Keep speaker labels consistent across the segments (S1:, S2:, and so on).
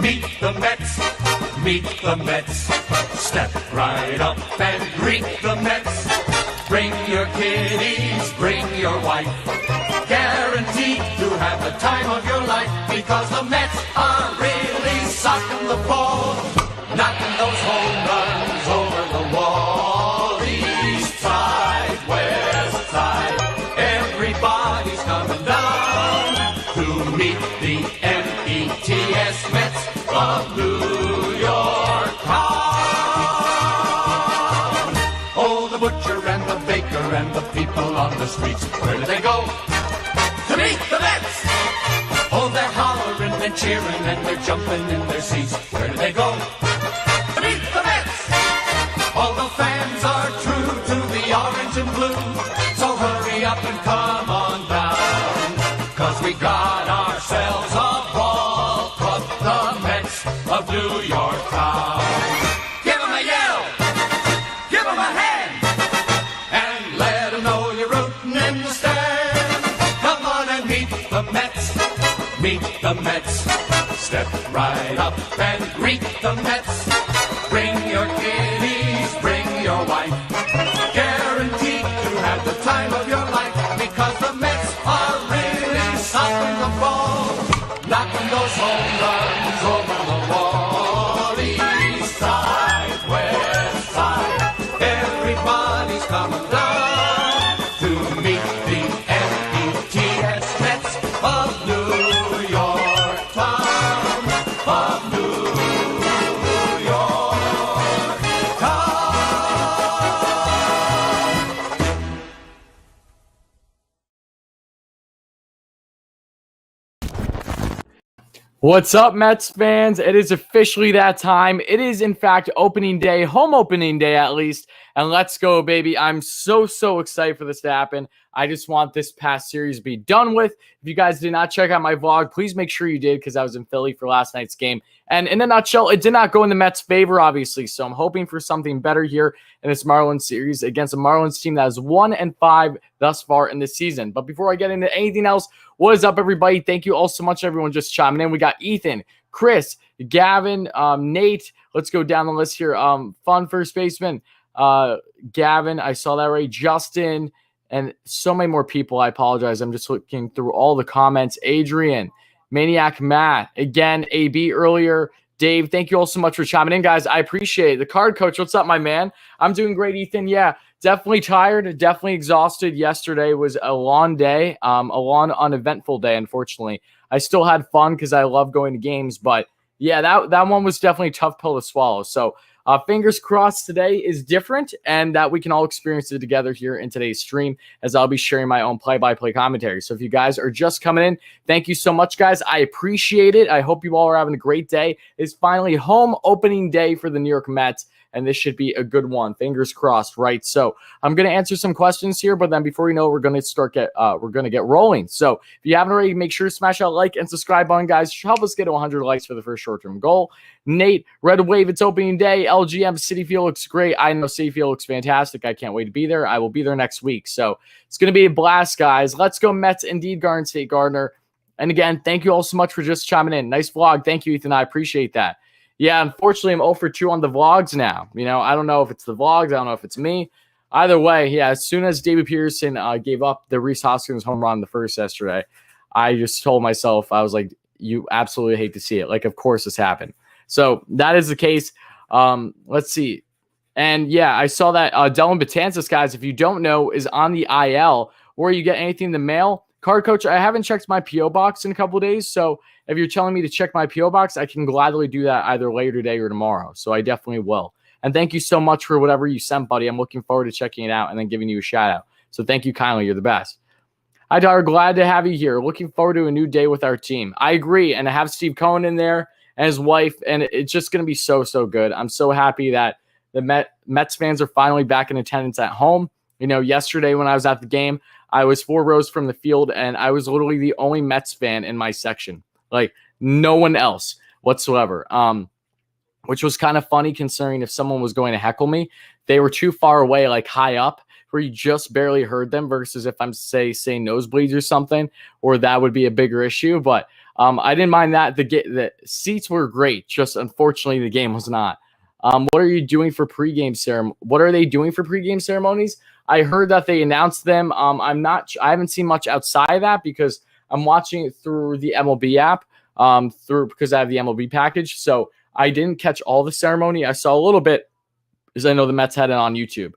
S1: Meet the Mets, meet the Mets. Step right up and greet the Mets. Bring your kiddies, bring your wife. Guaranteed to have the time of your life, because the Mets are really socking the ball, knocking those home runs over the wall. East side, west side, everybody's coming down to meet the Mets of New York town. Oh, the butcher and the baker and the people on the streets, where do they go? To meet the Mets! Oh, they're hollering and cheering and they're jumping in their seats, where do they go? To meet the Mets! All the fans are true to the orange and blue, so hurry up and come on down, 'cause we got ourselves a ball club, the Mets of New York town. Give 'em a yell, give 'em a hand, and let 'em know you're rooting in the stand. Come on and meet the Mets, meet the Mets. Step right up and greet the Mets. Bring your kiddies, bring your wife. Guaranteed to have the time of your life, because the Mets are really socking the ball, knocking those home runs over the wall. East side, west side, everybody's coming down to meet the Mets of New York town, of New York town.
S2: What's up, Mets fans? It is officially that time. It is, in fact, opening day, home opening day at least. And let's go, baby. I'm so excited for this to happen. I just want this past series to be done with. If you guys did not check out my vlog, please make sure you did, because I was in Philly for last night's game. And in a nutshell, it did not go in the Mets' favor, obviously. So I'm hoping for something better here in this Marlins series against a Marlins team that is 1-5 thus far in this season. But before I get into anything else, what is up, everybody? Thank you all so much, everyone, just chiming in. We got Ethan, Chris, Gavin, Nate. Let's go down the list here. Fun first baseman. Gavin, I saw that right. Justin, and so many more people. I apologize. I'm just looking through all the comments. Adrian, Maniac Matt, again, AB earlier. Dave, thank you all so much for chiming in, guys. I appreciate it. The card coach, what's up, my man? I'm doing great, Ethan. Yeah, definitely tired, definitely exhausted. Yesterday was a long day, a long, uneventful day, unfortunately. I still had fun because I love going to games, but yeah, that one was definitely a tough pill to swallow. So fingers crossed today is different and that we can all experience it together here in today's stream, as I'll be sharing my own play-by-play commentary. So if you guys are just coming in, thank you so much, guys. I appreciate it. I hope you all are having a great day. It's finally home opening day for the New York Mets, and this should be a good one. Fingers crossed, right? So I'm going to answer some questions here, but then before you know, we're going to get rolling. So if you haven't already, make sure to smash that like and subscribe button, guys. Help us get to 100 likes for the first short-term goal. Nate, Red Wave, it's opening day. LGM, Citi Field looks great. I know Citi Field looks fantastic. I can't wait to be there. I will be there next week. So it's going to be a blast, guys. Let's go Mets, indeed, Garden State Gardner. And again, thank you all so much for just chiming in. Nice vlog. Thank you, Ethan. I appreciate that. Yeah, unfortunately, I'm 0 for 2 on the vlogs now. You know, I don't know if it's the vlogs. I don't know if it's me. Either way, yeah, as soon as David Peterson gave up the Rhys Hoskins home run the first yesterday, I just told myself, I was like, you absolutely hate to see it. Like, of course this happened. So that is the case. Let's see. And yeah, I saw that Dylan Betances, guys, if you don't know, is on the IL, or you get anything in the mail. Card coach, I haven't checked my P.O. box in a couple of days, so if you're telling me to check my P.O. box, I can gladly do that either later today or tomorrow. So I definitely will. And thank you so much for whatever you sent, buddy. I'm looking forward to checking it out and then giving you a shout out. So thank you kindly. You're the best. Hi, Dar. Glad to have you here. Looking forward to a new day with our team. I agree. And I have Steve Cohen in there and his wife, and it's just going to be so good. I'm so happy that the Mets fans are finally back in attendance at home. You know, yesterday when I was at the game, I was 4 rows from the field, and I was literally the only Mets fan in my section. Like, no one else whatsoever, which was kind of funny considering if someone was going to heckle me, they were too far away, like high up, where you just barely heard them, versus if I'm, say nosebleeds or something, or that would be a bigger issue. But I didn't mind that. The seats were great. Just unfortunately, the game was not. What are you doing for pregame ceremony? What are they doing for pregame ceremonies? I heard that they announced them. I haven't seen much outside of that because I'm watching it through the MLB app, because I have the MLB package. So I didn't catch all the ceremony. I saw a little bit because I know the Mets had it on YouTube.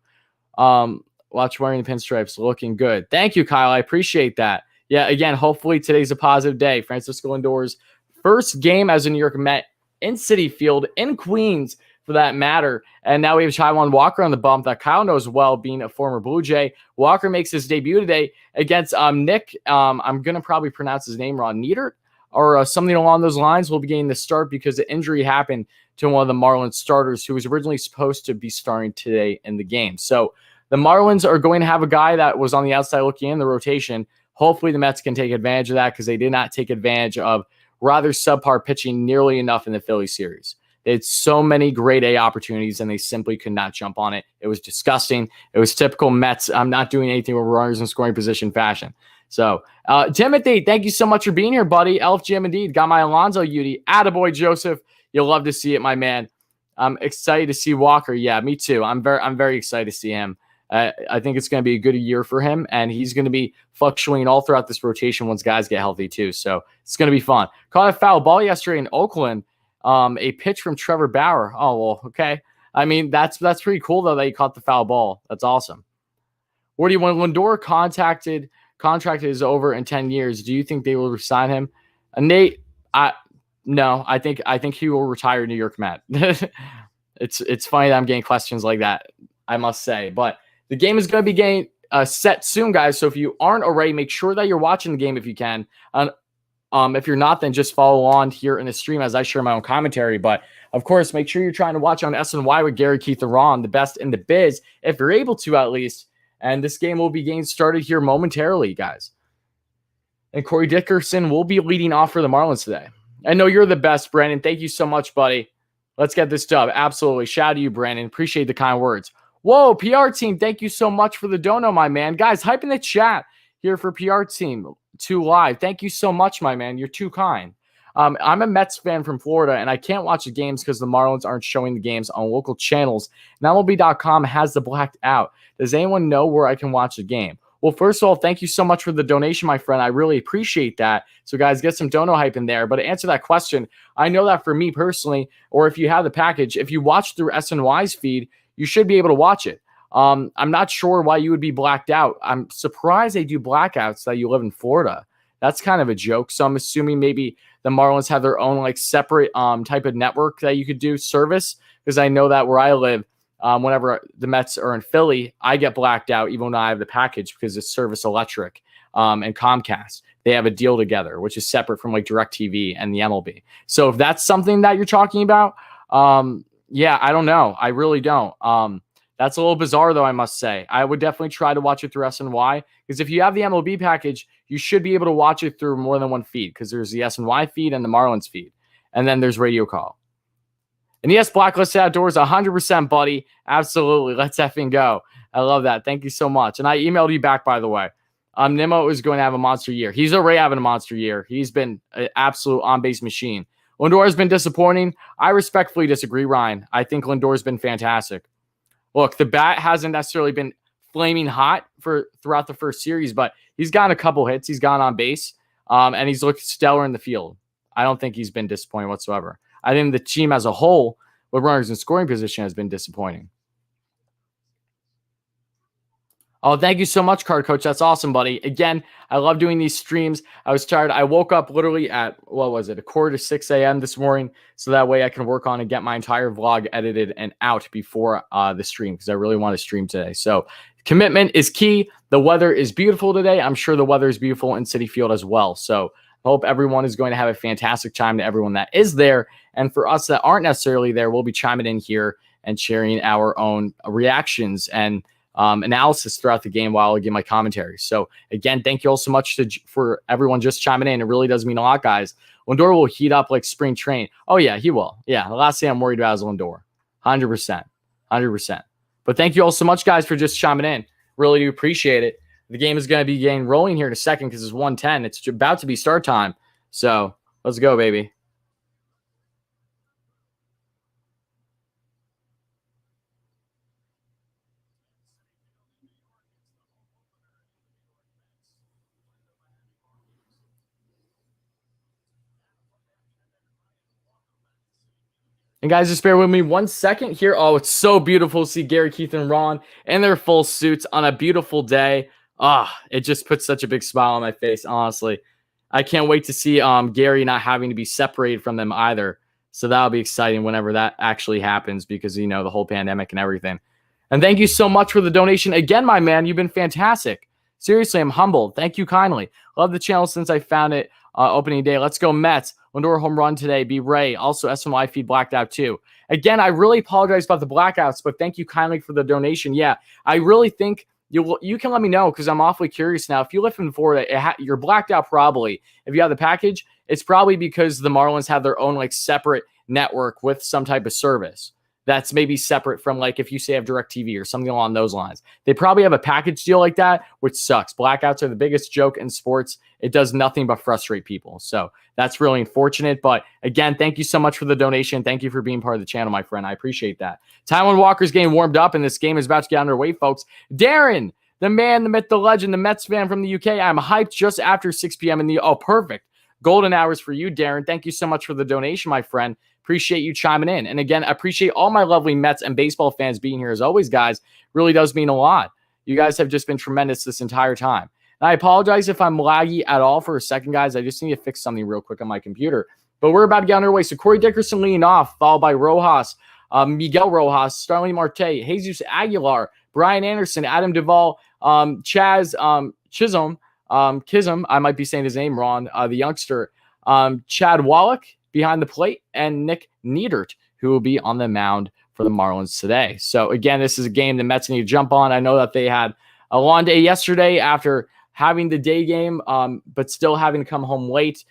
S2: Watch wearing the pinstripes, looking good. Thank you, Kyle. I appreciate that. Yeah, again, hopefully today's a positive day. Francisco Lindor's first game as a New York Met in Citi Field in Queens, for that matter. And now we have Taijuan Walker on the bump that Kyle knows well, being a former Blue Jay. Walker makes his debut today against Nick. I'm going to probably pronounce his name wrong. Neidert or something along those lines will be getting the start because the injury happened to one of the Marlins starters who was originally supposed to be starting today in the game. So the Marlins are going to have a guy that was on the outside looking in the rotation. Hopefully the Mets can take advantage of that because they did not take advantage of rather subpar pitching nearly enough in the Philly series. They had so many grade A opportunities and they simply could not jump on it. It was disgusting. It was typical Mets. I'm not doing anything with runners in scoring position fashion. So, Timothy, thank you so much for being here, buddy. Elf Jim indeed. Got my Alonzo Udy. Attaboy Joseph. You'll love to see it, my man. I'm excited to see Walker. Yeah, me too. I'm very excited to see him. I think it's going to be a good year for him, and he's going to be fluctuating all throughout this rotation once guys get healthy too. So it's going to be fun. Caught a foul ball yesterday in Oakland. A pitch from Trevor Bauer. Oh, well, okay. I mean, that's pretty cool, though, that he caught the foul ball. That's awesome. When Lindor contract is over in 10 years, do you think they will resign him? Nate, no, I think he will retire New York Met. It's funny that I'm getting questions like that, I must say. But the game is going to be getting set soon, guys. So if you aren't already, make sure that you're watching the game if you can. If you're not, then just follow on here in the stream as I share my own commentary. But, of course, make sure you're trying to watch on SNY with Gary, Keith, and Ron, the best in the biz, if you're able to at least. And this game will be getting started here momentarily, guys. And Corey Dickerson will be leading off for the Marlins today. I know you're the best, Brandon. Thank you so much, buddy. Let's get this dub. Absolutely. Shout out to you, Brandon. Appreciate the kind words. Whoa, PR team, thank you so much for the dono, my man. Guys, hype in the chat here for PR team. 2 live. Thank you so much, my man. You're too kind. I'm a Mets fan from Florida, and I can't watch the games because the Marlins aren't showing the games on local channels. And MLB.com has the blacked out. Does anyone know where I can watch the game? Well, first of all, thank you so much for the donation, my friend. I really appreciate that. So, guys, get some dono hype in there. But to answer that question, I know that for me personally, or if you have the package, if you watch through SNY's feed, you should be able to watch it. I'm not sure why you would be blacked out. I'm surprised they do blackouts that you live in Florida. That's kind of a joke. So I'm assuming maybe the Marlins have their own like separate type of network that you could do service. Because I know that where I live, whenever the Mets are in Philly, I get blacked out even though I have the package because it's Service Electric and Comcast. They have a deal together, which is separate from like DirecTV and the MLB. So if that's something that you're talking about, yeah, I don't know. I really don't. That's a little bizarre, though, I must say. I would definitely try to watch it through SNY because if you have the MLB package, you should be able to watch it through more than one feed because there's the SNY feed and the Marlins feed. And then there's Radio Call. And yes, Blacklisted Outdoors, 100%, buddy. Absolutely. Let's effing go. I love that. Thank you so much. And I emailed you back, by the way. Nimmo is going to have a monster year. He's already having a monster year. He's been an absolute on-base machine. Lindor has been disappointing. I respectfully disagree, Ryan. I think Lindor's been fantastic. Look, the bat hasn't necessarily been flaming hot throughout the first series, but he's gotten a couple hits. He's gone on base, and he's looked stellar in the field. I don't think he's been disappointing whatsoever. I think the team as a whole, with runners in scoring position, has been disappointing. Oh, thank you so much, Card Coach. That's awesome, buddy. Again, I love doing these streams. I was tired. I woke up literally at, what was it, 5:45 a.m. this morning, so that way I can work on and get my entire vlog edited and out before the stream because I really want to stream today. So commitment is key. The weather is beautiful today. I'm sure the weather is beautiful in Citi Field as well. So I hope everyone is going to have a fantastic time to everyone that is there. And for us that aren't necessarily there, we'll be chiming in here and sharing our own reactions and analysis throughout the game while I give my commentary. So again, thank you all so much for everyone just chiming in. It really does mean a lot, guys. Lindor will heat up like spring train. Oh yeah, he will. Yeah, the last thing I'm worried about is Lindor. 100%. But thank you all so much, guys, for just chiming in. Really do appreciate it. The game is going to be getting rolling here in a second because it's 1:10. It's about to be start time. So Let's go, baby. And guys, just bear with me 1 second here. Oh, it's so beautiful to see Gary, Keith, and Ron in their full suits on a beautiful day. It just puts such a big smile on my face, honestly. I can't wait to see Gary not having to be separated from them either. So that'll be exciting whenever that actually happens because, you know, the whole pandemic and everything. And thank you so much for the donation. Again, my man, you've been fantastic. Seriously, I'm humbled. Thank you kindly. Love the channel since I found it opening day. Let's go Mets. Lindor home run today. B. Ray. Also, SNY feed blacked out too. Again, I really apologize about the blackouts, but thank you kindly for the donation. Yeah, I really think you can let me know because I'm awfully curious now. If you live in Florida, you're blacked out probably. If you have the package, it's probably because the Marlins have their own like separate network with some type of service that's maybe separate from like if you say have DirecTV or something along those lines. They probably have a package deal like that, which sucks. Blackouts are the biggest joke in sports. It does nothing but frustrate people. So that's really unfortunate. But again, thank you so much for the donation. Thank you for being part of the channel, my friend. I appreciate that. Taijuan Walker's getting warmed up, and this game is about to get underway, folks. Darren, the man, the myth, the legend, the Mets fan from the UK. I'm hyped just after 6 p.m. in the perfect golden hours for you, Darren. Thank you so much for the donation, my friend. Appreciate you chiming in. And again, I appreciate all my lovely Mets and baseball fans being here as always, guys. Really does mean a lot. You guys have just been tremendous this entire time. And I apologize if I'm laggy at all for a second, guys. I just need to fix something real quick on my computer. But we're about to get underway. So Corey Dickerson leading off, followed by Rojas, Miguel Rojas, Starling Marte, Jesus Aguilar, Brian Anderson, Adam Duvall, Chaz Chisholm, I might be saying his name wrong, the youngster, Chad Wallach behind the plate, and Nick Neidert, who will be on the mound for the Marlins today. So again, this is a game the Mets need to jump on. I know that they had a long day yesterday after having the day game, but still having to come home late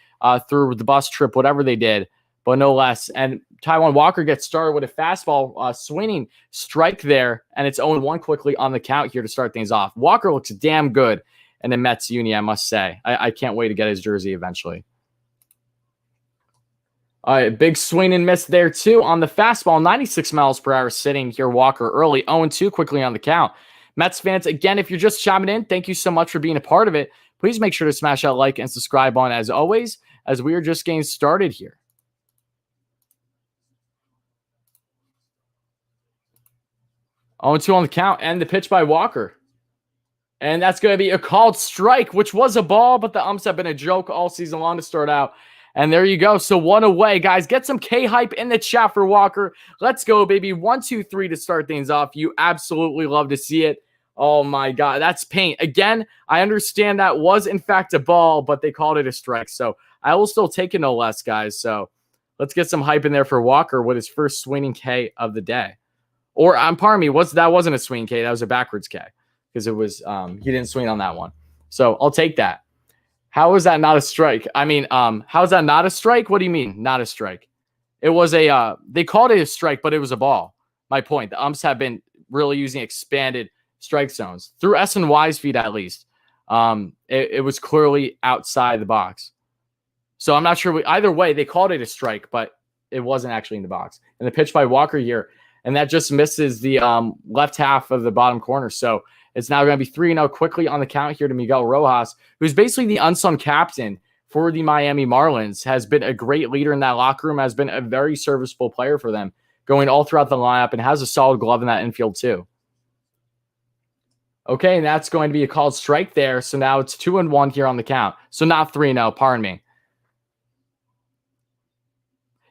S2: through the bus trip, whatever they did, but no less. And Taijuan Walker gets started with a fastball swinging strike there, and it's 0-1 quickly on the count here to start things off. Walker looks damn good in the Mets uni, I must say. I can't wait to get his jersey eventually. All right, big swing and miss there, too, on the fastball. 96 miles per hour sitting here, Walker early. 0-2 quickly on the count. Mets fans, again, if you're just chiming in, thank you so much for being a part of it. Please make sure to smash that like and subscribe on, as always, as we are just getting started here. 0-2 on the count, and the pitch by Walker. And that's going to be a called strike, which was a ball, but the umps have been a joke all season long to start out. And there you go. So one away, guys. Get some K-hype in the chat for Walker. Let's go, baby. 1, 2, 3 to start things off. You absolutely love to see it. Oh, my God. That's paint. Again, I understand that was, in fact, a ball, but they called it a strike. So I will still take it no less, guys. So let's get some hype in there for Walker with his first swinging K of the day. Or, pardon me, that wasn't a swing K. That was a backwards K because it was he didn't swing on that one. So I'll take that. How is that not a strike? I mean, how is that not a strike? What do you mean, not a strike? It was they called it a strike, but it was a ball. My point. The umps have been really using expanded strike zones through SNY's feed, at least. It was clearly outside the box. So I'm not sure. Either way, they called it a strike, but it wasn't actually in the box. And the pitch by Walker here, and that just misses the left half of the bottom corner. So it's now going to be 3-0 quickly on the count here to Miguel Rojas, who's basically the unsung captain for the Miami Marlins, has been a great leader in that locker room, has been a very serviceable player for them, going all throughout the lineup, and has a solid glove in that infield too. Okay, and that's going to be a called strike there. So now it's 2-1 here on the count. So not 3-0, pardon me.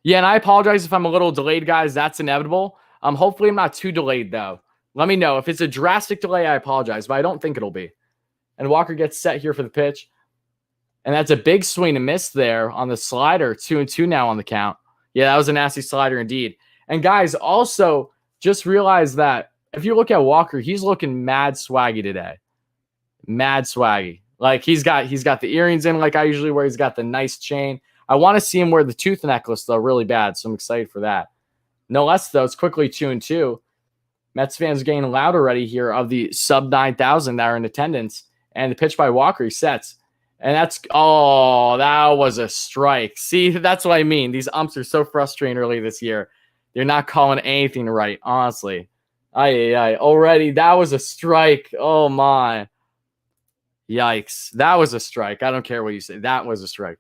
S2: Yeah, and I apologize if I'm a little delayed, guys. That's inevitable. Hopefully I'm not too delayed, though. Let me know. If it's a drastic delay, I apologize, but I don't think it'll be. And Walker gets set here for the pitch. And that's a big swing and miss there on the slider. 2-2 now on the count. Yeah, that was a nasty slider indeed. And guys, also just realize that if you look at Walker, he's looking mad swaggy today. Mad swaggy. Like he's got the earrings in like I usually wear. He's got the nice chain. I want to see him wear the tooth necklace, though, really bad. So I'm excited for that. No less, though. It's quickly 2-2. Mets fans getting loud already here of the sub 9,000 that are in attendance. And the pitch by Walker, he sets. And that was a strike. See, that's what I mean. These umps are so frustrating early this year. They're not calling anything right, honestly. Already, that was a strike. Oh, my. Yikes. That was a strike. I don't care what you say. That was a strike.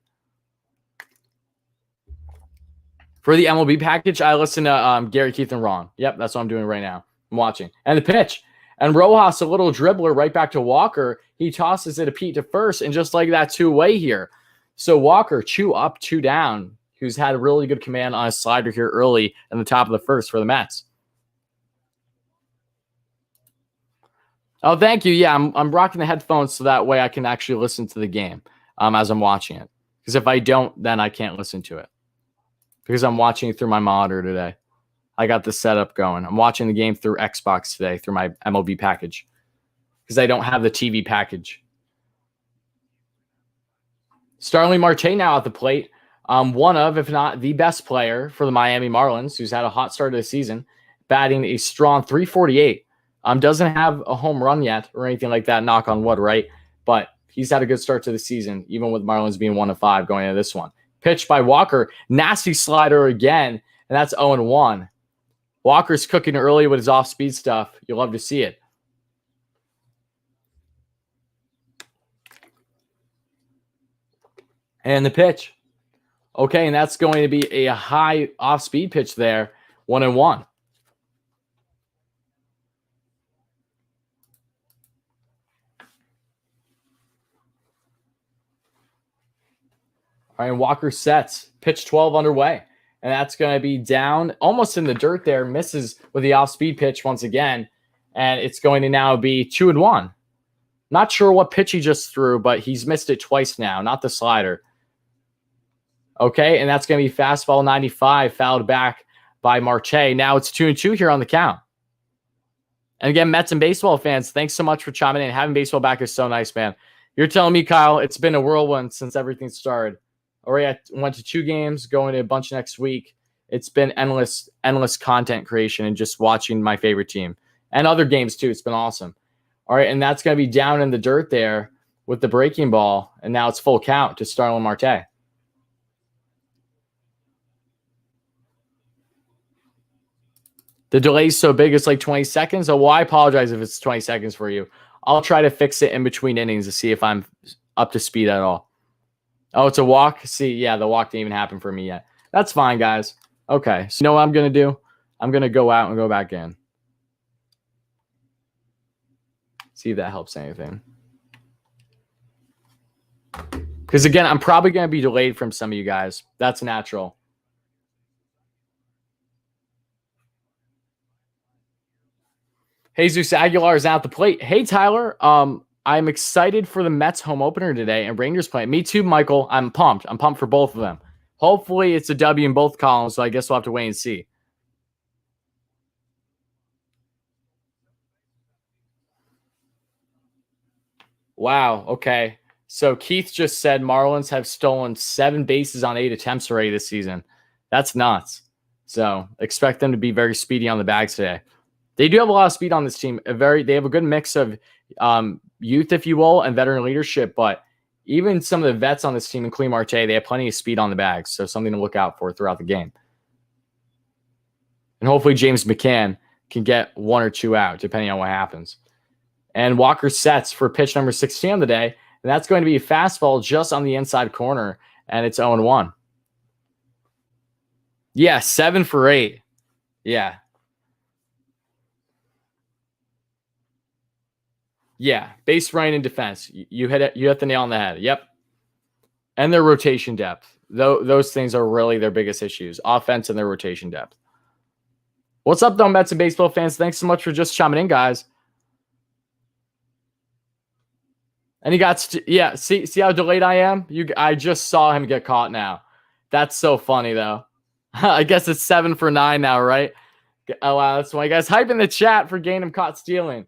S2: For the MLB package, I listen to Gary, Keith, and Ron. Yep, that's what I'm doing right now. I'm watching. And the pitch. And Rojas, a little dribbler right back to Walker. He tosses it a Pete to first, and just like that, two-way here. So Walker, 2 up, 2 down, who's had a really good command on a slider here early in the top of the first for the Mets. Oh, thank you. Yeah, I'm rocking the headphones so that way I can actually listen to the game as I'm watching it. Because if I don't, then I can't listen to it. Because I'm watching it through my monitor today. I got the setup going. I'm watching the game through Xbox today, through my MLB package. Because I don't have the TV package. Starling Marte now at the plate. One of, if not the best player for the Miami Marlins, who's had a hot start of the season, batting a strong .348. Doesn't have a home run yet or anything like that, knock on wood, right? But he's had a good start to the season, even with Marlins being 1-5 going into this one. Pitched by Walker, nasty slider again, and that's 0-1. Walker's cooking early with his off-speed stuff. You'll love to see it. And the pitch. Okay, and that's going to be a high off-speed pitch there, 1-1. All right, and Walker sets. Pitch 12 underway. And that's going to be down almost in the dirt there. Misses with the off-speed pitch once again. And it's going to now be 2-1. Not sure what pitch he just threw, but he's missed it twice now, not the slider. Okay, and that's going to be fastball 95, fouled back by Marte. Now it's 2-2 here on the count. And again, Mets and baseball fans, thanks so much for chiming in. Having baseball back is so nice, man. You're telling me, Kyle, it's been a whirlwind since everything started. Already I went to 2 games, going to a bunch next week. It's been endless content creation and just watching my favorite team. And other games too. It's been awesome. All right, and that's going to be down in the dirt there with the breaking ball. And now it's full count to Starling Marte. The delay is so big, it's like 20 seconds. Oh, well, I apologize if it's 20 seconds for you. I'll try to fix it in between innings to see if I'm up to speed at all. Oh, it's a walk? See, yeah, the walk didn't even happen for me yet. That's fine, guys. Okay, so you know what I'm going to do? I'm going to go out and go back in. See if that helps anything. Because, again, I'm probably going to be delayed from some of you guys. That's natural. Jesus Aguilar is out the plate. Hey, Tyler. I'm excited for the Mets home opener today and Rangers play. Me too, Michael. I'm pumped. I'm pumped for both of them. Hopefully it's a W in both columns, so I guess we'll have to wait and see. Wow, okay. So Keith just said Marlins have stolen 7 bases on 8 attempts already this season. That's nuts. So expect them to be very speedy on the bags today. They do have a lot of speed on this team. They have a good mix of youth, if you will, and veteran leadership. But even some of the vets on this team, including Marte, they have plenty of speed on the bags. So something to look out for throughout the game. And hopefully James McCann can get 1 or 2 out, depending on what happens. And Walker sets for pitch number 16 of the day. And that's going to be a fastball just on the inside corner. And it's 0-1. Yeah, 7 for 8. Yeah. Yeah, base running and defense. You hit it. You hit the nail on the head. Yep. And their rotation depth. Those things are really their biggest issues. Offense and their rotation depth. What's up, though, Mets and baseball fans? Thanks so much for just chiming in, guys. And he got see how delayed I am? I just saw him get caught now. That's so funny, though. I guess it's 7 for 9 now, right? Oh, wow, that's why you guys hype in the chat for Gainham caught stealing.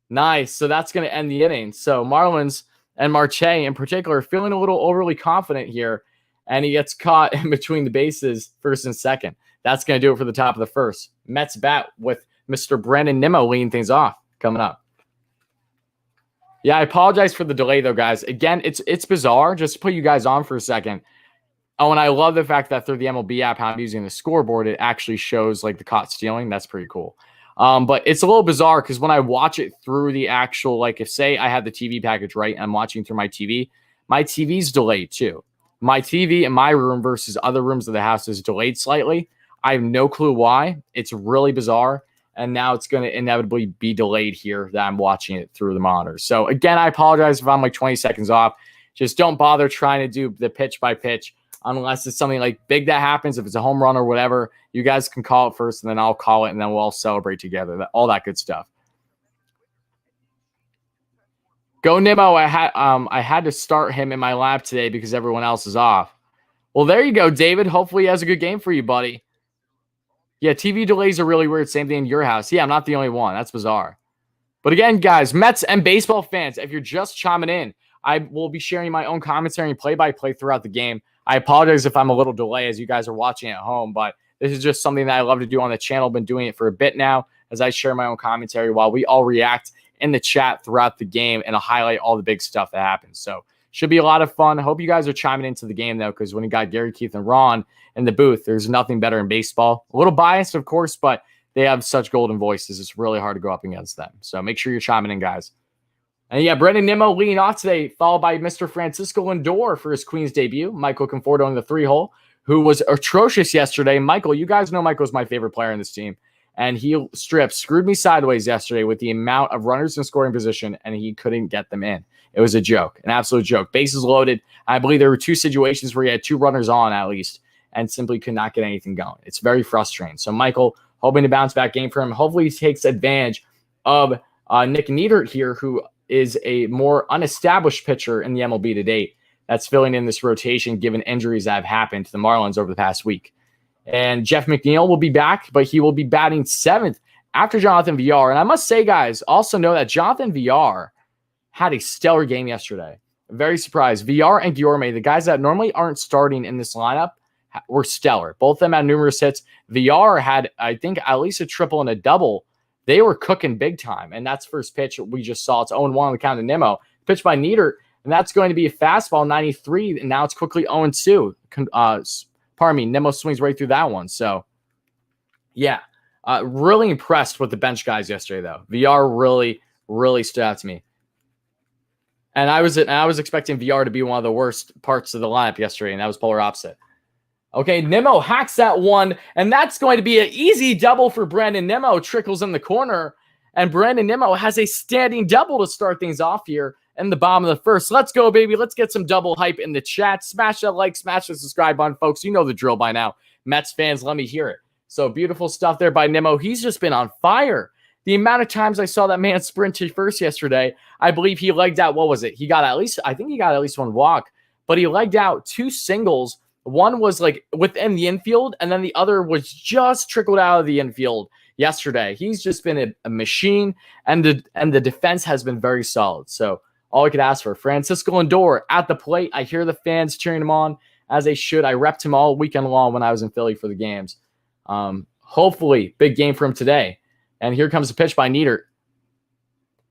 S2: Nice. So that's going to end the inning. So Marlins and Marte in particular feeling a little overly confident here. And he gets caught in between the bases, first and second. That's going to do it for the top of the first. Mets bat with Mr. Brandon Nimmo leading things off coming up. Yeah, I apologize for the delay, though, guys. Again, it's bizarre. Just to put you guys on for a second. Oh, and I love the fact that through the MLB app, how I'm using the scoreboard, it actually shows like the caught stealing. That's pretty cool. But it's a little bizarre because when I watch it through the actual, like if say I have the TV package right and I'm watching through my TV's delayed too. My TV in my room versus other rooms of the house is delayed slightly. I have no clue why. It's really bizarre. And now it's going to inevitably be delayed here that I'm watching it through the monitor. So again, I apologize if I'm like 20 seconds off. Just don't bother trying to do the pitch by pitch. Unless it's something like big that happens, if it's a home run or whatever, you guys can call it first, and then I'll call it, and then we'll all celebrate together. All that good stuff. Go Nimmo. I had to start him in my lab today because everyone else is off. Well, there you go, David. Hopefully he has a good game for you, buddy. Yeah, TV delays are really weird. Same thing in your house. Yeah, I'm not the only one. That's bizarre. But again, guys, Mets and baseball fans, if you're just chiming in, I will be sharing my own commentary and play-by-play throughout the game. I apologize if I'm a little delayed as you guys are watching at home, but this is just something that I love to do on the channel. Been doing it for a bit now as I share my own commentary while we all react in the chat throughout the game and I'll highlight all the big stuff that happens. So should be a lot of fun. I hope you guys are chiming into the game, though, because when you got Gary, Keith, and Ron in the booth, there's nothing better in baseball. A little biased, of course, but they have such golden voices. It's really hard to go up against them. So make sure you're chiming in, guys. And yeah, Brendan Nimmo leading off today, followed by Mr. Francisco Lindor for his Queens debut. Michael Conforto in the 3-hole, who was atrocious yesterday. Michael, you guys know Michael's my favorite player in this team. And he screwed me sideways yesterday with the amount of runners in scoring position, and he couldn't get them in. It was a joke, an absolute joke. Bases loaded. I believe there were 2 situations where he had 2 runners on at least and simply could not get anything going. It's very frustrating. So Michael, hoping to bounce back game for him. Hopefully he takes advantage of Nick Neidert here, who is a more unestablished pitcher in the MLB to date that's filling in this rotation given injuries that have happened to the Marlins over the past week. And Jeff McNeil will be back, but he will be batting 7th after Jonathan Villar. And I must say, guys, also know that Jonathan Villar had a stellar game yesterday. Very surprised. Villar and Guillorme, the guys that normally aren't starting in this lineup, were stellar. Both of them had numerous hits. Villar had, I think, at least a triple and a double. They were cooking big time, and that's first pitch we just saw. It's 0-1 on the count of Nimmo. Pitched by Neidert, and that's going to be a fastball, 93, and now it's quickly 0-2. Pardon me, Nimmo swings right through that one. So, yeah, really impressed with the bench guys yesterday, though. Villar really, really stood out to me. And I was expecting Villar to be one of the worst parts of the lineup yesterday, and that was polar opposite. Okay, Nimmo hacks that one, and that's going to be an easy double for Brandon Nimmo. Trickles in the corner, and Brandon Nimmo has a standing double to start things off here in the bottom of the first. Let's go, baby. Let's get some double hype in the chat. Smash that like, smash the subscribe button, folks. You know the drill by now. Mets fans, let me hear it. So beautiful stuff there by Nimmo. He's just been on fire. The amount of times I saw that man sprint to first yesterday, I believe he legged out, what was it? I think he got at least 1 walk, but he legged out 2 singles. One was like within the infield, and then the other was just trickled out of the infield yesterday. He's just been a machine, and the defense has been very solid. So all I could ask for. Francisco Lindor at the plate. I hear the fans cheering him on as they should. I repped him all weekend long when I was in Philly for the games. Hopefully, big game for him today. And here comes a pitch by Neidert.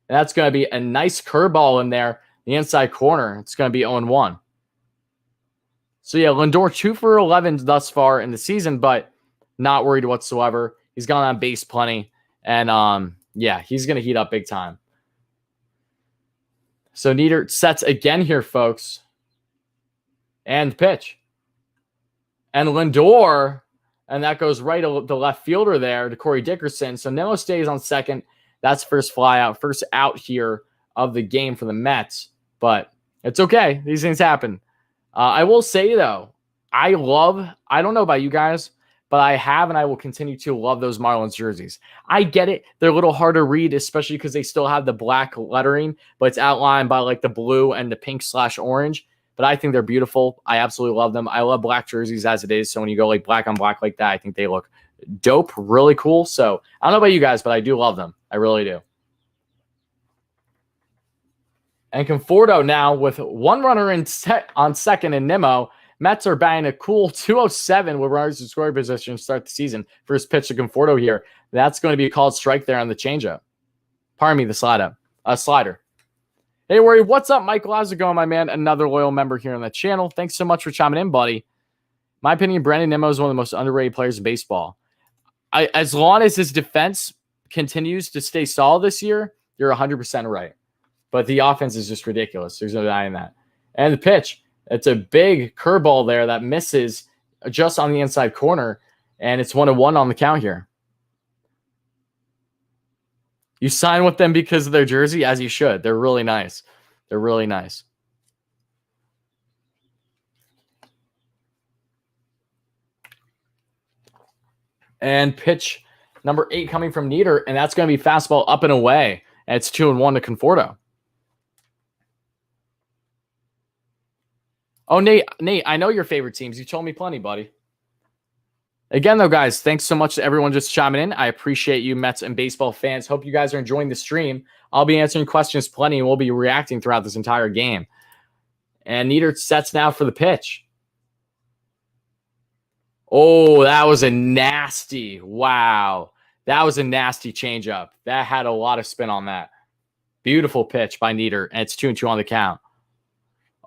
S2: And that's going to be a nice curveball in there, the inside corner. It's going to be 0-1. So, yeah, Lindor 2 for 11 thus far in the season, but not worried whatsoever. He's gone on base plenty. And, yeah, he's going to heat up big time. So, Neidert sets again here, folks. And pitch. And Lindor, and that goes right to the left fielder there, to Corey Dickerson. So, Nimmo stays on second. That's first out here of the game for the Mets. But it's okay. These things happen. I will say, though, I don't know about you guys, but I have and I will continue to love those Marlins jerseys. I get it. They're a little hard to read, especially because they still have the black lettering, but it's outlined by like the blue and the pink/orange. But I think they're beautiful. I absolutely love them. I love black jerseys as it is. So when you go like black on black like that, I think they look dope, really cool. So I don't know about you guys, but I do love them. I really do. And Conforto now with 1 runner on second and Nimmo. Mets are batting a cool 207 with runners in scoring position to start the season. First pitch to Conforto here. That's going to be a called strike there on the changeup. Pardon me, the slider. Hey, Worry, what's up, Michael? How's it going, my man? Another loyal member here on the channel. Thanks so much for chiming in, buddy. My opinion, Brandon Nimmo is one of the most underrated players in baseball. As long as his defense continues to stay solid this year, you're 100% right. But the offense is just ridiculous. There's no denying that. And the pitch, it's a big curveball there that misses just on the inside corner, and it's 1-1 on the count here. You sign with them because of their jersey, as you should. They're really nice. They're really nice. And pitch number 8 coming from Neidert, and that's going to be fastball up and away. And it's 2-1 to Conforto. Oh, Nate, I know your favorite teams. You told me plenty, buddy. Again, though, guys, thanks so much to everyone just chiming in. I appreciate you, Mets and baseball fans. Hope you guys are enjoying the stream. I'll be answering questions plenty, and we'll be reacting throughout this entire game. And Neidert sets now for the pitch. Oh, that was a nasty. Wow. That was a nasty changeup. That had a lot of spin on that. Beautiful pitch by Neidert, and it's 2-2 on the count.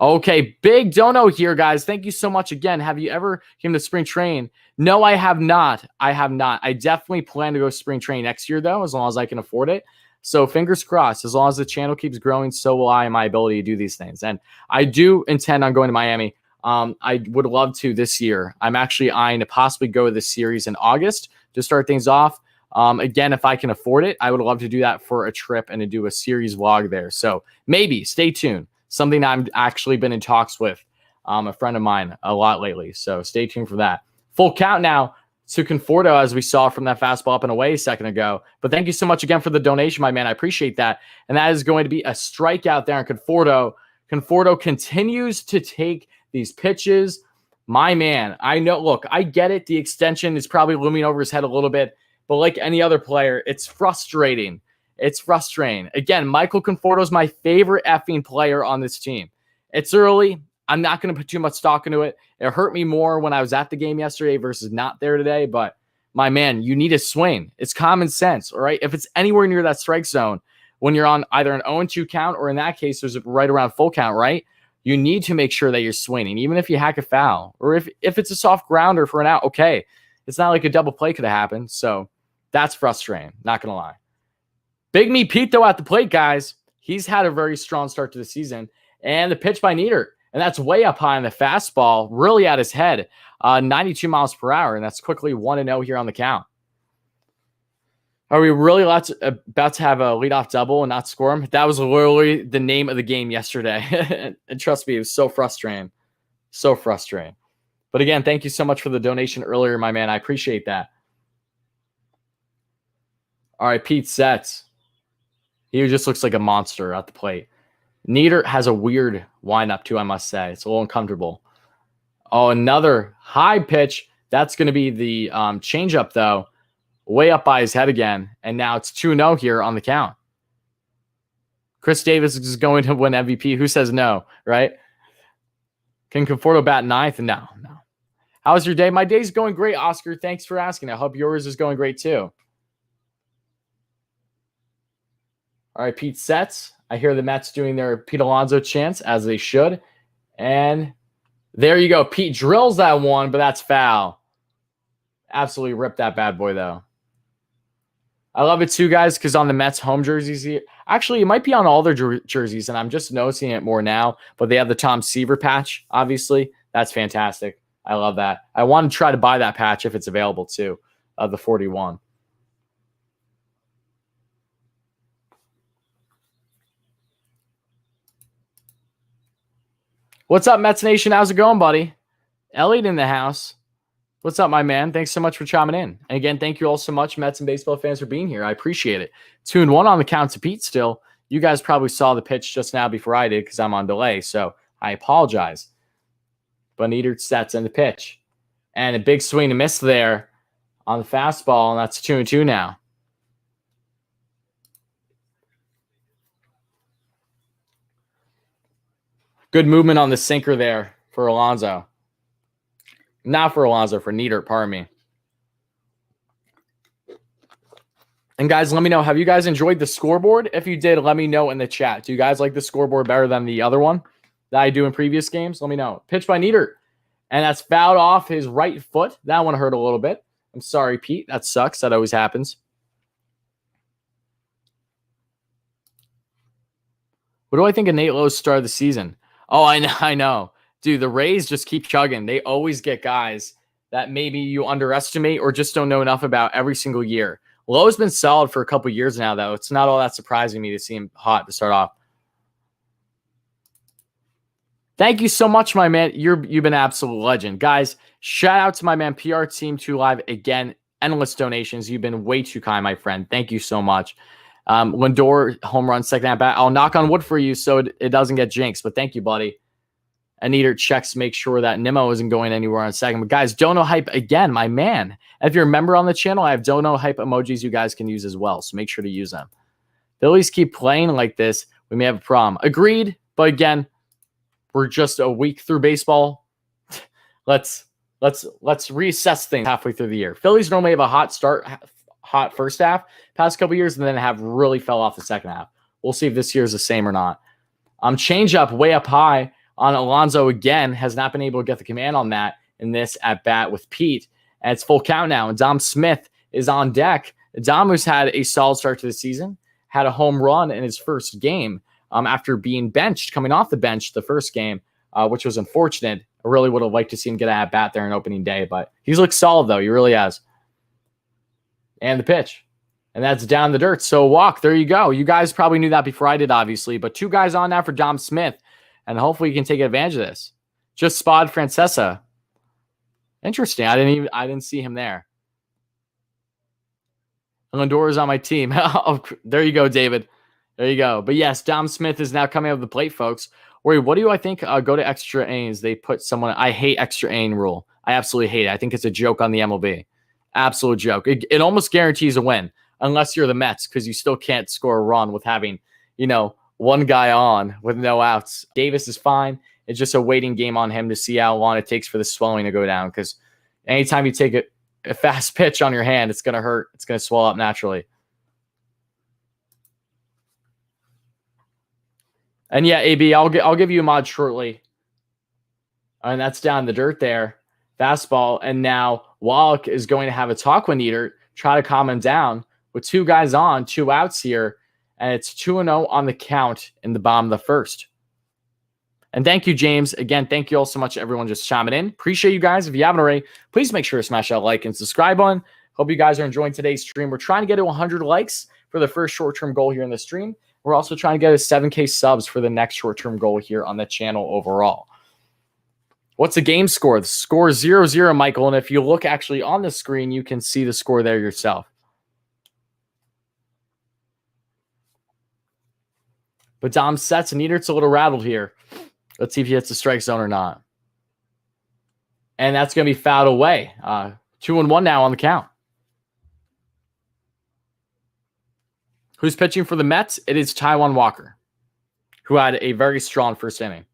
S2: Okay, big dono here, guys. Thank you so much again. Have you ever came to spring train? No, I have not. I have not. I definitely plan to go spring train next year, though, as long as I can afford it. So fingers crossed. As long as the channel keeps growing, so will I and my ability to do these things. And I do intend on going to Miami. I would love to this year. I'm actually eyeing to possibly go to the series in August to start things off. Again, if I can afford it, I would love to do that for a trip and to do a series vlog there. So maybe stay tuned. Something I've actually been in talks with a friend of mine a lot lately. So stay tuned for that. Full count now to Conforto, as we saw from that fastball up and away a second ago. But thank you so much again for the donation, my man. I appreciate that. And that is going to be a strikeout there on Conforto. Conforto continues to take these pitches. My man, I know, look, I get it. The extension is probably looming over his head a little bit. But like any other player, it's frustrating. It's frustrating. Again, Michael Conforto is my favorite effing player on this team. It's early. I'm not going to put too much stock into it. It hurt me more when I was at the game yesterday versus not there today. But my man, you need a swing. It's common sense, all right? If it's anywhere near that strike zone, when you're on either an 0-2 count or in that case, there's right around full count, right? You need to make sure that you're swinging, even if you hack a foul or if it's a soft grounder for an out. Okay, it's not like a double play could have happened. So that's frustrating. Not going to lie. Big Me Pete, though, at the plate, guys. He's had a very strong start to the season. And the pitch by Neidert. And that's way up high on the fastball, really at his head. 92 miles per hour. And that's quickly 1-0 here on the count. Are we really about to have a leadoff double and not score him? That was literally the name of the game yesterday. And trust me, it was so frustrating. So frustrating. But again, thank you so much for the donation earlier, my man. I appreciate that. All right, Pete sets. He just looks like a monster at the plate. Neidert has a weird windup too, I must say. It's a little uncomfortable. Oh, another high pitch. That's going to be the changeup, though. Way up by his head again. And now it's 2-0 here on the count. Chris Davis is going to win MVP. Who says no, right? Can Conforto bat ninth? No. How's your day? My day's going great, Oscar. Thanks for asking. I hope yours is going great, too. All right, Pete sets. I hear the Mets doing their Pete Alonso chants, as they should. And there you go. Pete drills that one, but that's foul. Absolutely ripped that bad boy, though. I love it, too, guys, because on the Mets home jerseys, actually, it might be on all their jerseys, and I'm just noticing it more now, but they have the Tom Seaver patch, obviously. That's fantastic. I love that. I want to try to buy that patch if it's available, too, of the 41. What's up, Mets Nation? How's it going, buddy? Elliot in the house. What's up, my man? Thanks so much for chiming in. And again, thank you all so much, Mets and baseball fans, for being here. I appreciate it. 2-1 on the count to Pete still. You guys probably saw the pitch just now before I did because I'm on delay, so I apologize. But Neidert sets in the pitch. And a big swing and miss there on the fastball, and that's 2-2 now. Good movement on the sinker there for Alonso. Not for Alonso, for Neidert, pardon me. And guys, let me know, have you guys enjoyed the scoreboard? If you did, let me know in the chat. Do you guys like the scoreboard better than the other one that I do in previous games? Let me know. Pitch by Neidert. And that's fouled off his right foot. That one hurt a little bit. I'm sorry, Pete. That sucks. That always happens. What do I think of Nate Lowe's start of the season? Oh, I know. Dude, the Rays just keep chugging. They always get guys that maybe you underestimate or just don't know enough about every single year. Lowe's been solid for a couple years now, though. It's not all that surprising me to see him hot to start off. Thank you so much, my man. You've been an absolute legend. Guys, shout out to my man PR Team 2 Live. Again, endless donations. You've been way too kind, my friend. Thank you so much. Lindor, home run, second at bat. I'll knock on wood for you so it doesn't get jinxed, but thank you, buddy. And Neidert checks to make sure that Nimmo isn't going anywhere on second. But guys, Dono Hype, again, my man. And if you're a member on the channel, I have Dono Hype emojis you guys can use as well, so make sure to use them. Phillies keep playing like this, we may have a problem. Agreed, but again, we're just a week through baseball. Let's reassess things halfway through the year. Phillies normally have a hot first half past couple years, and then have really fell off the second half. We'll see if this year is the same or not. Change up way up high on Alonso again, has not been able to get the command on that in this at bat with Pete. And it's full count now. And Dom Smith is on deck. Dom, who's had a solid start to the season, had a home run in his first game after being benched, coming off the bench the first game, which was unfortunate. I really would have liked to see him get an at bat there on opening day, but he's looked solid though. He really has. And the pitch. And that's down the dirt. So walk, there you go. You guys probably knew that before I did, obviously, but 2 guys on now for Dom Smith. And hopefully you can take advantage of this. Just spotted Francesa. Interesting. I didn't see him there. Lindor is on my team. Oh, there you go, David. There you go. But yes, Dom Smith is now coming up the plate, folks. Wait, what do I think? Go to extra innings. They put someone. I hate extra inning rule. I absolutely hate it. I think it's a joke on the MLB. Absolute joke. It almost guarantees a win, unless you're the Mets, because you still can't score a run with having, one guy on with no outs. Davis is fine. It's just a waiting game on him to see how long it takes for the swelling to go down, because anytime you take a fast pitch on your hand, it's going to hurt. It's going to swell up naturally. And yeah, AB, I'll give you a mod shortly. And that's down the dirt there. Fastball. And now Wallach is going to have a talk with Neidert, try to calm him down with 2 guys on, 2 outs here. And it's 2-0 on the count in the bottom of the first. And thank you, James. Again, thank you all so much, everyone, just chiming in. Appreciate you guys. If you haven't already, please make sure to smash that like and subscribe button. Hope you guys are enjoying today's stream. We're trying to get to 100 likes for the first short-term goal here in the stream. We're also trying to get to 7K subs for the next short-term goal here on the channel overall. What's the game score? The score is 0-0, Michael. And if you look actually on the screen, you can see the score there yourself. But Dom sets, and Neidert's a little rattled here. Let's see if he hits the strike zone or not. And that's going to be fouled away. 2-1 now on the count. Who's pitching for the Mets? It is Taijuan Walker, who had a very strong first inning.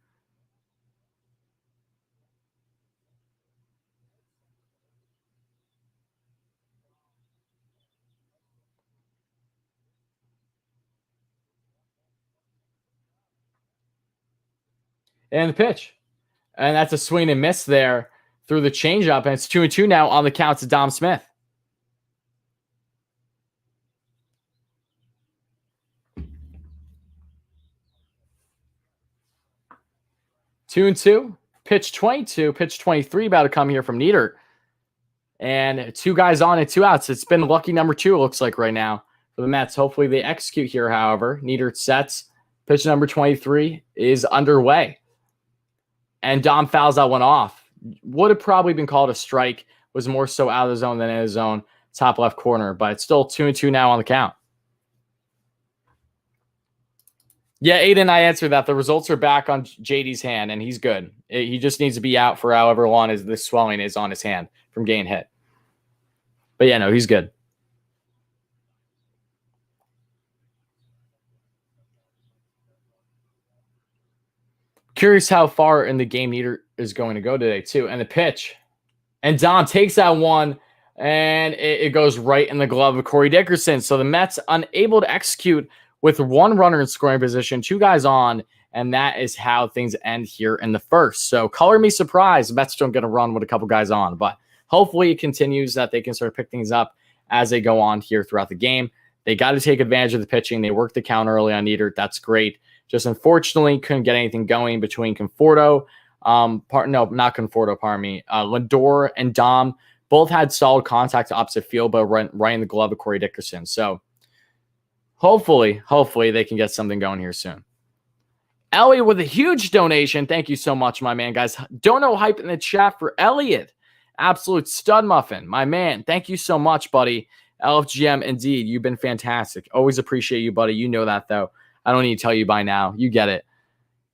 S2: And the pitch. And that's a swing and miss there through the changeup. And it's 2-2 now on the count to Dom Smith. Two and two. Pitch 22. Pitch 23 about to come here from Neidert. And 2 guys on and 2 outs. It's been lucky number 2, it looks like right now, for the Mets. Hopefully they execute here, however. Neidert sets. Pitch number 23 is underway. And Dom fouls that one off. Would have probably been called a strike. Was more so out of the zone than in his zone. Top left corner. But it's still 2-2 now on the count. Yeah, Aiden, I answered that. The results are back on JD's hand, and he's good. He just needs to be out for however long as this swelling is on his hand from getting hit. But yeah, no, he's good. Curious how far in the game Neidert is going to go today, too. And the pitch. And Dom takes that one. And it goes right in the glove of Corey Dickerson. So the Mets unable to execute with one runner in scoring position, 2 guys on, and that is how things end here in the first. So color me surprised. The Mets don't get a run with a couple guys on, but hopefully it continues that they can sort of pick things up as they go on here throughout the game. They got to take advantage of the pitching. They worked the count early on Neidert. That's great. Just unfortunately couldn't get anything going between Conforto, not Conforto, pardon me, Lindor and Dom. Both had solid contact to opposite field, but right in the glove of Corey Dickerson. So hopefully they can get something going here soon. Elliot with a huge donation. Thank you so much, my man, guys. Don't know hype in the chat for Elliot. Absolute stud muffin, my man. Thank you so much, buddy. LFGM, indeed, you've been fantastic. Always appreciate you, buddy. You know that, though. I don't need to tell you by now. You get it.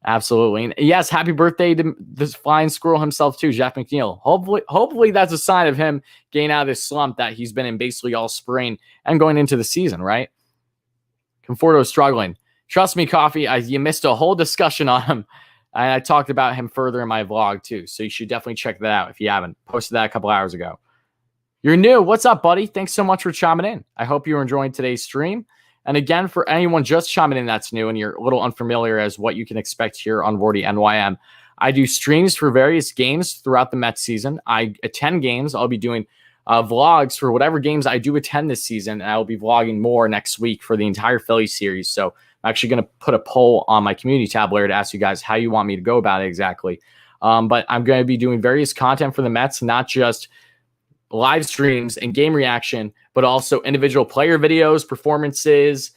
S2: Absolutely. And yes, happy birthday to this flying squirrel himself, too, Jeff McNeil. Hopefully that's a sign of him getting out of this slump that he's been in basically all spring and going into the season, right? Conforto is struggling. Trust me, Coffee, you missed a whole discussion on him. And I talked about him further in my vlog, too. So you should definitely check that out if you haven't. Posted that a couple hours ago. You're new. What's up, buddy? Thanks so much for chiming in. I hope you're enjoying today's stream. And again, for anyone just chiming in that's new and you're a little unfamiliar as what you can expect here on WardyNYM, I do streams for various games throughout the Mets season. I attend games. I'll be doing vlogs for whatever games I do attend this season. And I'll be vlogging more next week for the entire Philly series. So I'm actually going to put a poll on my community tab later to ask you guys how you want me to go about it exactly. But I'm going to be doing various content for the Mets, not just live streams and game reaction, but also individual player videos, performances,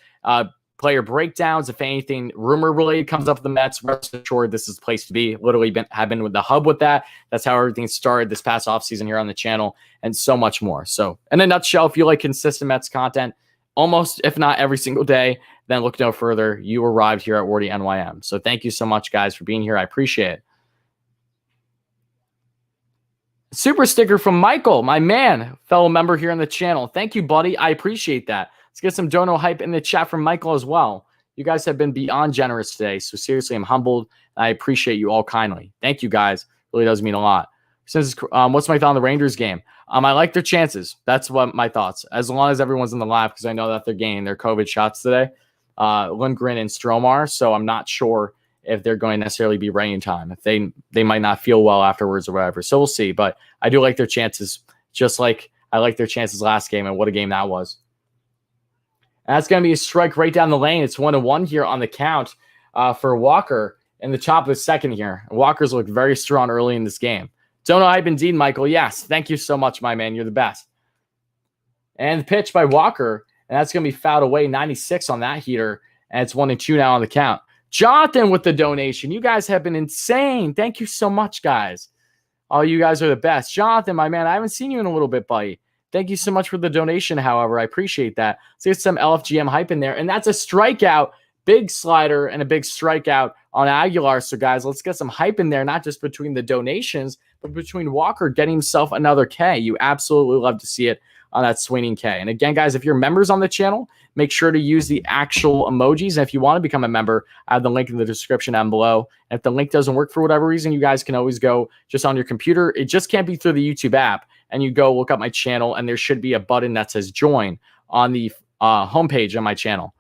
S2: player breakdowns. If anything rumor related comes up with the Mets, rest assured this is the place to be. Literally have been with the hub with that. That's how everything started this past offseason here on the channel, and so much more. So in a nutshell, if you like consistent Mets content, almost if not every single day, then look no further. You arrived here at WardyNYM. So thank you so much, guys, for being here. I appreciate it. Super sticker from Michael, my man, fellow member here on the channel. Thank you, buddy. I appreciate that. Let's get some dono hype in the chat from Michael as well. You guys have been beyond generous today. So seriously, I'm humbled. I appreciate you all kindly. Thank you, guys. Really does mean a lot. Since what's my thought on the Rangers game? I like their chances. That's what my thoughts. As long as everyone's in the live, because I know that they're getting their COVID shots today. Lindgren and Stromar. So I'm not sure if they're going to necessarily be ready in time. If they might not feel well afterwards or whatever. So we'll see. But I do like their chances, just like I like their chances last game, and what a game that was. And that's going to be a strike right down the lane. It's 1-1 here on the count for Walker in the top of the second here. Walker's looked very strong early in this game. Don't know hype indeed, Michael. Yes, thank you so much, my man. You're the best. And the pitch by Walker, and that's going to be fouled away, 96 on that heater, and it's 1-2 now on the count. Jonathan with the donation. You guys have been insane. Thank you so much, guys. Oh, you guys are the best. Jonathan, my man, I haven't seen you in a little bit, buddy. Thank you so much for the donation, however. I appreciate that. Let's get some LFGM hype in there. And that's a strikeout, big slider, and a big strikeout on Aguilar. So, guys, let's get some hype in there, not just between the donations, but between Walker getting himself another K. You absolutely love to see it on that swinging K. And again, guys, if you're members on the channel, make sure to use the actual emojis. And if you want to become a member, I have the link in the description down below. And if the link doesn't work for whatever reason, you guys can always go just on your computer. It just can't be through the YouTube app. And you go look up my channel, and there should be a button that says join on the homepage on my channel.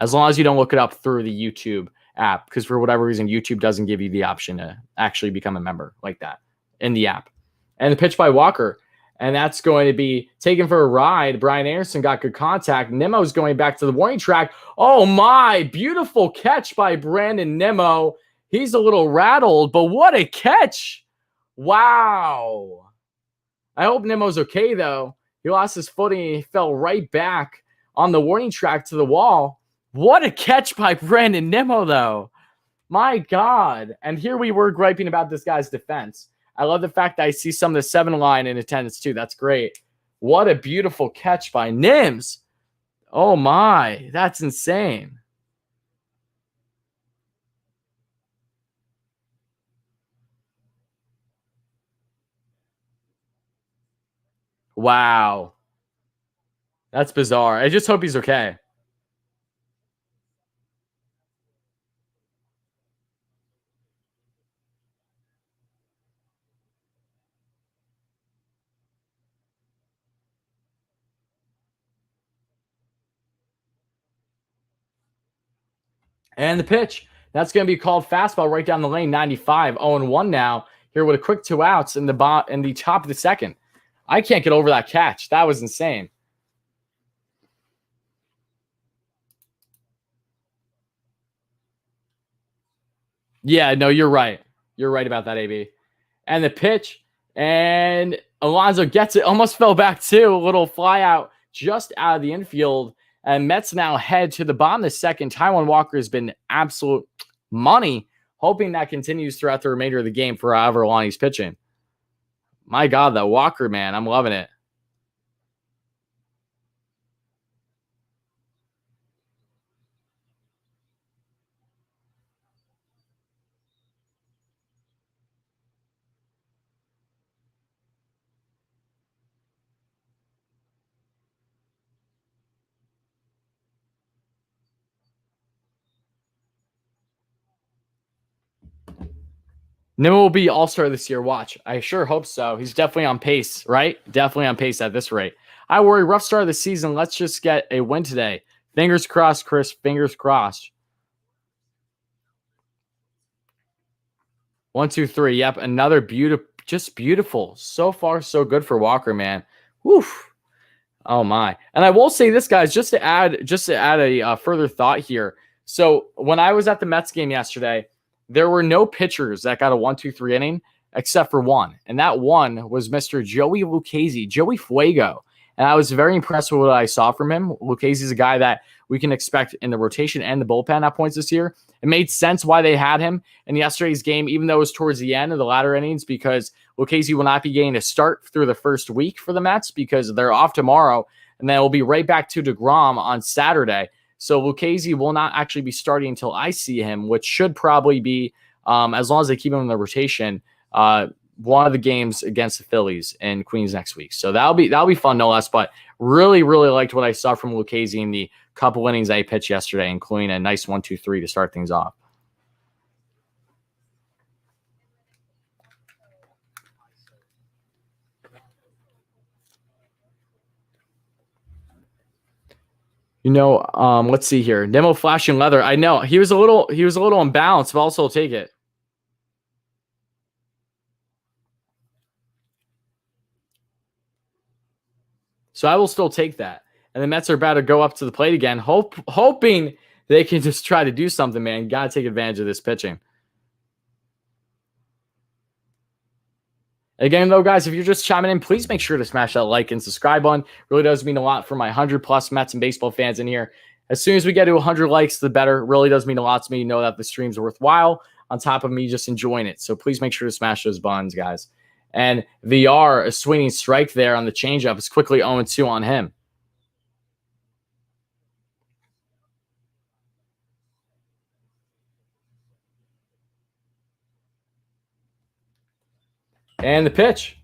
S2: As long as you don't look it up through the YouTube app, because for whatever reason, YouTube doesn't give you the option to actually become a member like that in the app. And the pitch by Walker. And that's going to be taken for a ride. Brian Anderson got good contact. Nemo's going back to the warning track. Oh, my. Beautiful catch by Brandon Nimmo. He's a little rattled, but what a catch. Wow. I hope Nemo's okay, though. He lost his footing and he fell right back on the warning track to the wall. What a catch by Brandon Nimmo, though. My God. And here we were griping about this guy's defense. I love the fact that I see some of the 7 line in attendance too. That's great. What a beautiful catch by Nims. Oh my, that's insane. Wow. That's bizarre. I just hope he's okay. And the pitch. That's going to be called fastball right down the lane, 95. 0-1 now. Here with a quick 2 outs in the top of the second. I can't get over that catch. That was insane. Yeah, no, you're right. You're right about that, AB. And the pitch. And Alonso gets it. Almost fell back too. A little fly out just out of the infield. And Mets now head to the bottom of the second. Taijuan Walker has been absolute money. Hoping that continues throughout the remainder of the game for however long he's pitching. My God, that Walker, man. I'm loving it. Nimmo will be all-star this year. Watch. I sure hope so. He's definitely on pace, right? Definitely on pace at this rate. I worry. Rough start of the season. Let's just get a win today. Fingers crossed, Chris. Fingers crossed. 1, 2, 3. Yep. Another beautiful, just beautiful. So far, so good for Walker, man. Woof. Oh my. And I will say this, guys, just to add a further thought here. So when I was at the Mets game yesterday, there were no pitchers that got a 1, 2, 3 inning except for one. And that one was Mr. Joey Lucchesi, Joey Fuego. And I was very impressed with what I saw from him. Lucchesi is a guy that we can expect in the rotation and the bullpen at points this year. It made sense why they had him in yesterday's game, even though it was towards the end of the latter innings, because Lucchesi will not be getting a start through the first week for the Mets because they're off tomorrow. And then we'll be right back to DeGrom on Saturday. So Lucchesi will not actually be starting until I see him, which should probably be, as long as they keep him in the rotation, one of the games against the Phillies in Queens next week. So that'll be fun, no less. But really, really liked what I saw from Lucchesi in the couple innings that he pitched yesterday, including a nice 1, 2, 3 to start things off. Let's see here. Nemo flashing leather. I know he was a little imbalanced, but also take it. So I will still take that. And the Mets are about to go up to the plate again, hoping they can just try to do something, man. Got to take advantage of this pitching. Again, though, guys, if you're just chiming in, please make sure to smash that like and subscribe button. Really does mean a lot for my 100+ Mets and baseball fans in here. As soon as we get to 100 likes, the better. Really does mean a lot to me to know that the stream's worthwhile on top of me just enjoying it. So please make sure to smash those buttons, guys. And VR, a swinging strike there on the changeup, is quickly 0-2 on him. And the pitch.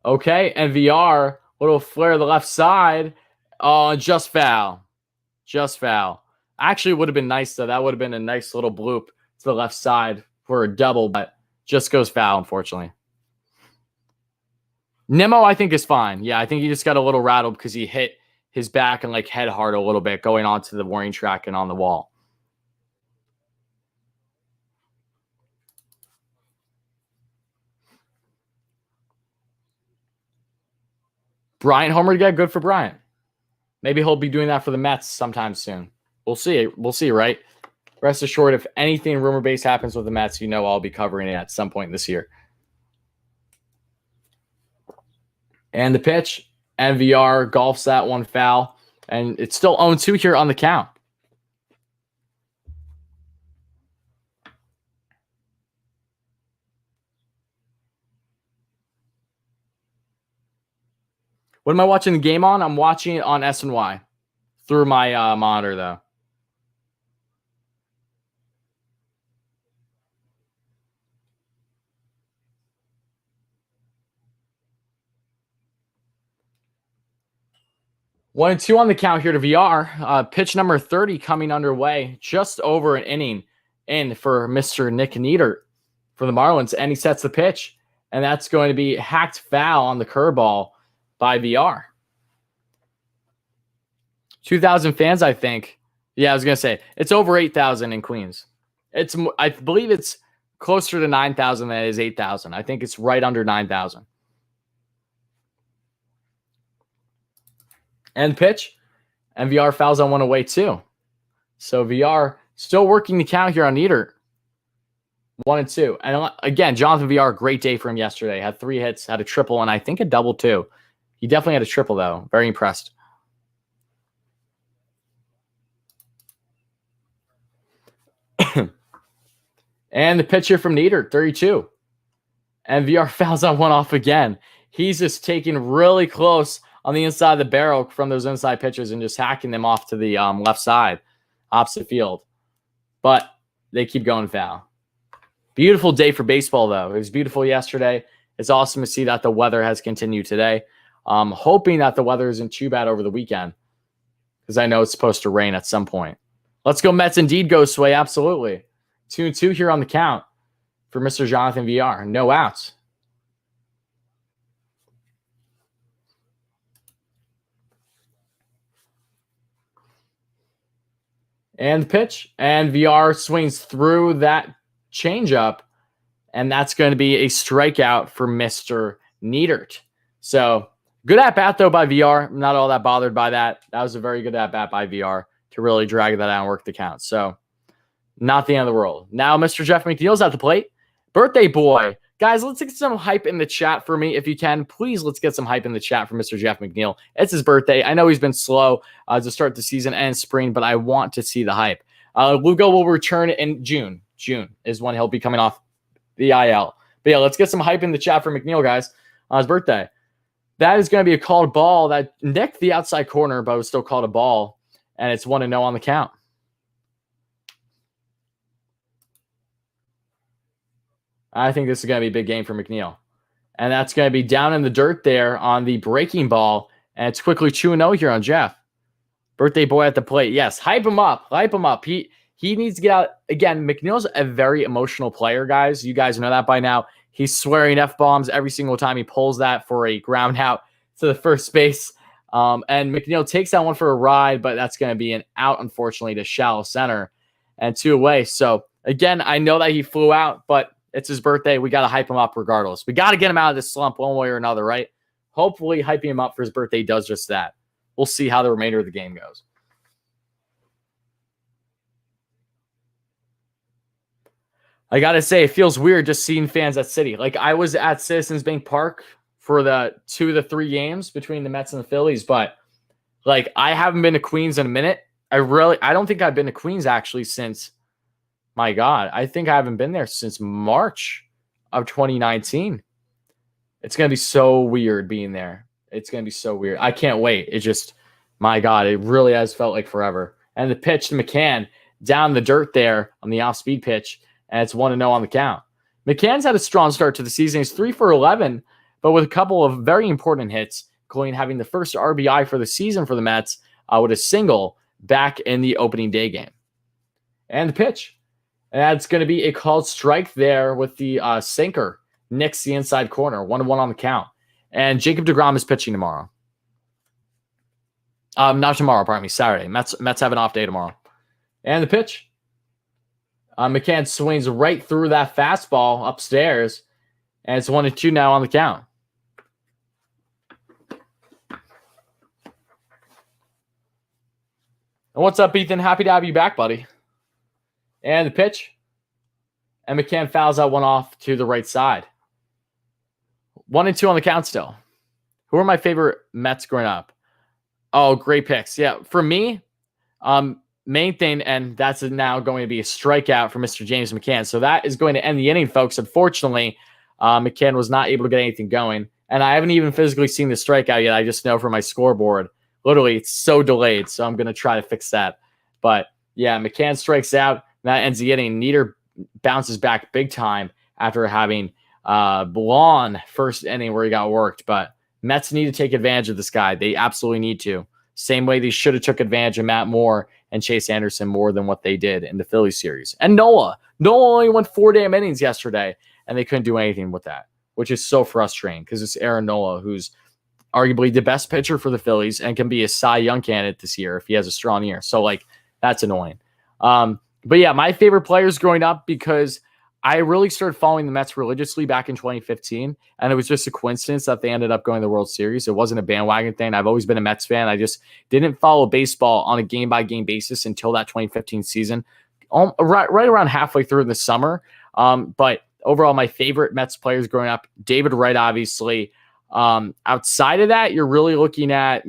S2: Okay, and VR, little flare to the left side. Oh, just foul. Just foul. Actually, it would have been nice, though. That would have been a nice little bloop to the left side for a double, but just goes foul, unfortunately. Nemo, I think, is fine. Yeah, I think he just got a little rattled because he hit his back and head hard a little bit going onto the warning track and on the wall. Bryant homered again. Good for Bryant. Maybe he'll be doing that for the Mets sometime soon. We'll see. We'll see, right? Rest assured, if anything rumor-based happens with the Mets, I'll be covering it at some point this year. And the pitch, NVR golfs that one foul. And it's still 0-2 here on the count. What am I watching the game on? I'm watching it on SNY through my monitor, though. One and two on the count here to VR. Pitch number 30 coming underway. Just over an inning in for Mr. Nick Neidert for the Marlins. And he sets the pitch. And that's going to be hacked foul on the curveball by VR. 2,000 fans, I think, Yeah, I was gonna say it's over 8,000 in Queens. I believe it's closer to 9,000 than it is 8,000. I think it's right under 9,000. And pitch, and VR fouls on one away too. So VR still working the count here on Neidert. 1-2. And again, Jonathan VR, great day for him yesterday. Had 3 hits, had a triple, and I think a double too. He definitely had a triple though. Very impressed. And the pitch here from Neidert, 32. And VR fouls on one off again. He's just taking really close on the inside of the barrel from those inside pitchers and just hacking them off to the left side, opposite field. But they keep going foul. Beautiful day for baseball, though. It was beautiful yesterday. It's awesome to see that the weather has continued today. Hoping that the weather isn't too bad over the weekend because I know it's supposed to rain at some point. Let's go Mets indeed, Ghost Way. Absolutely. 2-2 here on the count for Mr. Jonathan VR. No outs. And the pitch. And VR swings through that changeup. And that's going to be a strikeout for Mr. Neidert. So good at bat, though, by VR. I'm not all that bothered by that. That was a very good at bat by VR to really drag that out and work the count. So not the end of the world. Now, Mr. Jeff McNeil's at the plate. Birthday boy. Guys, let's get some hype in the chat for me. If you can, please let's get some hype in the chat for Mr. Jeff McNeil. It's his birthday. I know he's been slow to start the season and spring, but I want to see the hype. Lugo will return in June. June is when he'll be coming off the IL. But yeah, let's get some hype in the chat for McNeil, guys, on his birthday. That is going to be a called ball that nicked the outside corner, but was still called a ball. And it's 1-0 on the count. I think this is going to be a big game for McNeil. And that's going to be down in the dirt there on the breaking ball. And it's quickly 2-0 here on Jeff. Birthday boy at the plate. Yes, hype him up. Hype him up. He needs to get out. Again, McNeil's a very emotional player, guys. You guys know that by now. He's swearing F-bombs every single time he pulls that for a ground out to the first base. And McNeil takes that one for a ride, but that's going to be an out, unfortunately, to shallow center and 2 away. So, again, I know that he flew out, but it's his birthday. We got to hype him up regardless. We got to get him out of this slump one way or another, right? Hopefully, hyping him up for his birthday does just that. We'll see how the remainder of the game goes. I got to say, it feels weird just seeing fans at City. Like, I was at Citizens Bank Park for the 2 of the 3 games between the Mets and the Phillies, but, like, I haven't been to Queens in a minute. I don't think I've been to Queens, actually, since... My God, I think I haven't been there since March of 2019. It's going to be so weird being there. It's going to be so weird. I can't wait. It just, my God, it really has felt like forever. And the pitch to McCann down the dirt there on the off-speed pitch, and it's 1-0 on the count. McCann's had a strong start to the season. He's 3 for 11, but with a couple of very important hits, including having the first RBI for the season for the Mets with a single back in the opening day game. And the pitch. And that's going to be a called strike there with the sinker. Nicks the inside corner. 1-1 on the count. And Jacob deGrom is pitching tomorrow. Not tomorrow, pardon me. Saturday. Mets have an off day tomorrow. And the pitch. McCann swings right through that fastball upstairs. And it's 1-2 now on the count. And what's up, Ethan? Happy to have you back, buddy. And the pitch. And McCann fouls out one off to the right side. 1-2 on the count still. Who are my favorite Mets growing up? Oh, great picks. Yeah, for me, main thing, and that's now going to be a strikeout for Mr. James McCann. So that is going to end the inning, folks. Unfortunately, McCann was not able to get anything going. And I haven't even physically seen the strikeout yet. I just know from my scoreboard. Literally, it's so delayed. So I'm going to try to fix that. But yeah, McCann strikes out. That ends the inning. Neidert bounces back big time after having long first inning where he got worked. But Mets need to take advantage of this guy. They absolutely need to. Same way they should have took advantage of Matt Moore and Chase Anderson more than what they did in the Phillies series. And Nola only went 4 damn innings yesterday, and they couldn't do anything with that, which is so frustrating because it's Aaron Nola, who's arguably the best pitcher for the Phillies and can be a Cy Young candidate this year if he has a strong year. So, like, That's annoying. But yeah, my favorite players growing up, because I really started following the Mets religiously back in 2015, and it was just a coincidence that they ended up going to the World Series. It wasn't a bandwagon thing. I've always been a Mets fan. I just didn't follow baseball on a game-by-game basis until that 2015 season, right around halfway through in the summer. But overall, my favorite Mets players growing up, David Wright, obviously. Outside of that, you're really looking at,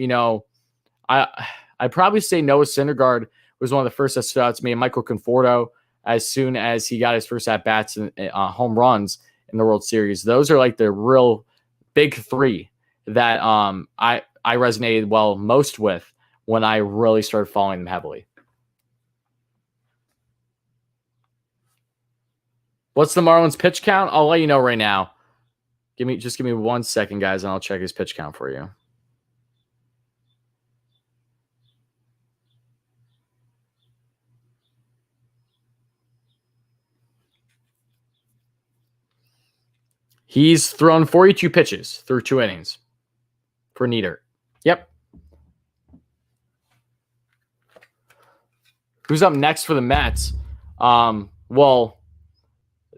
S2: I'd probably say Noah Syndergaard was one of the first that stood out to me, and Michael Conforto, as soon as he got his first at-bats and home runs in the World Series. Those are like the real big three that I resonated most with when I really started following them heavily. What's the Marlins pitch count? I'll let you know right now. Just give me 1 second, guys, and I'll check his pitch count for you. He's thrown 42 pitches through 2 innings for Neidert. Yep. Who's up next for the Mets? Well,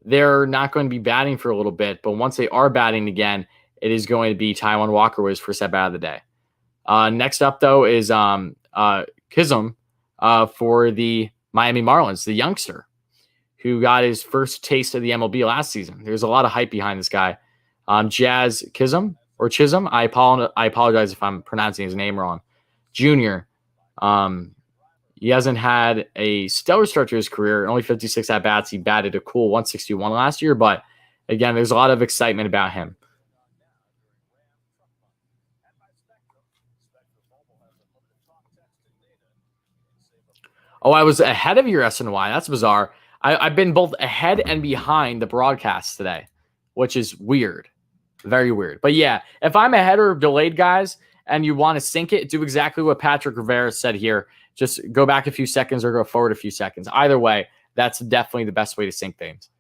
S2: they're not going to be batting for a little bit, but once they are batting again, it is going to be Taijuan Walker with his first at bat of the day. Next up, though, is Chisholm for the Miami Marlins, the youngster who got his first taste of the MLB last season. There's a lot of hype behind this guy. Jazz Chisholm. I apologize if I'm pronouncing his name wrong. Junior. He hasn't had a stellar start to his career. Only 56 at-bats. He batted a cool 161 last year. But, again, there's a lot of excitement about him. Oh, I was ahead of your SNY. That's bizarre. I've been both ahead and behind the broadcast today, which is weird. Very weird. But, yeah, if I'm ahead or delayed, guys, and you want to sync it, do exactly what Patrick Rivera said here. Just go back a few seconds or go forward a few seconds. Either way, that's definitely the best way to sync things.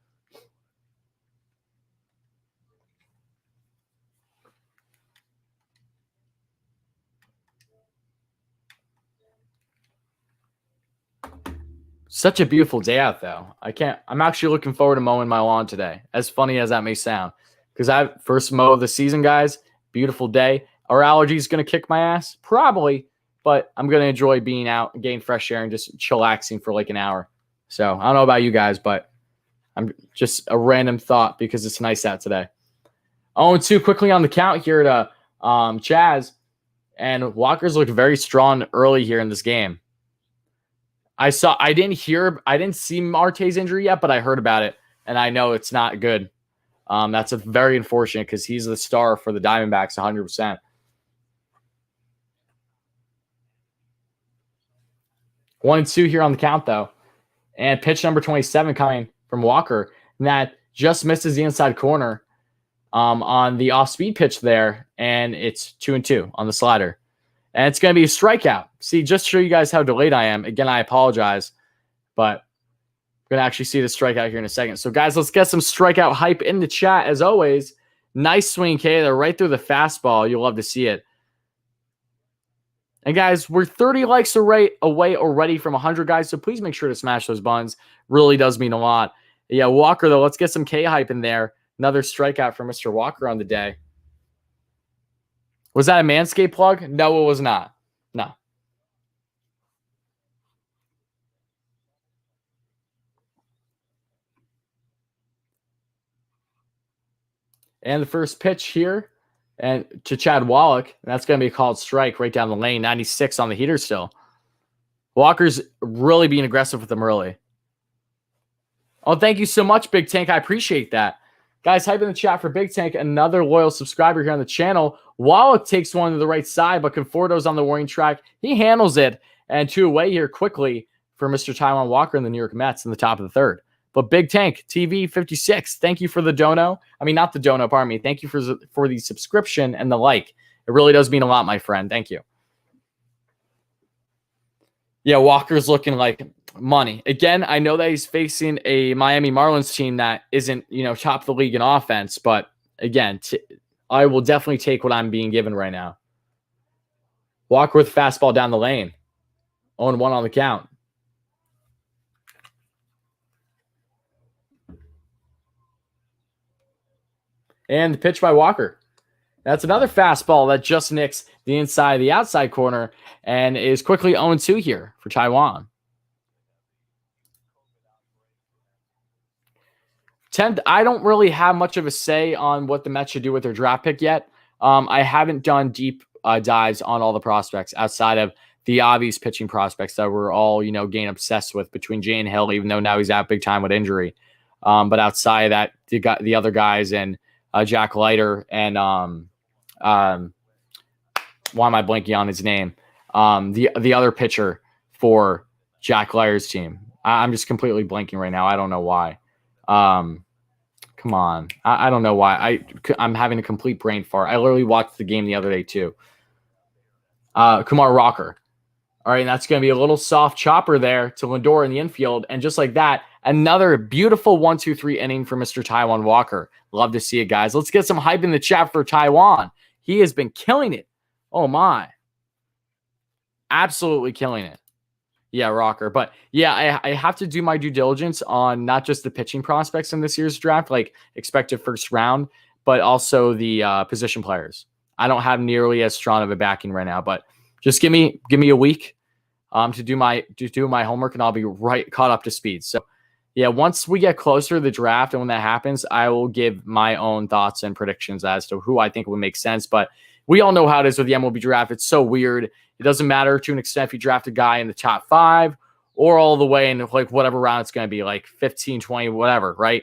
S2: Such a beautiful day out, though. I'm actually looking forward to mowing my lawn today, as funny as that may sound. Because I first mow of the season, guys. Beautiful day. Are allergies going to kick my ass? Probably. But I'm going to enjoy being out and getting fresh air and just chillaxing for like an hour. So I don't know about you guys, but I'm just a random thought because it's nice out today. 0-2 quickly on the count here to Chaz. And Walker's looked very strong early here in this game. I didn't see Marte's injury yet, but I heard about it, and I know it's not good. That's a very unfortunate because he's the star for the Diamondbacks 100%. One and two here on the count, though. And pitch number 27 coming from Walker. And that just misses the inside corner on the off-speed pitch there. And it's 2-2 on the slider. And it's going to be a strikeout. See, just to show you guys how delayed I am. Again, I apologize. But we're going to actually see the strikeout here in a second. So, guys, let's get some strikeout hype in the chat. As always, nice swing, K. They're right through the fastball. You'll love to see it. And, guys, we're 30 likes away already from 100, guys, so please make sure to smash those buttons. Really does mean a lot. Yeah, Walker, though, let's get some K-hype in there. Another strikeout from Mr. Walker on the day. Was that a Manscaped plug? No, it was not. No. And the first pitch here. And to Chad Wallach, that's going to be a called strike right down the lane. 96 on the heater still. Walker's really being aggressive with him early. Oh, thank you so much, Big Tank. I appreciate that. Guys, type in the chat for Big Tank, another loyal subscriber here on the channel. Wallach takes one to the right side, but Conforto's on the warning track. He handles it. And 2 away here quickly for Mr. Taijuan Walker and the New York Mets in the top of the third. But Big Tank, TV 56, thank you for the dono. I mean, not the dono, pardon me. Thank you for the subscription and the like. It really does mean a lot, my friend. Thank you. Yeah, Walker's looking like money. Again, I know that he's facing a Miami Marlins team that isn't, top of the league in offense. But again, I will definitely take what I'm being given right now. Walker with fastball down the lane. 0-1 on the count. And the pitch by Walker. That's another fastball that just nicks the inside of the outside corner and is quickly 0-2 here for Taijuan. 10th, I don't really have much of a say on what the Mets should do with their draft pick yet. I haven't done deep dives on all the prospects outside of the obvious pitching prospects that we're all, getting obsessed with between Jay and Hill, even though now he's out big time with injury. But outside of that, the other guys and Jack Leiter and why am I blanking on his name? The other pitcher for Jack Leiter's team. I'm just completely blanking right now. I don't know why. Come on. I don't know why. I'm having a complete brain fart. I literally watched the game the other day too. Kumar Rocker. All right, and that's going to be a little soft chopper there to Lindor in the infield. And just like that, another beautiful 1-2-3 inning for Mr. Taijuan Walker. Love to see it, guys. Let's get some hype in the chat for Taijuan. He has been killing it. Oh, my. Absolutely killing it. Yeah, Rocker. But, yeah, I have to do my due diligence on not just the pitching prospects in this year's draft, like expected first round, but also the position players. I don't have nearly as strong of a backing right now, but just give me a week to do my homework, and I'll be caught up to speed. So, yeah, once we get closer to the draft and when that happens, I will give my own thoughts and predictions as to who I think would make sense. But we all know how it is with the MLB draft. It's so weird. It doesn't matter to an extent if you draft a guy in the top 5 or all the way in like whatever round it's going to be, like 15, 20, whatever, right?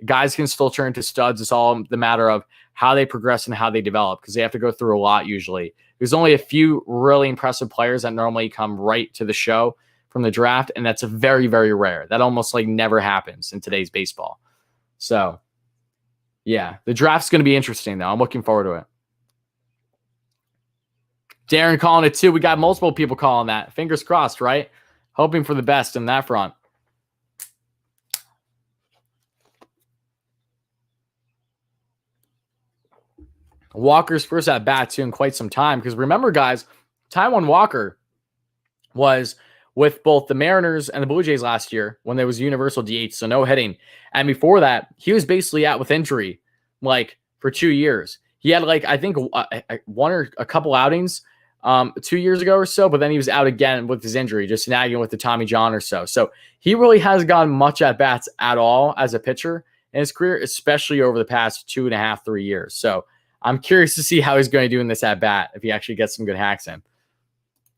S2: Guys can still turn to studs. It's all the matter of how they progress and how they develop, because they have to go through a lot usually. There's only a few really impressive players that normally come right to the show from the draft, and that's a very, very rare. That almost like never happens in today's baseball. So, yeah, the draft's going to be interesting, though. I'm looking forward to it. Darren calling it too. We got multiple people calling that. Fingers crossed, right? Hoping for the best in that front. Walker's first at bat too in quite some time, because remember, guys, Taijuan Walker was with both the Mariners and the Blue Jays last year when there was universal DH, so no hitting. And before that, he was basically out with injury like for 2 years. He had like, I think one or a couple outings 2 years ago or so, but then he was out again with his injury, just nagging with the Tommy John or so. So he really hasn't gotten much at bats at all as a pitcher in his career, especially over the past 2.5, 3 years. So I'm curious to see how he's going to do in this at bat if he actually gets some good hacks in.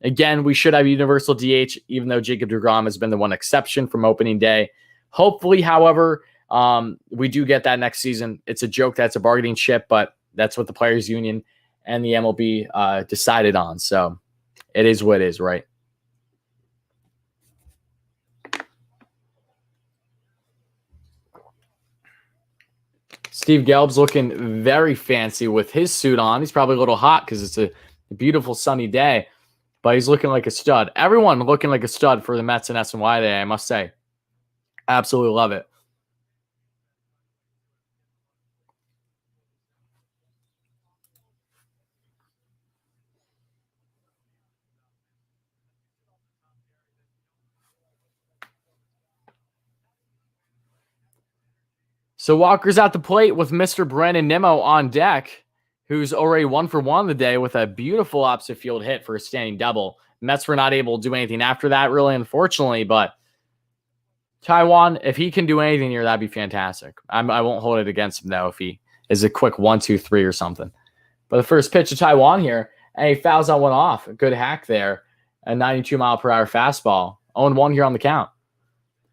S2: Again, we should have universal DH, even though Jacob deGrom has been the one exception from opening day. Hopefully, however, we do get that next season. It's a joke that's a bargaining chip, but that's what the Players Union and the MLB decided on. So it is what it is, right? Steve Gelb's looking very fancy with his suit on. He's probably a little hot because it's a beautiful sunny day, but he's looking like a stud. Everyone looking like a stud for the Mets and SNY today, I must say. Absolutely love it. So Walker's at the plate with Mr. Brandon Nimmo on deck, who's already 1 for 1 the day with a beautiful opposite field hit for a standing double. Mets were not able to do anything after that, really, unfortunately, but Taijuan, if he can do anything here, that'd be fantastic. I won't hold it against him, though, if he is a quick 1-2-3 or something. But the first pitch to Taijuan here, and he fouls that one off. A good hack there. A 92-mile-per-hour fastball. 0-1 here on the count.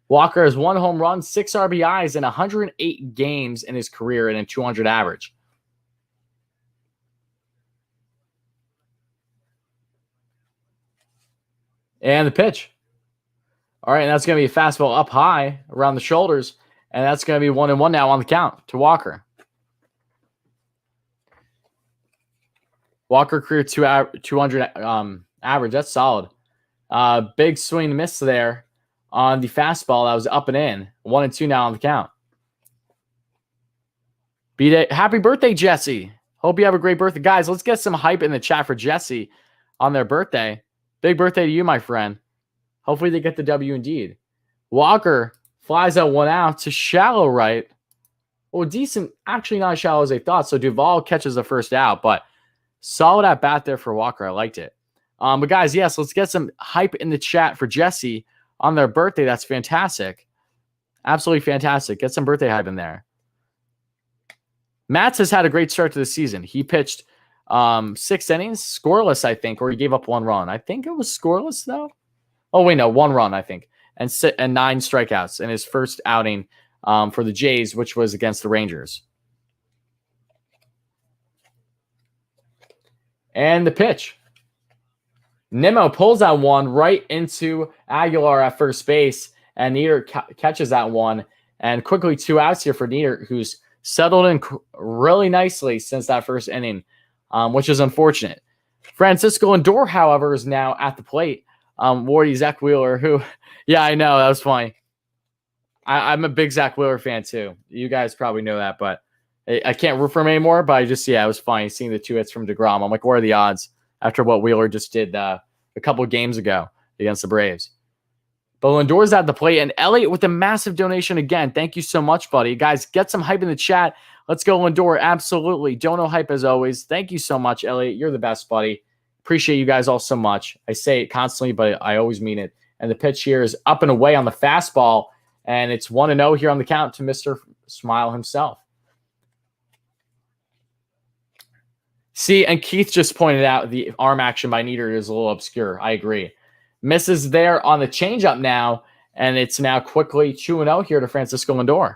S2: Walker has 1 home run, 6 RBIs in 108 games in his career and a 200 average. And the pitch. All right, and that's going to be a fastball up high around the shoulders, and that's going to be 1-1 now on the count to Walker. Walker career 200 average. That's solid. Big swing and miss there on the fastball that was up and in. 1-2 now on the count. B-Day. Happy birthday, Jesse. Hope you have a great birthday. Guys, let's get some hype in the chat for Jesse on their birthday. Big birthday to you, my friend. Hopefully they get the W indeed. Walker flies out 1 out to shallow right. Well, decent, actually not as shallow as they thought. So Duvall catches the first out, but solid at bat there for Walker. I liked it. But guys, yes, let's get some hype in the chat for Jesse on their birthday. That's fantastic. Absolutely fantastic. Get some birthday hype in there. Mats has had a great start to the season. He pitched 6 innings, scoreless, I think, or he gave up 1 run. I think it was scoreless, though. Oh, wait, no, 1 run, I think, and 9 strikeouts in his first outing for the Jays, which was against the Rangers. And the pitch. Nimmo pulls that one right into Aguilar at first base, and Neidert catches that one. And quickly 2 outs here for Neidert, who's settled in really nicely since that first inning, which is unfortunate. Francisco Lindor, however, is now at the plate. Wardy Zach Wheeler, who, yeah, I know, that was funny. I'm a big Zach Wheeler fan too. You guys probably know that, but I can't root for him anymore. But it was funny seeing the 2 hits from DeGrom. I'm like, what are the odds after what Wheeler just did a couple games ago against the Braves? But Lindor's at the plate, and Elliot with a massive donation again. Thank you so much, buddy. Guys, get some hype in the chat. Let's go, Lindor. Absolutely. Dono hype as always. Thank you so much, Elliot. You're the best, buddy. Appreciate you guys all so much. I say it constantly, but I always mean it. And the pitch here is up and away on the fastball, and it's 1-0 here on the count to Mr. Smile himself. See, and Keith just pointed out the arm action by Neidert is a little obscure. I agree. Misses there on the changeup now, and it's now quickly 2-0 here to Francisco Lindor.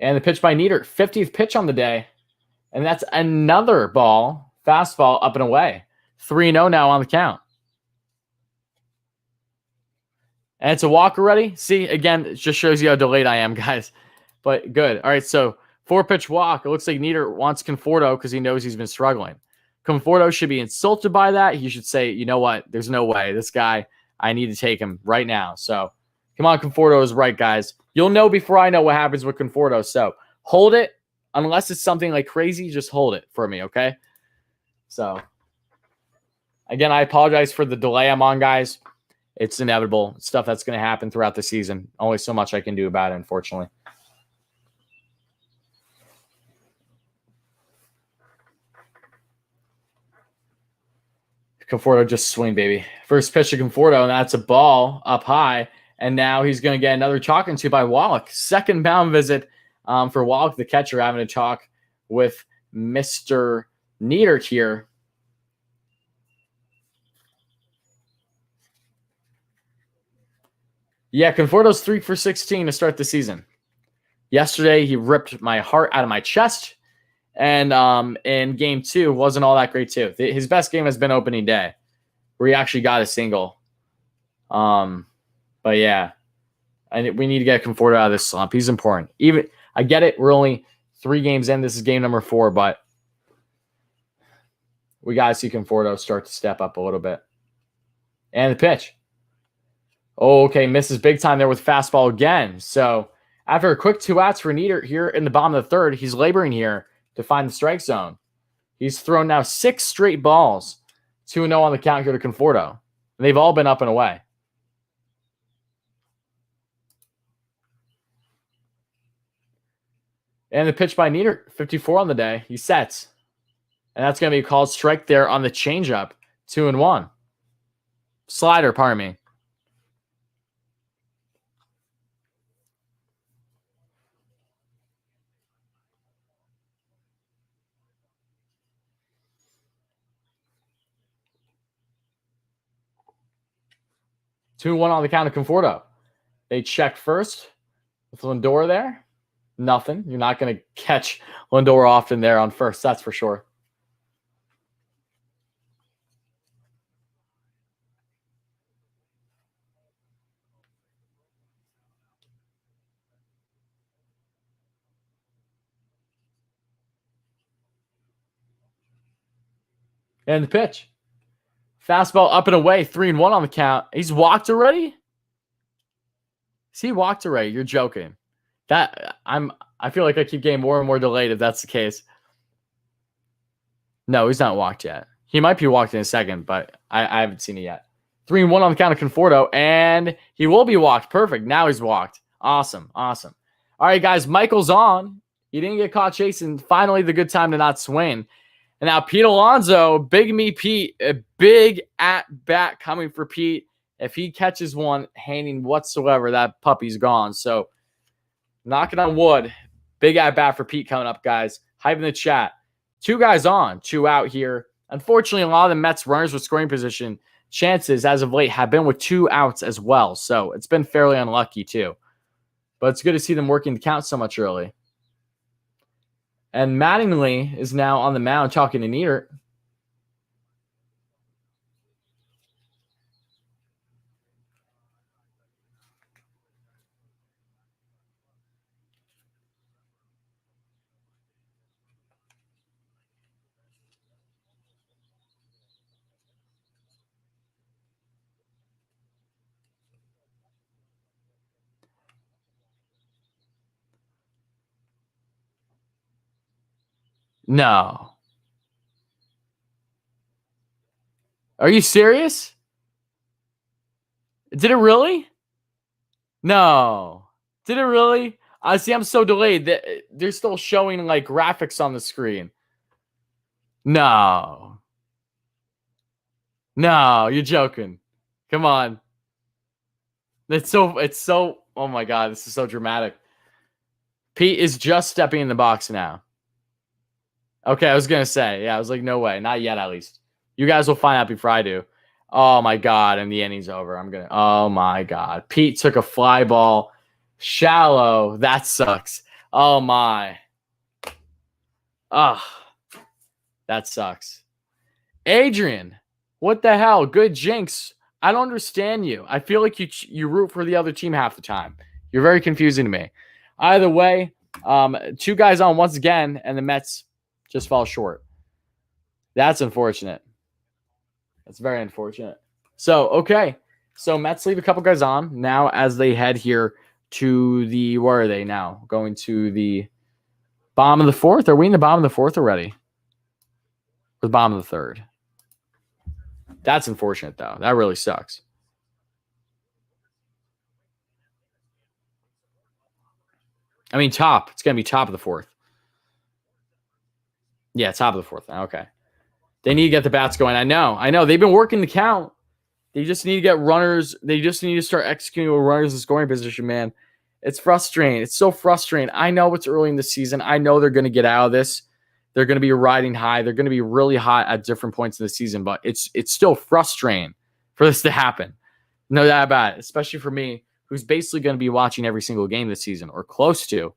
S2: And the pitch by Neidert, 50th pitch on the day. And that's another ball, fastball up and away. 3-0 now on the count. And it's a walk already. See, again, it just shows you how delayed I am, guys. But good. All right, so 4-pitch walk. It looks like Neidert wants Conforto because he knows he's been struggling. Conforto should be insulted by that. He should say, you know what? There's no way. This guy, I need to take him right now. So, come on, Conforto is right, guys. You'll know before I know what happens with Conforto. So, hold it. Unless it's something like crazy, just hold it for me, okay? So, again, I apologize for the delay I'm on, guys. It's inevitable. It's stuff that's going to happen throughout the season. Only so much I can do about it, unfortunately. Conforto just swing, baby. First pitch to Conforto, and that's a ball up high. And now he's going to get another talking to by Wallach. Second mound visit for Wallach, the catcher, having a talk with Mr. Neidert here. Yeah, Conforto's 3 for 16 to start the season. Yesterday, he ripped my heart out of my chest. And in game 2, wasn't all that great too. His best game has been opening day, where he actually got a single. But yeah, we need to get Conforto out of this slump. He's important. Even I get it. We're only 3 games in. This is game number 4, but we got to see Conforto start to step up a little bit. And the pitch. Oh, okay, misses big time there with fastball again. So after a quick 2 outs for Neidert here in the bottom of the 3rd, he's laboring here to find the strike zone. He's thrown now 6 straight balls. 2-0 on the count here to Conforto. And they've all been up and away. And the pitch by Neidert, 54 on the day. He sets. And that's going to be called strike there on the changeup. 2-1. Slider, pardon me. Two one on the count of Conforto. They check first with Lindor there. Nothing. You're not going to catch Lindor often there on first. That's for sure. And the pitch. Fastball up and away, 3-1 on the count. He's walked already? He walked already. You're joking. I feel like I keep getting more and more delayed if that's the case. No, he's not walked yet. He might be walked in a second, but I haven't seen it yet. 3-1 on the count of Conforto, and he will be walked. Perfect. Now he's walked. Awesome. Awesome. All right, guys. Michael's on. He didn't get caught chasing. Finally, the good time to not swing. And now Pete Alonso, Big Me Pete, a big at-bat coming for Pete. If he catches one handing whatsoever, that puppy's gone. So, knocking on wood. Big at-bat for Pete coming up, guys. Hype in the chat. 2 guys on, 2 out here. Unfortunately, a lot of the Mets runners with scoring position chances as of late have been with 2 outs as well. So it's been fairly unlucky too. But it's good to see them working the count so much early. And Mattingly is now on the mound talking to Neidert. No. Are you serious? Did it really? No. Did it really? I see. I'm so delayed that they're still showing like graphics on the screen. No. No, you're joking. Come on. It's so, oh my God, this is so dramatic. Pete is just stepping in the box now. Okay, I was going to say, yeah, I was like, no way. Not yet, at least. You guys will find out before I do. Oh my God, and the inning's over. Oh my God. Pete took a fly ball. Shallow. That sucks. Oh my. Ugh. That sucks. Adrian, what the hell? Good jinx. I don't understand you. I feel like you root for the other team half the time. You're very confusing to me. Either way, 2 guys on once again, and the Mets just fall short. That's unfortunate. That's very unfortunate. So, okay. So, Mets leave a couple guys on now as they head here to the, where are they now? Going to the bottom of the 4th? Are we in the bottom of the 4th already? Or the bottom of the 3rd? That's unfortunate, though. That really sucks. I mean, top. It's going to be top of the 4th. Yeah, top of the 4th. Okay. They need to get the bats going. I know. They've been working the count. They just need to get runners. They just need to start executing with runners in scoring position, man. It's frustrating. It's so frustrating. I know it's early in the season. I know they're going to get out of this. They're going to be riding high. They're going to be really hot at different points in the season, but it's still frustrating for this to happen. No doubt about it, especially for me, who's basically going to be watching every single game this season or close to.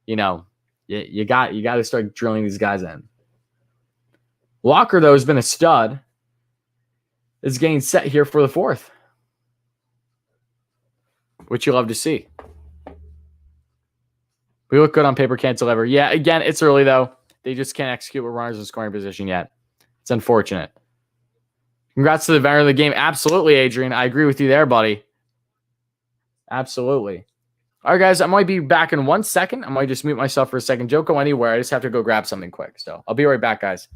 S2: You know, you got to start drilling these guys in. Walker, though, has been a stud. Is getting set here for the 4th, which you love to see. We look good on paper, can't deliver. Yeah, again, it's early, though. They just can't execute with runners in scoring position yet. It's unfortunate. Congrats to the veteran of the game. Absolutely, Adrian. I agree with you there, buddy. Absolutely. All right, guys, I might be back in 1 second. I might just mute myself for a second. Don't go anywhere. I just have to go grab something quick. So I'll be right back, guys.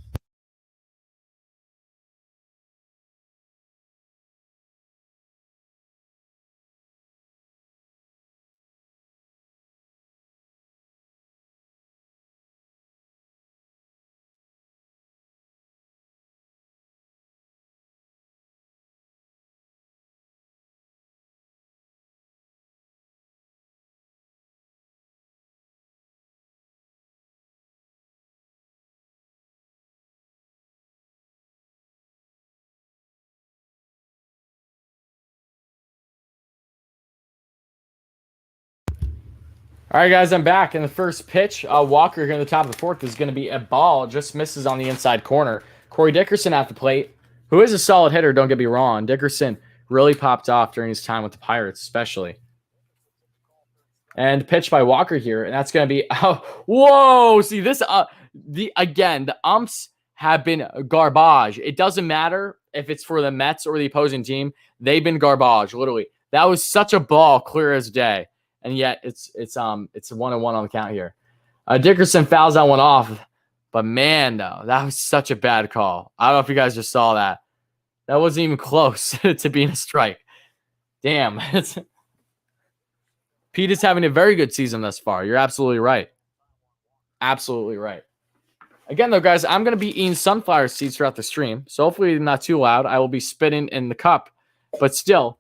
S2: All right, guys, I'm back. And the first pitch, Walker here in the top of the 4th is going to be a ball. Just misses on the inside corner. Corey Dickerson at the plate, who is a solid hitter, don't get me wrong. Dickerson really popped off during his time with the Pirates, especially. And pitch by Walker here, and that's going to be whoa! See this? The umps have been garbage. It doesn't matter if it's for the Mets or the opposing team; they've been garbage. Literally, that was such a ball, clear as day, and yet it's 1-1 on the count here. Dickerson fouls that one off, but man, though, that was such a bad call. I don't know if you guys just saw that. That wasn't even close to being a strike. Damn. Pete is having a very good season thus far. You're absolutely right. Absolutely right. Again, though, guys, I'm going to be eating sunflower seeds throughout the stream. So hopefully not too loud. I will be spitting in the cup. But still,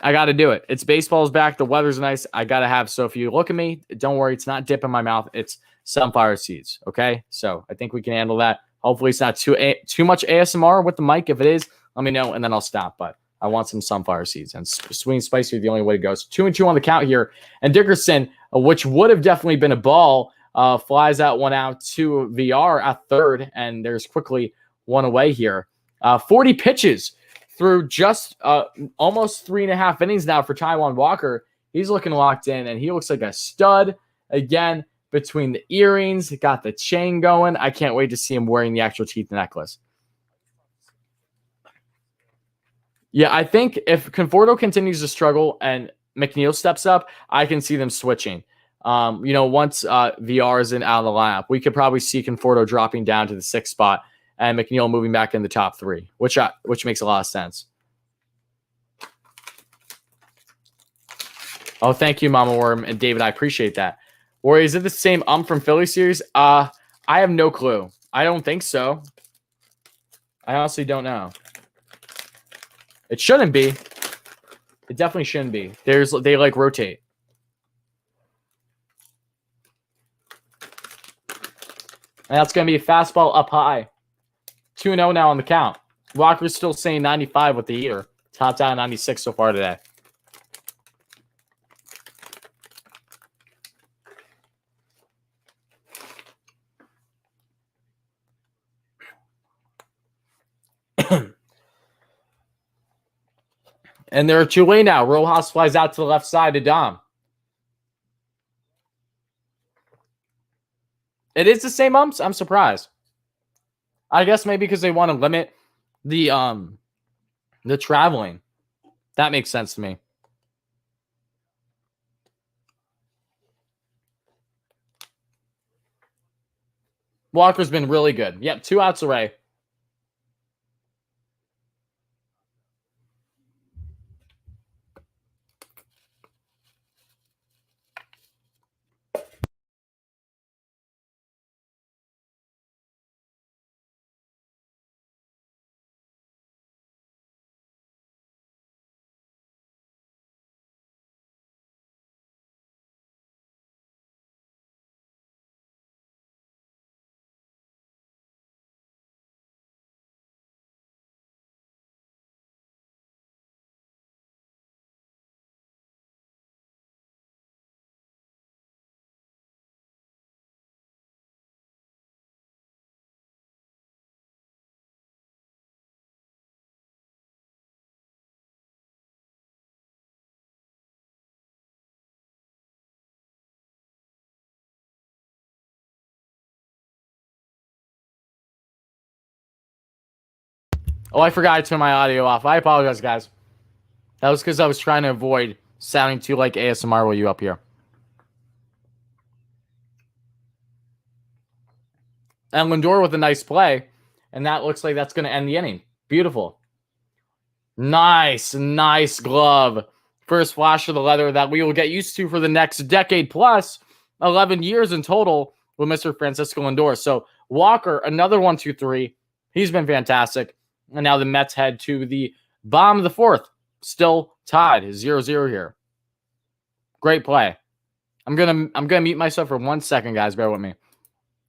S2: I got to do it. It's baseball's back. The weather's nice. I got to have. So if you look at me, don't worry. It's not dip in my mouth. It's sunflower seeds. Okay? So I think we can handle that. Hopefully it's not too much ASMR with the mic. If it is, let me know, and then I'll stop. But I want some sunflower seeds. And sweet and spicy are the only way to go. So 2-2 on the count here. And Dickerson, which would have definitely been a ball, flies out one out to VR at third. And there's quickly one away here. 40 pitches through just almost 3.5 innings now for Taijuan Walker. He's looking locked in, and he looks like a stud. Again, between the earrings, got the chain going. I can't wait to see him wearing the actual teeth necklace. Yeah, I think if Conforto continues to struggle and McNeil steps up, I can see them switching. Once VR is out of the lineup, we could probably see Conforto dropping down to the 6th spot and McNeil moving back in the top 3, which makes a lot of sense. Oh, thank you, Mama Worm and David. I appreciate that. Or is it the same from Philly series? I have no clue. I don't think so. I honestly don't know. It shouldn't be. It definitely shouldn't be. They like rotate. And that's going to be a fastball up high. 2-0 now on the count. Walker's still saying 95 with the heater. Topped out 96 so far today. And there are 2 away now. Rojas flies out to the left side to Dom. It is the same umps? I'm surprised. I guess maybe because they want to limit the traveling. That makes sense to me. Walker's been really good. Yep, 2 outs away. Oh, I forgot to turn my audio off. I apologize, guys. That was because I was trying to avoid sounding too like ASMR while you up here. And Lindor with a nice play. And that looks like that's going to end the inning. Beautiful. Nice glove. First flash of the leather that we will get used to for the next decade plus. 11 years in total with Mr. Francisco Lindor. So Walker, another 1-2-3. He's been fantastic. And now the Mets head to the bottom of the 4th. Still tied 0-0 here. Great play. I'm gonna mute myself for 1 second, guys. Bear with me.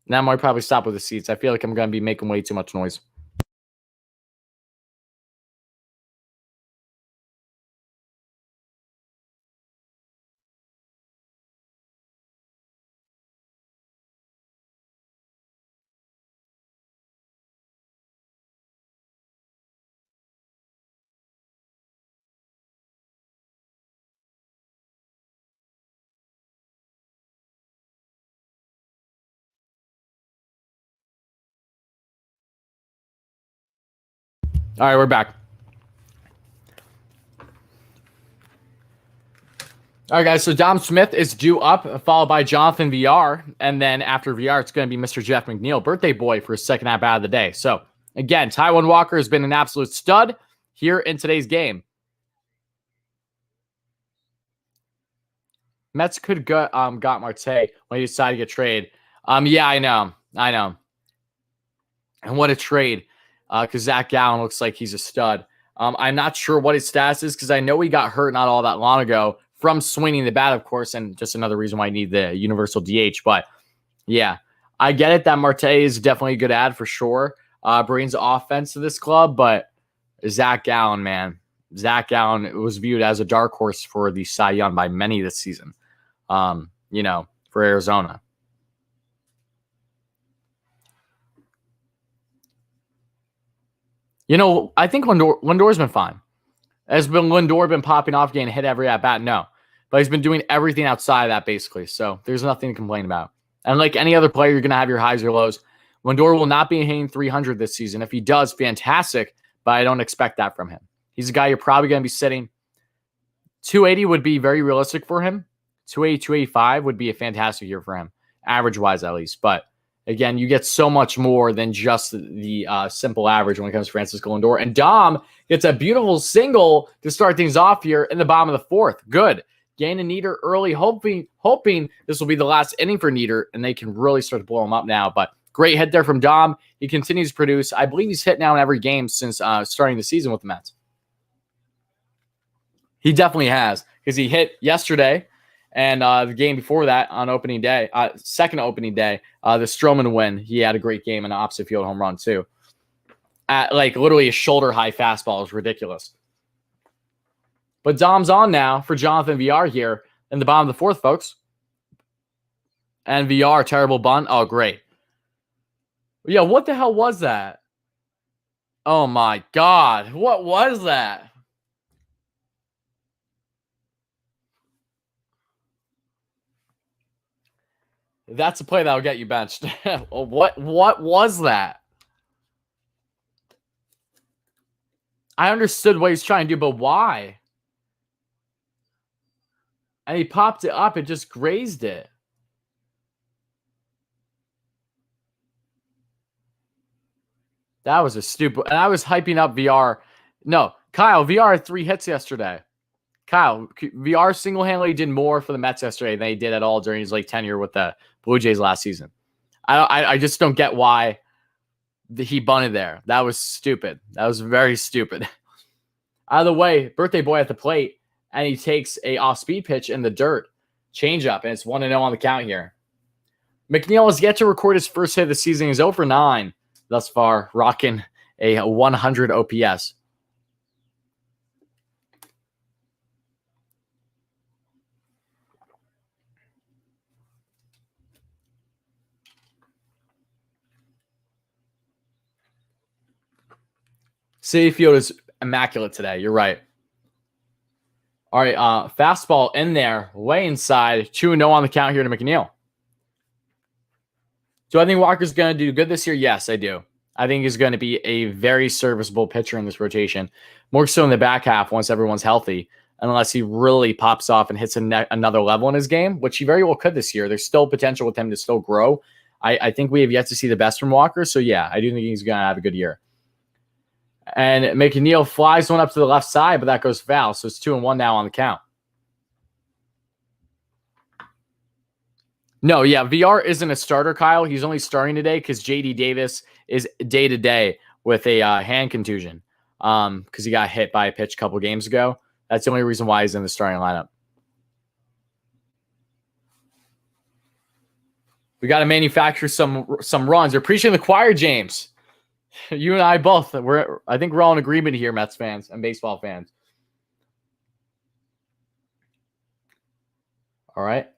S2: Now I might probably stop with the seats. I feel like I'm gonna be making way too much noise. All right, we're back. All right, guys, so Dom Smith is due up, followed by Jonathan VR. And then after VR, it's going to be Mr. Jeff McNeil, birthday boy, for his second at bat of the day. So Again, Taijuan Walker has been an absolute stud here in today's game. Mets could got Marte when he decided to get traded. Yeah, I know. And what a trade, because Zach Gallen looks like he's a stud. I'm not sure what his status is because I know he got hurt not all that long ago from swinging the bat, of course, and just another reason why I need the universal DH. But yeah, I get it that Marte is definitely a good ad for sure. Brings offense to this club, but Zach Gallen, man. Zach Gallen was viewed as a dark horse for the Cy Young by many this season. For Arizona. I think Lindor's been fine. Has Lindor been popping off, getting hit every at bat? No. But he's been doing everything outside of that, basically. So there's nothing to complain about. And like any other player, you're going to have your highs or lows. Lindor will not be hitting 300 this season. If he does, fantastic. But I don't expect that from him. He's a guy you're probably going to be sitting. 280 would be very realistic for him. 280, 285 would be a fantastic year for him, average-wise at least. But again, you get so much more than just the simple average when it comes to Francisco Lindor. And Dom gets a beautiful single to start things off here in the bottom of the fourth. Good. Gain a Neidert early, hoping this will be the last inning for Neidert, and they can really start to blow him up now. But great hit there from Dom. He continues to produce. I believe he's hit now in every game since starting the season with the Mets. He definitely has, because he hit yesterday. And the game before that on opening day, second opening day, the Stroman win, he had a great game, and an opposite field home run too. At like literally a shoulder high fastball. It was ridiculous. But Dom's on now for Jonathan VR here in the bottom of the fourth, folks. And VR, terrible bunt. Oh, great. Yeah, what the hell was that? Oh my God. What was that? That's a play that'll get you benched. What was that? I understood what he's trying to do, but why? And he popped it up. It just grazed it. That was a stupid. And I was hyping up VR. No, Kyle, VR had 3 hits yesterday. Kyle, VR single-handedly did more for the Mets yesterday than he did at all during his tenure with the Blue Jays last season. I just don't get why he bunted there. That was stupid. That was very stupid. Out of the way, birthday boy at the plate, and he takes a off-speed pitch in the dirt. Change-up, and it's 1-0 on the count here. McNeil has yet to record his first hit of the season. He's 0 for 9 thus far, rocking a 100 OPS. Citi Field is immaculate today. You're right. All right, fastball in there, way inside. 2-0 on the count here to McNeil. Do I think Walker's going to do good this year? Yes, I do. I think he's going to be a very serviceable pitcher in this rotation. More so in the back half once everyone's healthy, unless he really pops off and hits another level in his game, which he very well could this year. There's still potential with him to still grow. I think we have yet to see the best from Walker. So, yeah, I do think he's going to have a good year. And McNeil flies one up to the left side, but that goes foul. So it's 2-1 now on the count. No, yeah, VR isn't a starter, Kyle. He's only starting today because JD Davis is day-to-day with a hand contusion because he got hit by a pitch a couple games ago. That's the only reason why he's in the starting lineup. We got to manufacture some runs. You're preaching to the choir, James. You and I both. I think we're all in agreement here, Mets fans and baseball fans. All right.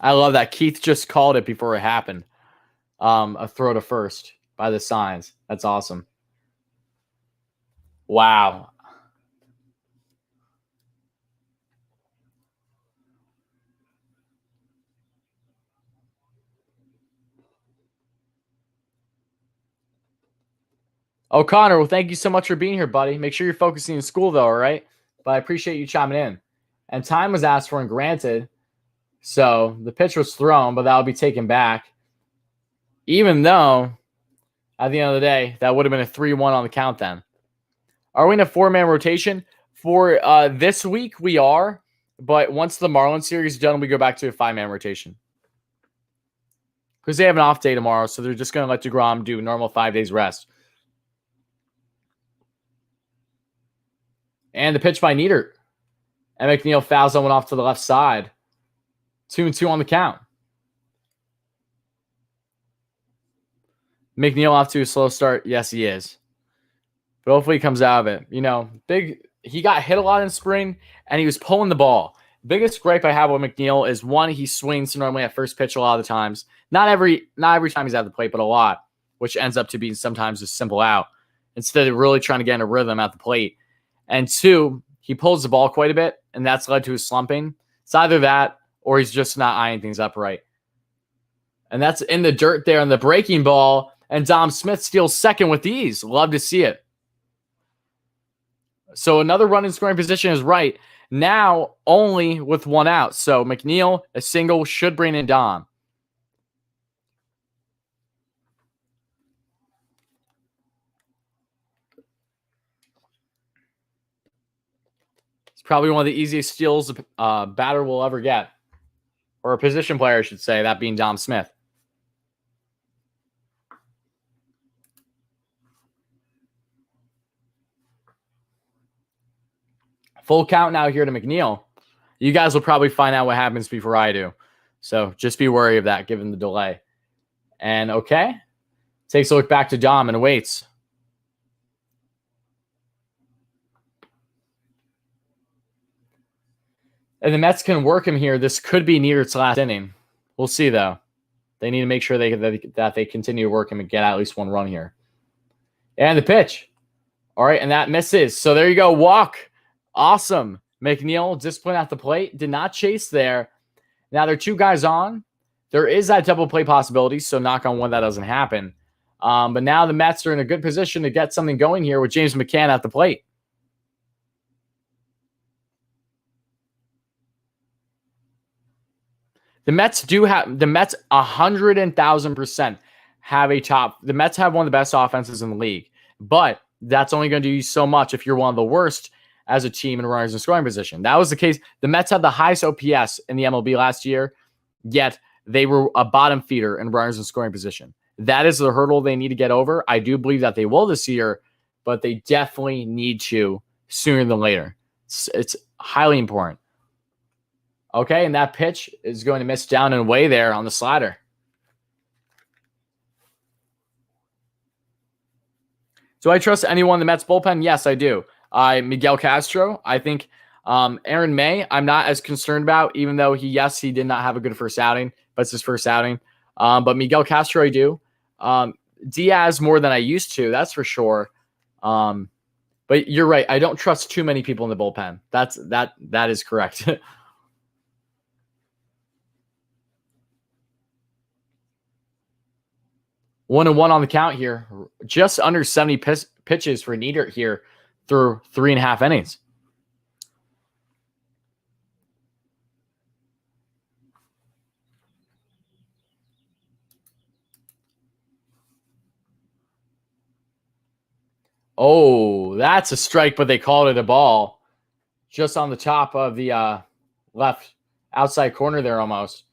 S2: I love that. Keith just called it before it happened. A throw to first by the signs. That's awesome. Wow. O'Connor, well, thank you so much for being here, buddy. Make sure you're focusing in school, though, all right? But I appreciate you chiming in. And time was asked for and granted. So the pitch was thrown, but that will be taken back. Even though At the end of the day, that would have been a 3-1 on the count then. Are we in a 4-man rotation? For this week, we are. But once the Marlins series is done, we go back to a 5-man rotation. Because they have an off day tomorrow, so they're just going to let DeGrom do normal 5 days rest. And the pitch by Neidert. And McNeil fouls that one off to the left side. 2-2 on the count. McNeil off to a slow start. Yes, he is. But hopefully he comes out of it. You know, he got hit a lot in spring, and he was pulling the ball. Biggest gripe I have with McNeil is, one, he swings normally at first pitch a lot of the times. Not every time he's at the plate, but a lot, which ends up to being sometimes a simple out instead of really trying to get in a rhythm at the plate. And 2, he pulls the ball quite a bit, and that's led to his slumping. It's either that or he's just not eyeing things up right. And that's in the dirt there on the breaking ball, and Dom Smith steals second with ease. Love to see it. So another run in scoring position is right. Now only with 1 out. So McNeil, a single, should bring in Dom. It's probably one of the easiest steals a batter will ever get. Or a position player, I should say, that being Dom Smith. Full count now here to McNeil. You guys will probably find out what happens before I do. So just be wary of that given the delay. And okay. Takes a look back to Dom and waits. And the Mets can work him here. This could be Neidert's last inning. We'll see, though. They need to make sure that they continue to work him and get at least 1 run here. And the pitch. All right, and that misses. So there you go. Walk. Awesome. McNeil, discipline at the plate. Did not chase there. Now there are 2 guys on. There is that double play possibility, so knock on wood that doesn't happen. But now the Mets are in a good position to get something going here with James McCann at the plate. The Mets 100,000% have a top. The Mets have one of the best offenses in the league, but that's only going to do you so much if you're one of the worst as a team in runners in scoring position. That was the case. The Mets had the highest OPS in the MLB last year, yet they were a bottom feeder in runners in scoring position. That is the hurdle they need to get over. I do believe that they will this year, but they definitely need to sooner than later. It's highly important. Okay, and that pitch is going to miss down and away there on the slider. Do I trust anyone in the Mets bullpen? Yes, I do. Miguel Castro, I think Aaron May, I'm not as concerned about, even though he did not have a good first outing, but it's his first outing. But Miguel Castro, I do. Diaz more than I used to, that's for sure. But you're right. I don't trust too many people in the bullpen. That is correct. 1-1 on the count here. Just under 70 pitches for Neidert here through 3.5 innings. Oh, that's a strike, but they called it a ball. Just on the top of the left outside corner there almost.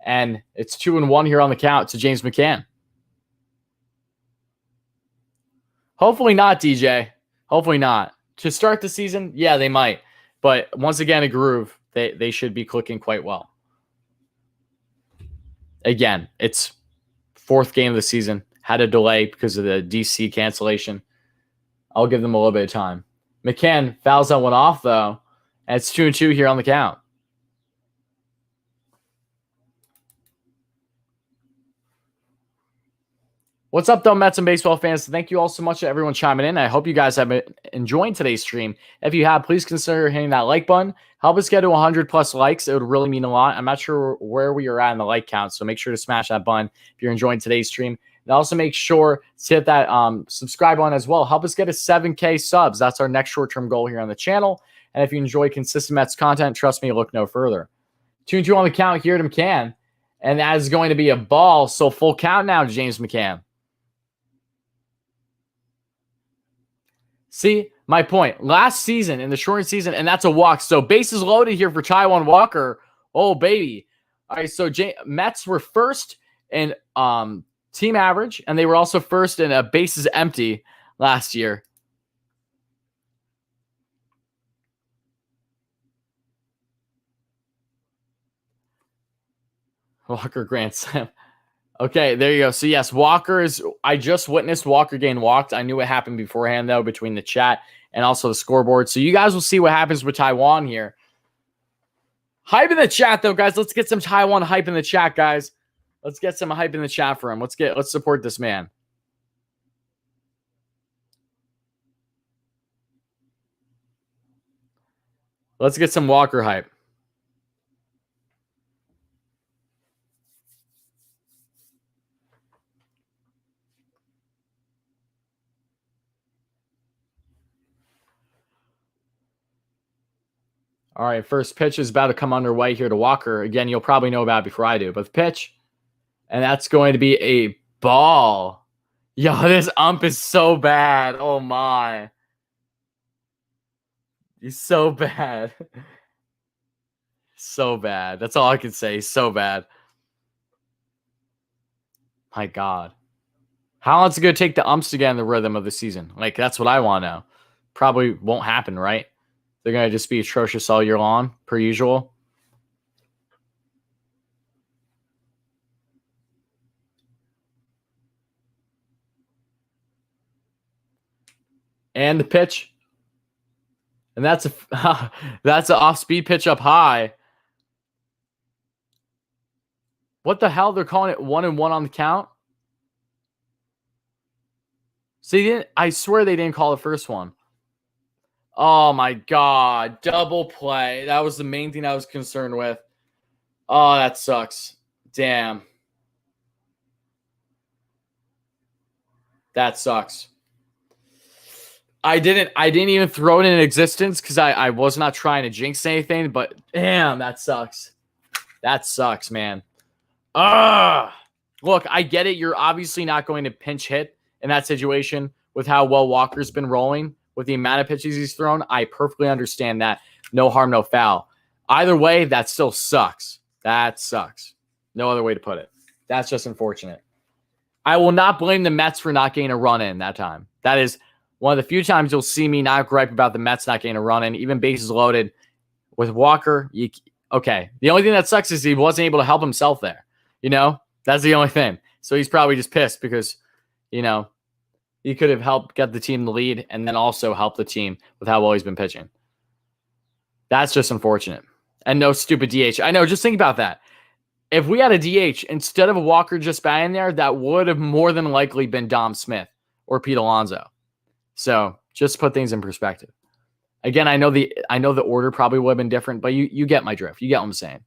S2: And it's 2-1 here on the count to James McCann. Hopefully not, DJ. Hopefully not. To start the season, yeah, they might. But once again, a groove. They should be clicking quite well. Again, it's 4th game of the season. Had a delay because of the DC cancellation. I'll give them a little bit of time. McCann fouls that one off, though. And it's 2-2 here on the count. What's up, though, Mets and baseball fans? Thank you all so much to everyone chiming in. I hope you guys have been enjoying today's stream. If you have, please consider hitting that like button. Help us get to 100+ likes. It would really mean a lot. I'm not sure where we are at in the like count, so make sure to smash that button if you're enjoying today's stream. And also make sure to hit that subscribe button as well. Help us get to 7K subs. That's our next short-term goal here on the channel. And if you enjoy consistent Mets content, trust me, look no further. 2-2 on the count here to McCann. And that is going to be a ball. So full count now to James McCann. See, my point. Last season, in the shortened season, and that's a walk. So bases loaded here for Taijuan Walker. Oh, baby. All right, so Mets were first in team average, and they were also first in bases empty last year. Walker grand slam. Okay, there you go. So yes, I just witnessed Walker getting walked. I knew what happened beforehand, though, between the chat and also the scoreboard. So you guys will see what happens with Taijuan here. Hype in the chat, though, guys. Let's get some Taijuan hype in the chat, guys. Let's get some hype in the chat for him. Let's support this man. Let's get some Walker hype. All right, first pitch is about to come underway here to Walker. Again, you'll probably know about it before I do, but the pitch, and that's going to be a ball. Yo, this ump is so bad. Oh, my. He's so bad. So bad. That's all I can say. He's so bad. My God. How long is it going to take the umps to get in the rhythm of the season? Like, that's what I want to know. Probably won't happen, right? They're going to just be atrocious all year long, per usual. And the pitch. And that's that's an off-speed pitch up high. What the hell? They're calling it 1-1 on the count? So I swear they didn't call the first one. Oh, my God. Double play. That was the main thing I was concerned with. Oh, that sucks. Damn. That sucks. I didn't even throw it in existence because I was not trying to jinx anything, but damn, that sucks. That sucks, man. Look, I get it. You're obviously not going to pinch hit in that situation with how well Walker's been rolling. With the amount of pitches he's thrown, I perfectly understand that. No harm, no foul. Either way, that still sucks. That sucks. No other way to put it. That's just unfortunate. I will not blame the Mets for not getting a run in that time. That is one of the few times you'll see me not gripe about the Mets not getting a run in, even bases loaded. With Walker, okay. The only thing that sucks is he wasn't able to help himself there. You know, that's the only thing. So he's probably just pissed because, you know, he could have helped get the team the lead and then also help the team with how well he's been pitching. That's just unfortunate. And no stupid DH. I know, just think about that. If we had a DH instead of a Walker just batting there, that would have more than likely been Dom Smith or Pete Alonso. So just put things in perspective. Again, I know the order probably would have been different, but you get my drift. You get what I'm saying.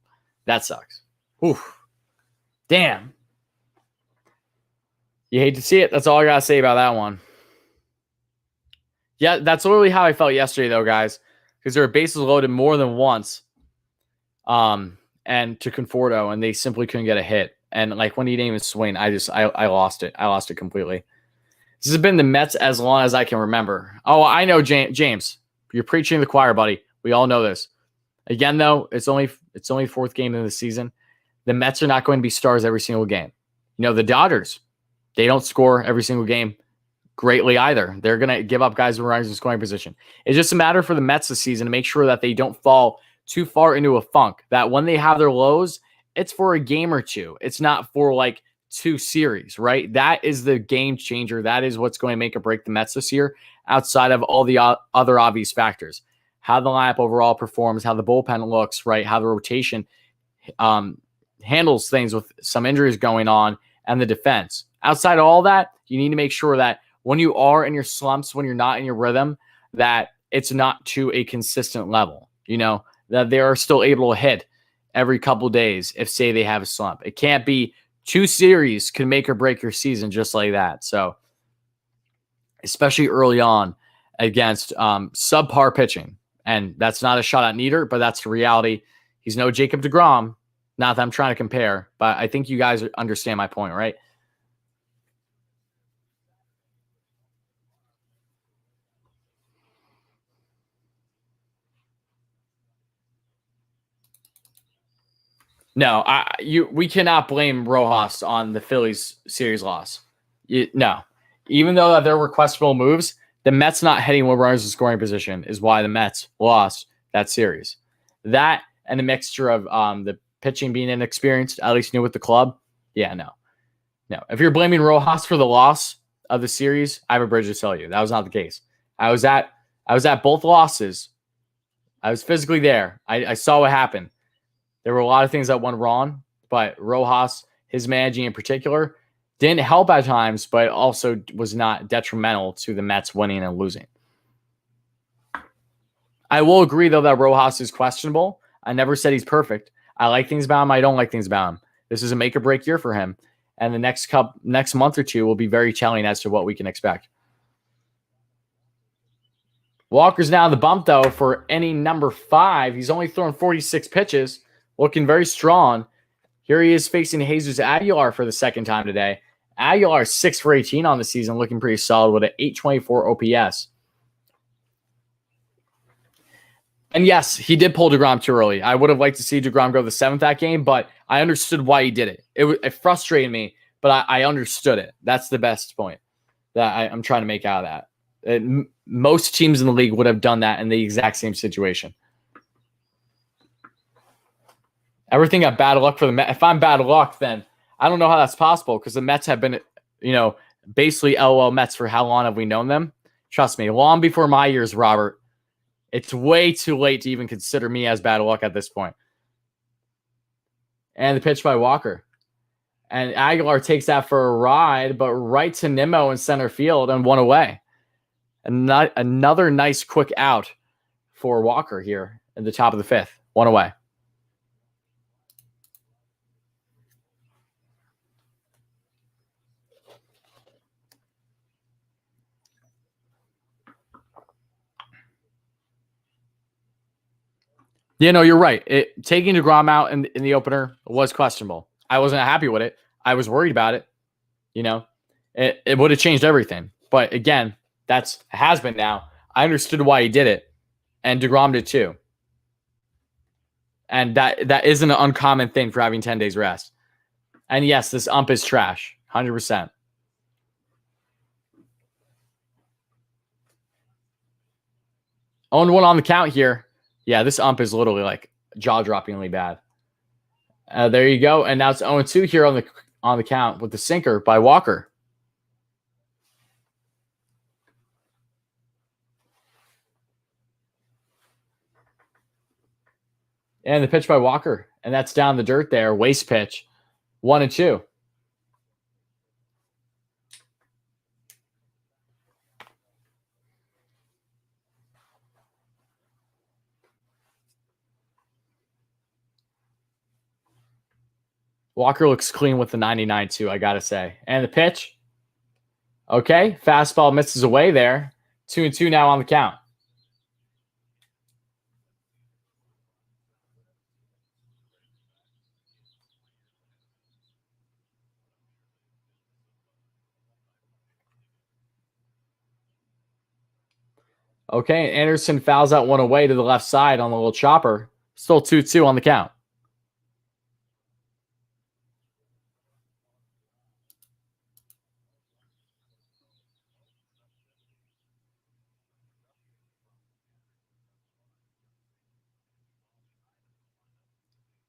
S2: That sucks. Oof. Damn. You hate to see it. That's all I got to say about that one. Yeah, that's literally how I felt yesterday, though, guys, because there were bases loaded more than once and to Conforto, and they simply couldn't get a hit. And, like, when he didn't even swing, I lost it. I lost it completely. This has been the Mets as long as I can remember. Oh, I know, James. You're preaching to the choir, buddy. We all know this. Again, though, it's only fourth game of the season. The Mets are not going to be stars every single game. You know, the Dodgers, they don't score every single game greatly either. They're going to give up guys who are in scoring position. It's just a matter for the Mets this season to make sure that they don't fall too far into a funk, that when they have their lows, it's for a game or two. It's not for like 2 series, right? That is the game changer. That is what's going to make or break the Mets this year outside of all the other obvious factors. How the lineup overall performs, how the bullpen looks, right? How the rotation handles things with some injuries going on, and the defense. Outside of all that, you need to make sure that when you are in your slumps, when you're not in your rhythm, that it's not to a consistent level, you know, that they are still able to hit every couple days if, say, they have a slump. It can't be 2 series can make or break your season just like that. So, especially early on against subpar pitching. And that's not a shot at Neidert, but that's the reality. He's no Jacob deGrom. Not that I'm trying to compare, but I think you guys understand my point, right? No, we cannot blame Rojas on the Phillies series loss. No. Even though there were questionable moves, the Mets not hitting with runners in scoring position is why the Mets lost that series. That and a mixture of the pitching being inexperienced, at least new with the club. Yeah, no. If you're blaming Rojas for the loss of the series, I have a bridge to tell you. That was not the case. I was at both losses. I was physically there. I saw what happened. There were a lot of things that went wrong, but Rojas, his managing in particular, didn't help at times, but also was not detrimental to the Mets winning and losing. I will agree, though, that Rojas is questionable. I never said he's perfect. I like things about him. I don't like things about him. This is a make or break year for him. And the next month or two will be very telling as to what we can expect. Walker's now the bump, though, for inning number 5. He's only thrown 46 pitches, looking very strong. Here he is facing Jesus Aguilar for the second time today. Aguilar 6 for 18 on the season, looking pretty solid with an 824 OPS. And yes, he did pull DeGrom too early. I would have liked to see DeGrom go the 7th that game, but I understood why he did it. It frustrated me, but I understood it. That's the best point that I'm trying to make out of that. Most teams in the league would have done that in the exact same situation. Everything got bad luck for the Mets. If I'm bad luck, then I don't know how that's possible because the Mets have been, basically LOL Mets for how long have we known them? Trust me, long before my years, Robert. It's way too late to even consider me as bad luck at this point. And the pitch by Walker. And Aguilar takes that for a ride, but right to Nimmo in center field and 1 away. And another nice quick out for Walker here in the top of the 5th. 1 away. Yeah, no, you're right. Taking DeGrom out in the opener was questionable. I wasn't happy with it. I was worried about it. It would have changed everything. But again, has been now. I understood why he did it, and DeGrom did too. And that isn't an uncommon thing for having 10 days rest. And yes, this ump is trash, 100%. Owned one on the count here. Yeah, this ump is literally like jaw-droppingly bad. There you go. And now it's 0-2 here on the count with the sinker by Walker. And the pitch by Walker. And that's down the dirt there. Waste pitch. 1-2. Walker looks clean with the 99 too, I got to say. And the pitch. Okay, fastball misses away there. 2-2 now on the count. Okay, Anderson fouls out 1 away to the left side on the little chopper. Still 2-2 on the count.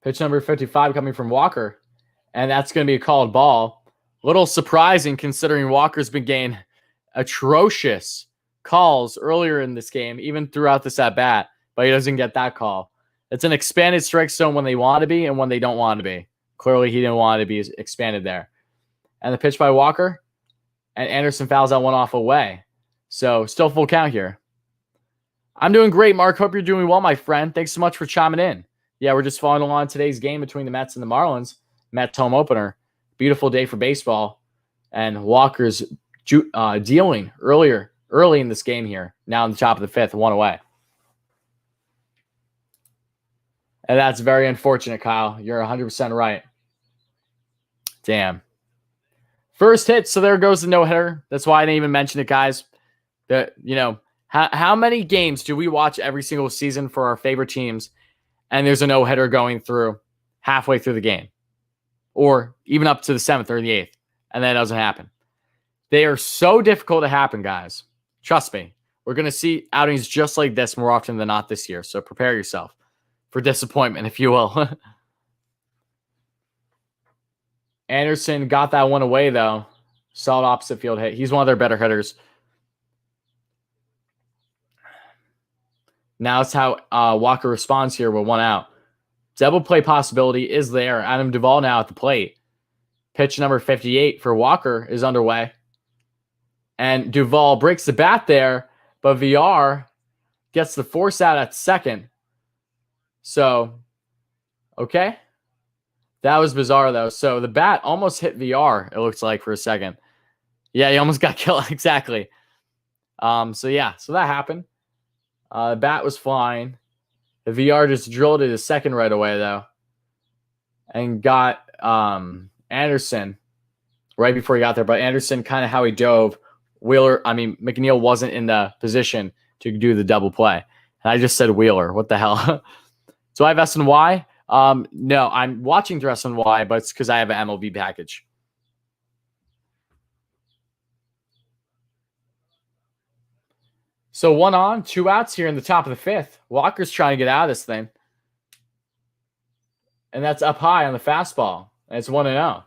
S2: Pitch number 55 coming from Walker. And that's going to be a called ball. Little surprising considering Walker's been getting atrocious calls earlier in this game, even throughout this at-bat. But he doesn't get that call. It's an expanded strike zone when they want to be and when they don't want to be. Clearly, he didn't want to be expanded there. And the pitch by Walker. And Anderson fouls that one off away. So still full count here. I'm doing great, Mark. Hope you're doing well, my friend. Thanks so much for chiming in. Yeah, we're just following along today's game between the Mets and the Marlins. Mets home opener. Beautiful day for baseball. And Walker's dealing early in this game here. Now in the top of the 5th, 1 away. And that's very unfortunate, Kyle. You're 100% right. Damn. First hit, so there goes the no-hitter. That's why I didn't even mention it, guys. How many games do we watch every single season for our favorite teams, and there's a no-hitter going through? halfway through the game, or even up to the 7th or the 8th, and that doesn't happen. They are so difficult to happen, guys. Trust me. We're going to see outings just like this more often than not this year, so prepare yourself for disappointment, if you will. Anderson got that one away, though. Solid opposite field hit. He's one of their better hitters. Now it's how Walker responds here with one out. Double play possibility is there. Adam Duvall now at the plate. Pitch number 58 for Walker is underway. And Duvall breaks the bat there, but VR gets the force out at second. So, okay. That was bizarre, though. So the bat almost hit VR, it looks like, for a second. Yeah, he almost got killed. Exactly. So that happened. The bat was flying. The VR just drilled it a second right away, though. And got Anderson right before he got there. But Anderson, kind of how he dove. McNeil wasn't in the position to do the double play. And I just said Wheeler. What the hell? Do I have SNY? No, I'm watching through SNY, but it's because I have an MLB package. So 1 on, 2 outs here in the top of the 5th. Walker's trying to get out of this thing. And that's up high on the fastball. And it's 1-0.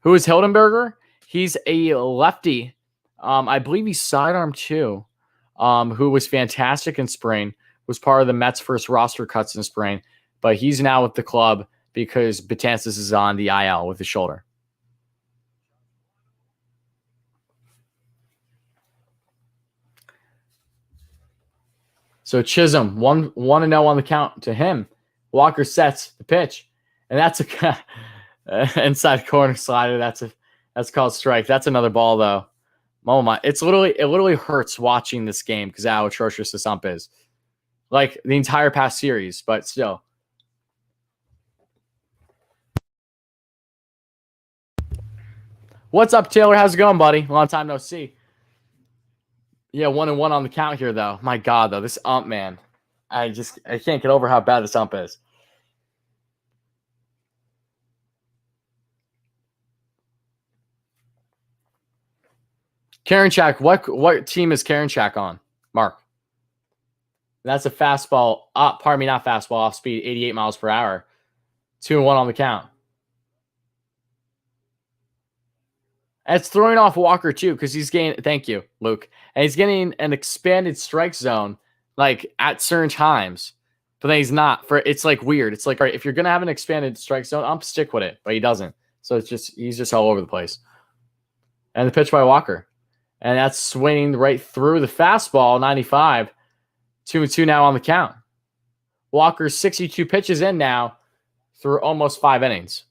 S2: Who is Hildenberger? He's a lefty. I believe he's sidearm too. Who was fantastic in spring. Was part of the Mets' first roster cuts in spring. But he's now with the club because Betances is on the IL with his shoulder. So Chisholm, 1-0 on the count to him. Walker sets the pitch. And that's a inside corner slider. That's called strike. That's another ball, though. Oh my. It literally hurts watching this game because how atrocious this ump is. Like the entire past series, but still. What's up, Taylor? How's it going, buddy? Long time no see. Yeah, 1-1 on the count here, though. My God, though, this ump, man. I can't get over how bad this ump is. Karinchak, what team is Karinchak on? Mark. That's a fastball. Not fastball, off speed, 88 miles per hour. 2-1 on the count. And it's throwing off Walker, too, because he's getting, thank you, Luke. And he's getting an expanded strike zone, like, at certain times. But then he's not. It's, like, weird. It's like, all right, if you're going to have an expanded strike zone, I'm stick with it. But he doesn't. So he's just all over the place. And the pitch by Walker. And that's swinging right through the fastball, 95. 2-2 now on the count. Walker's 62 pitches in now through almost 5 innings.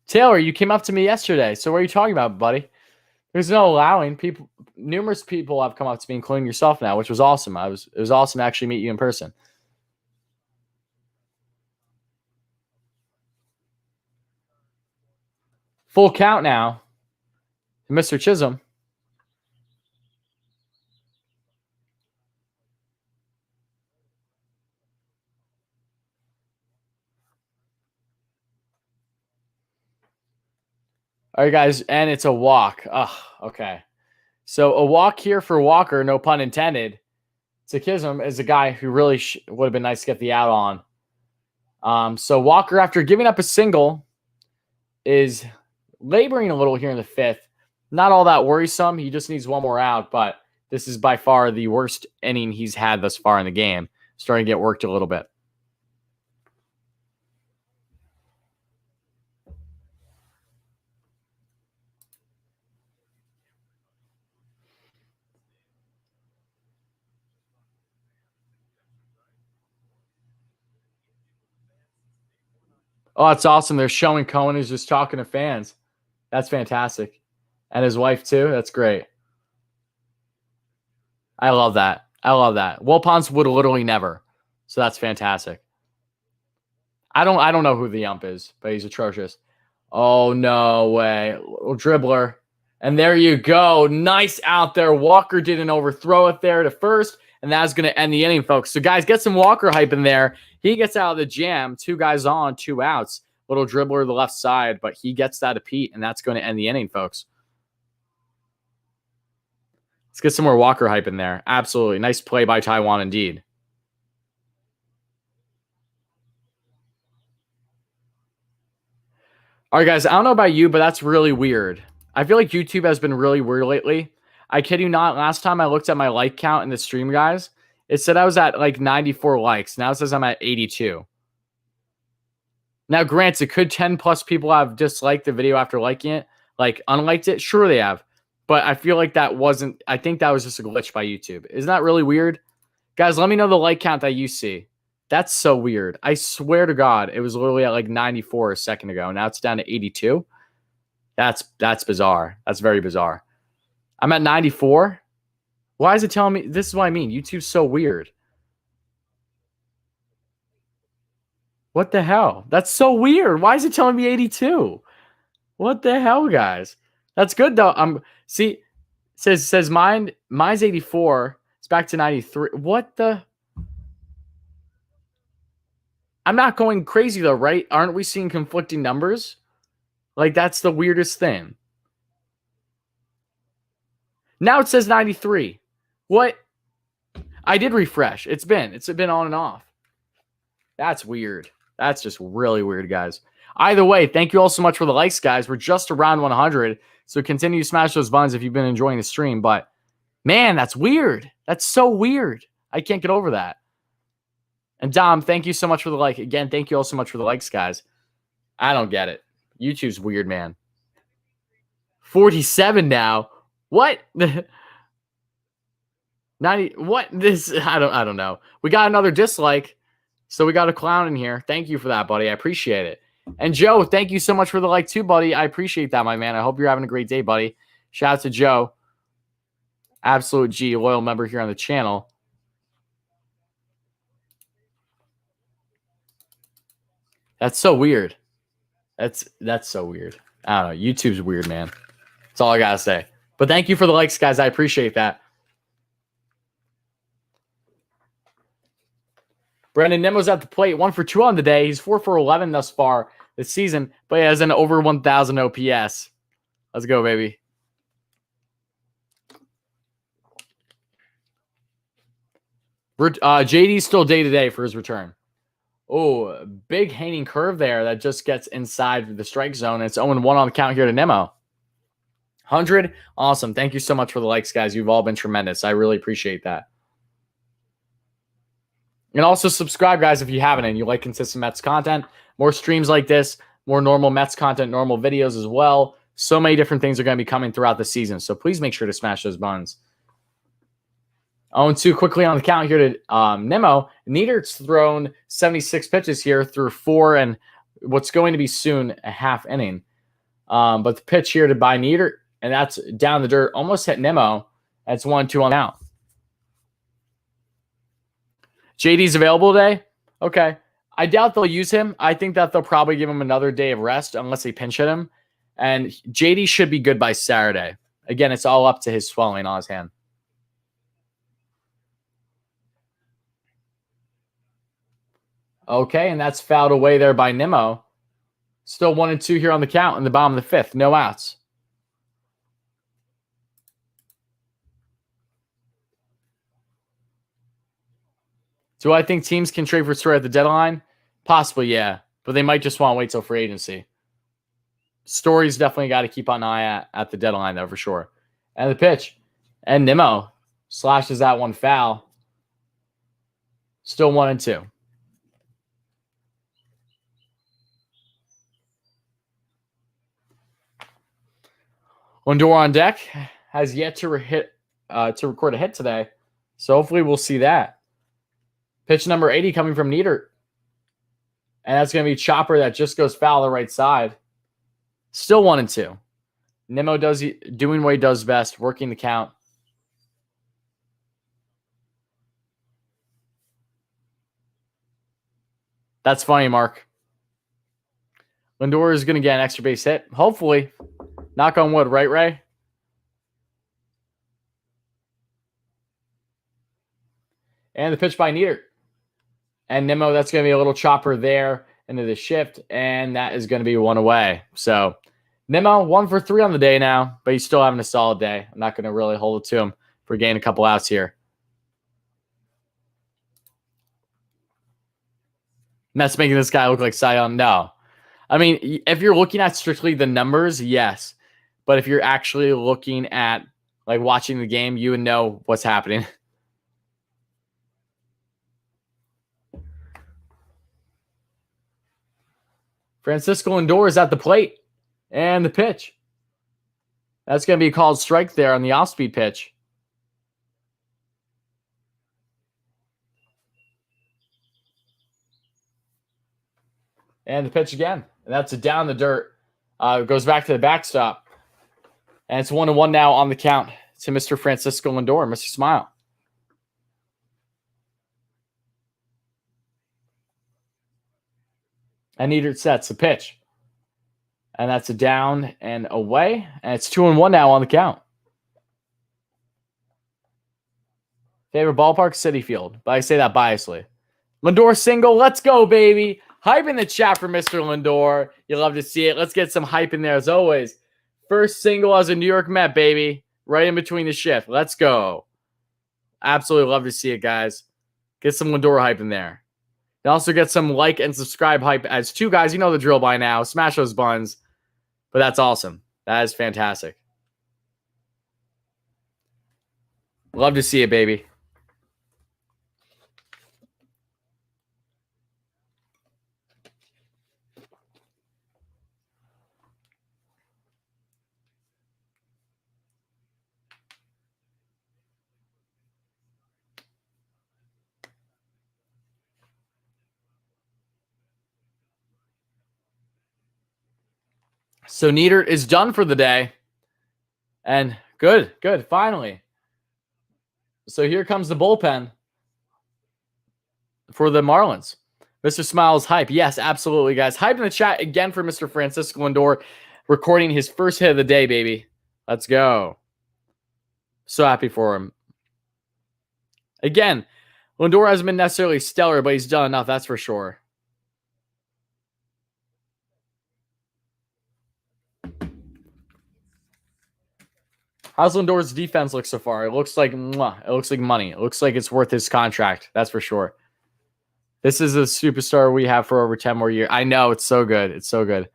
S2: Taylor, you came up to me yesterday. So what are you talking about, buddy? There's no allowing people. Numerous people have come up to me, including yourself now, which was awesome. It was awesome to actually meet you in person. Full count now. Mr. Chisholm. All right, guys, and it's a walk. Oh, okay. So a walk here for Walker, no pun intended. To Chisholm is a guy who really would have been nice to get the out on. So Walker, after giving up a single, is laboring a little here in the 5th. Not all that worrisome. He just needs one more out, but this is by far the worst inning he's had thus far in the game. Starting to get worked a little bit. Oh, it's awesome. They're showing Cohen is just talking to fans. That's fantastic. And his wife, too. That's great. I love that. Wilpons would literally never. So that's fantastic. I don't know who the ump is, but he's atrocious. Oh, no way. Little dribbler. And there you go. Nice out there. Walker didn't overthrow it there to first, and that's going to end the inning, folks. So, guys, get some Walker hype in there. He gets out of the jam. 2 guys on, 2 outs. Little dribbler to the left side, but he gets that to Pete, and that's going to end the inning, folks. Let's get some more Walker hype in there. Absolutely. Nice play by Taijuan indeed. All right, guys, I don't know about you, but that's really weird. I feel like YouTube has been really weird lately. I kid you not. Last time I looked at my like count in the stream, guys, it said I was at like 94 likes. Now it says I'm at 82. Now, granted, could 10 plus people have disliked the video after liking it? Like, unliked it? Sure, they have. But I feel like that wasn't, I think that was just a glitch by YouTube. Isn't that really weird? Guys, let me know the like count that you see. That's so weird. I swear to God, it was literally at like 94 a second ago. Now it's down to 82. That's bizarre. That's very bizarre. I'm at 94. Why is it telling me? This is what I mean. YouTube's so weird. What the hell? That's so weird. Why is it telling me 82? What the hell, guys? That's good though. See, says mine's 84. It's back to 93. What the? I'm not going crazy though, right? Aren't we seeing conflicting numbers? Like, that's the weirdest thing. Now it says 93. What? I did refresh. It's been on and off. That's weird. That's just really weird, guys. Either way, thank you all so much for the likes, guys. We're just around 100, so continue to smash those buttons if you've been enjoying the stream. But, man, that's weird. That's so weird. I can't get over that. And, Dom, thank you so much for the like. Again, thank you all so much for the likes, guys. I don't get it. YouTube's weird, man. 47 now. What? 90. What? This? I don't know. We got another dislike, so we got a clown in here. Thank you for that, buddy. I appreciate it. And Joe, thank you so much for the like too, buddy. I appreciate that, my man. I hope you're having a great day, buddy. Shout out to Joe. Absolute G, loyal member here on the channel. That's so weird. That's so weird. I don't know. YouTube's weird, man. That's all I gotta say. But thank you for the likes, guys. I appreciate that. Brandon Nemo's at the plate. 1 for 2 on the day. He's 4 for 11 thus far this season, but he has an over 1,000 OPS. Let's go, baby. JD's still day-to-day for his return. Oh, big hanging curve there that just gets inside the strike zone. It's 0-1 on the count here to Nemo. 100. Awesome. Thank you so much for the likes, guys. You've all been tremendous. I really appreciate that. And also subscribe, guys, if you haven't and you like consistent Mets content. More streams like this, more normal Mets content, normal videos as well. So many different things are going to be coming throughout the season. So please make sure to smash those buttons. 0-2 quickly on the count here to Nemo. Neidert's thrown 76 pitches here through 4 and what's going to be soon a half inning. But the pitch here to by Neidert, and that's down the dirt, almost hit Nemo. That's 1-2 on out. JD's available today? Okay. I doubt they'll use him. I think that they'll probably give him another day of rest unless they pinch hit him. And JD should be good by Saturday. Again, it's all up to his swelling on his hand. Okay, and that's fouled away there by Nimmo. Still 1-2 here on the count in the bottom of the 5th. No outs. Do I think teams can trade for Story at the deadline? Possibly, yeah. But they might just want to wait till free agency. Story's definitely got to keep an eye at the deadline, though, for sure. And the pitch. And Nimmo slashes that one foul. Still 1-2. Lindor on deck has yet to record a hit today. So hopefully we'll see that. Pitch number 80 coming from Neidert. And that's going to be Chopper that just goes foul the right side. Still 1-2. Nimmo doing what he does best, working the count. That's funny, Mark. Lindor is going to get an extra base hit. Hopefully. Knock on wood, right, Ray? And the pitch by Neidert. And Nimmo, that's going to be a little chopper there into the shift, and that is going to be one away. So Nimmo, 1 for 3 on the day now, but he's still having a solid day. I'm not going to really hold it to him for getting a couple outs here. Mets making this guy look like Cy Young? No. I mean, if you're looking at strictly the numbers, yes. But if you're actually looking at, like, watching the game, you would know what's happening. Francisco Lindor is at the plate. And the pitch. That's going to be called strike there on the off-speed pitch. And the pitch again. And that's a down the dirt. It goes back to the backstop. And it's 1-1 now on the count to Mr. Francisco Lindor. Mr. Smile. And Neidert sets the pitch. And that's a down and away. And it's 2-1 now on the count. Favorite ballpark, Citi Field. But I say that biasly. Lindor single. Let's go, baby. Hype in the chat for Mr. Lindor. You love to see it. Let's get some hype in there as always. First single as a New York Met, baby. Right in between the shift. Let's go. Absolutely love to see it, guys. Get some Lindor hype in there. And also get some like and subscribe hype as 2 guys. You know the drill by now. Smash those buttons. But that's awesome. That is fantastic. Love to see it, baby. So Neidert is done for the day. And good, finally. So here comes the bullpen for the Marlins. Mr. Smiles hype. Yes, absolutely, guys. Hype in the chat again for Mr. Francisco Lindor recording his first hit of the day, baby. Let's go. So happy for him. Again, Lindor hasn't been necessarily stellar, but he's done enough, that's for sure. How's Lindor's defense look so far? It looks like mwah. It looks like money. It looks like it's worth his contract. That's for sure. This is a superstar we have for over 10 more years. I know. It's so good. It's so good.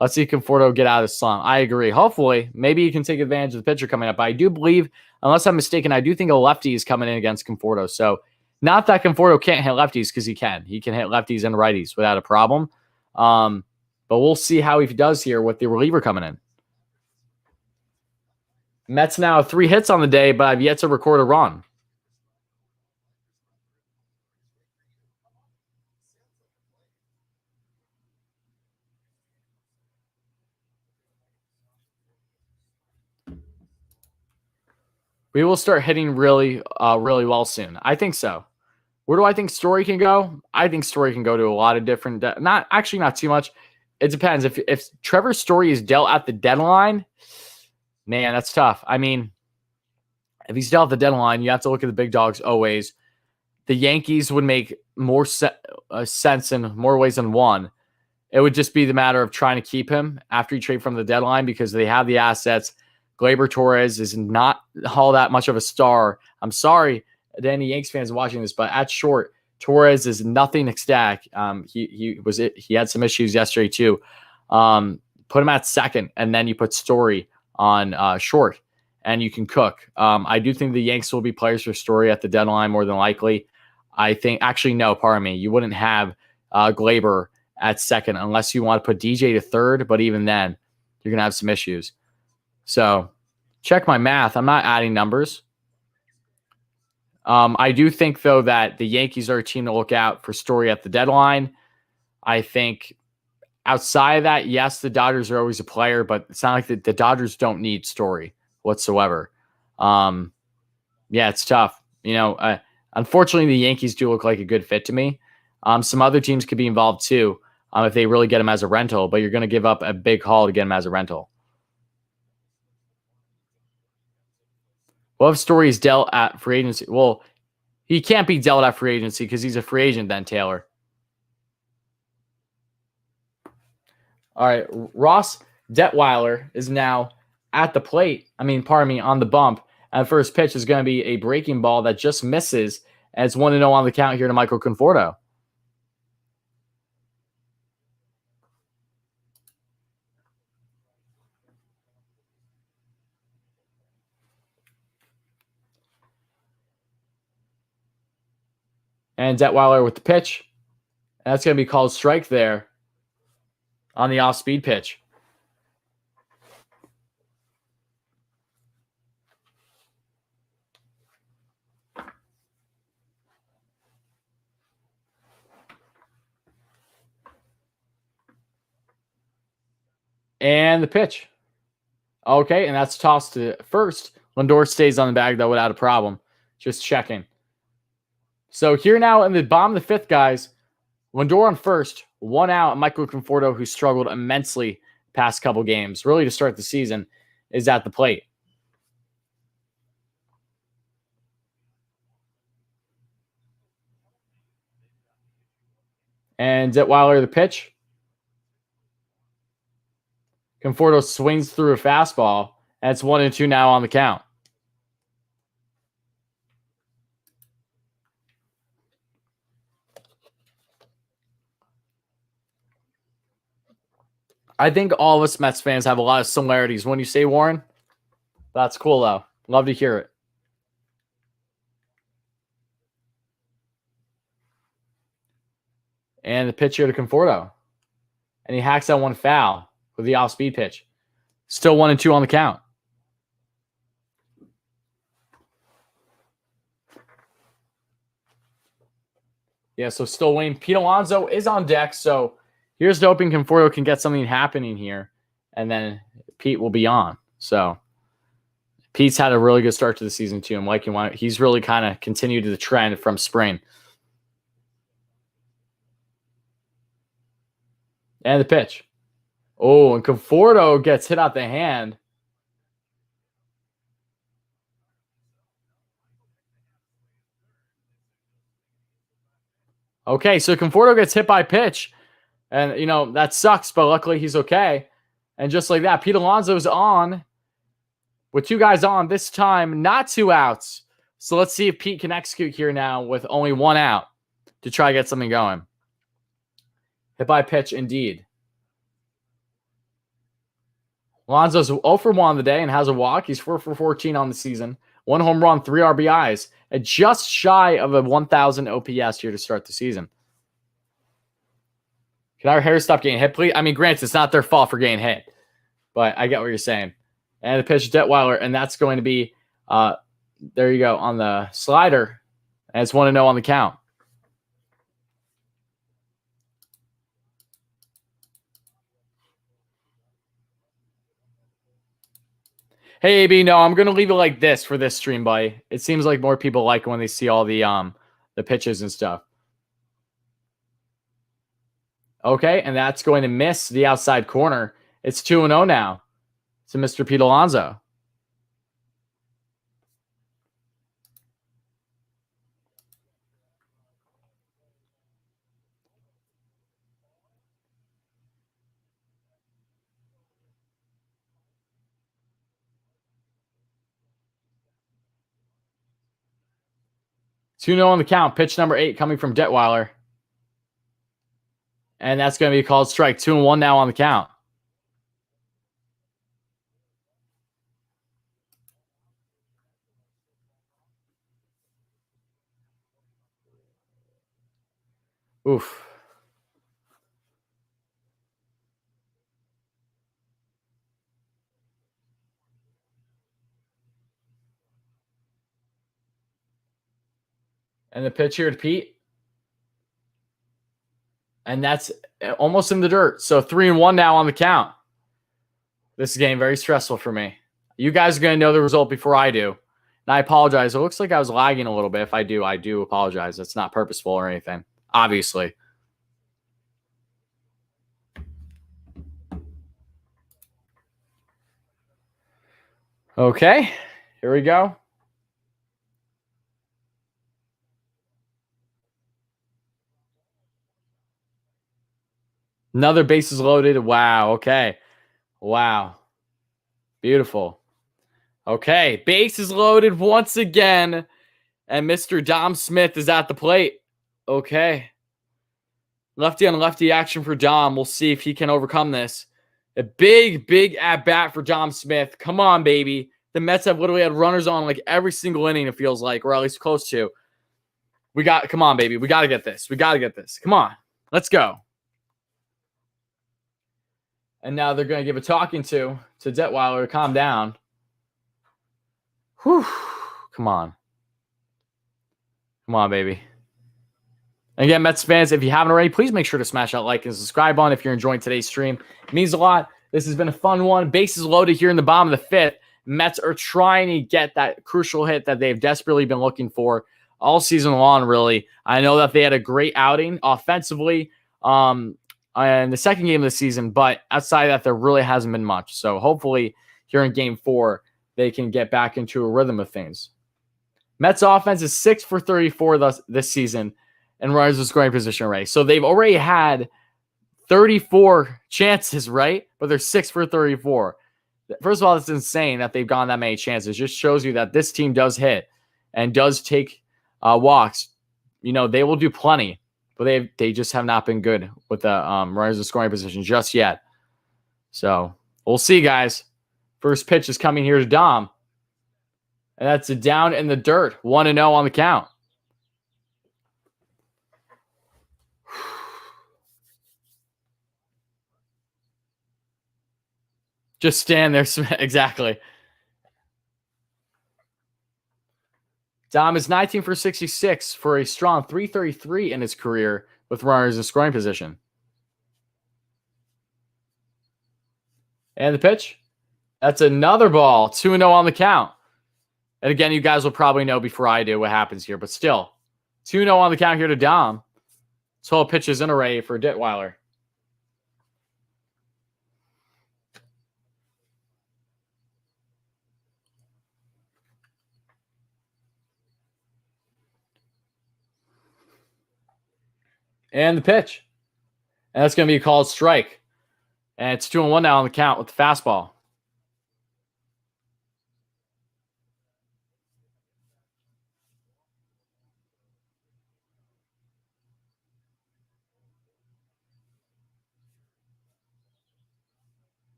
S2: Let's see Conforto get out of the slump. I agree. Hopefully, maybe you can take advantage of the pitcher coming up. But I do believe, unless I'm mistaken, I do think a lefty is coming in against Conforto. So not that Conforto can't hit lefties, because he can. He can hit lefties and righties without a problem. But we'll see how he does here with the reliever coming in. Mets now have 3 hits on the day, but I've yet to record a run. We will start hitting really well soon. I think so. Where do I think Story can go? I think Story can go to a lot of different... not too much. It depends. If Trevor Story is dealt at the deadline... Man, that's tough. I mean, if he's dealt at the deadline, you have to look at the big dogs always. The Yankees would make more sense in more ways than one. It would just be the matter of trying to keep him after you trade from the deadline, because they have the assets. Gleyber Torres is not all that much of a star. I'm sorry to any Yankees fans watching this, but at short, Torres is nothing ecstatic. He had some issues yesterday too. Put him at second, and then you put Story on short, and you can cook. I do think the Yanks will be players for Story at the deadline more than likely. I think, actually, no, pardon me. You wouldn't have Gleyber at second unless you want to put DJ to third, but even then, you're going to have some issues. So check my math. I'm not adding numbers. I do think, though, that the Yankees are a team to look out for Story at the deadline. I think outside of that, yes, the Dodgers are always a player, but it's not like the Dodgers don't need Story whatsoever. Yeah, it's tough. Unfortunately, the Yankees do look like a good fit to me. Some other teams could be involved too if they really get him as a rental, but you're going to give up a big haul to get him as a rental. What if Story is dealt at free agency? Well, He can't be dealt at free agency because he's a free agent then, Taylor. All right, Ross Detweiler is now at the plate. On the bump. And first pitch is going to be a breaking ball that just misses. And it's 1-0 on the count here to Michael Conforto. And Detweiler with the pitch. And that's going to be called strike there on the off-speed pitch. And the pitch. Okay, and that's tossed to first. Lindor stays on the bag, though, without a problem. Just checking. So here now in the bottom of the fifth, guys, Lindor on first, 1 out. Michael Conforto, who struggled immensely past couple games, really to start the season, is at the plate. And Detweiler the pitch. Conforto swings through a fastball. And it's 1-2 now on the count. I think all of us Mets fans have a lot of similarities. When you say, Warren, that's cool, though. Love to hear it. And the pitch here to Conforto. And he hacks that one foul with the off-speed pitch. Still 1-2 on the count. Yeah, so still Wayne. Pete Alonso is on deck, so here's hoping Conforto can get something happening here, and then Pete will be on. So Pete's had a really good start to the season, too. I'm liking why he's really kind of continued the trend from spring. And the pitch. Oh, and Conforto gets hit out the hand. Okay, so Conforto gets hit by pitch. And, that sucks, but luckily he's okay. And just like that, Pete Alonso's on with 2 guys on. This time, not 2 outs. So let's see if Pete can execute here now with only 1 out to try to get something going. Hit by pitch, indeed. Alonso's 0 for 1 on the day and has a walk. He's 4 for 14 on the season. 1 home run, 3 RBIs. And just shy of a 1,000 OPS here to start the season. Can our hair stop getting hit, please? Granted, it's not their fault for getting hit. But I get what you're saying. And the pitch, Detweiler, and that's going to be, there you go, on the slider. And it's 1-0 on the count. Hey, AB, no, I'm going to leave it like this for this stream, buddy. It seems like more people like it when they see all the pitches and stuff. Okay, and that's going to miss the outside corner. It's 2-0 now to Mr. Pete Alonso. Two 0 on the count. Pitch number 8 coming from Detweiler. And that's going to be called strike. 2-1 now on the count. Oof. And the pitch here to Pete. And that's almost in the dirt. So 3-1 now on the count. This is getting very stressful for me. You guys are going to know the result before I do. And I apologize. It looks like I was lagging a little bit. If I do apologize. It's not purposeful or anything, obviously. Okay, here we go. Another bases loaded. Wow. Okay. Wow. Beautiful. Okay. Bases loaded once again. And Mr. Dom Smith is at the plate. Okay. Lefty on lefty action for Dom. We'll see if he can overcome this. A big, big at bat for Dom Smith. Come on, baby. The Mets have literally had runners on like every single inning, it feels like, or at least close to. Come on, baby. We got to get this. We got to get this. Come on. Let's go. And now they're going to give a talking to Detweiler to calm down. Whew. Come on. Come on, baby. Again, Mets fans, if you haven't already, please make sure to smash that like and subscribe on if you're enjoying today's stream. It means a lot. This has been a fun one. Bases loaded here in the bottom of the fifth. Mets are trying to get that crucial hit that they've desperately been looking for all season long, really. I know that they had a great outing offensively in the second game of the season, but outside of that, there really hasn't been much. So hopefully here in game 4, they can get back into a rhythm of things. Mets offense is 6 for 34 this season, and runners in scoring position array. So they've already had 34 chances, right? But they're 6 for 34. First of all, it's insane that they've gone that many chances. It just shows you that this team does hit and does take walks. You know, they will do plenty, but they just have not been good with the runners in scoring position just yet. So we'll see, guys. First pitch is coming here to Dom. And that's a down in the dirt. 1-0 on the count. Just stand there. Exactly. Dom is 19 for 66 for a strong 333 in his career with runners in scoring position. And the pitch. That's another ball. 2-0 on the count. And again, you guys will probably know before I do what happens here, but still. 2-0 on the count here to Dom. 12 pitches in array for Detweiler. And the pitch. And that's going to be called strike. And it's 2-1 now on the count with the fastball.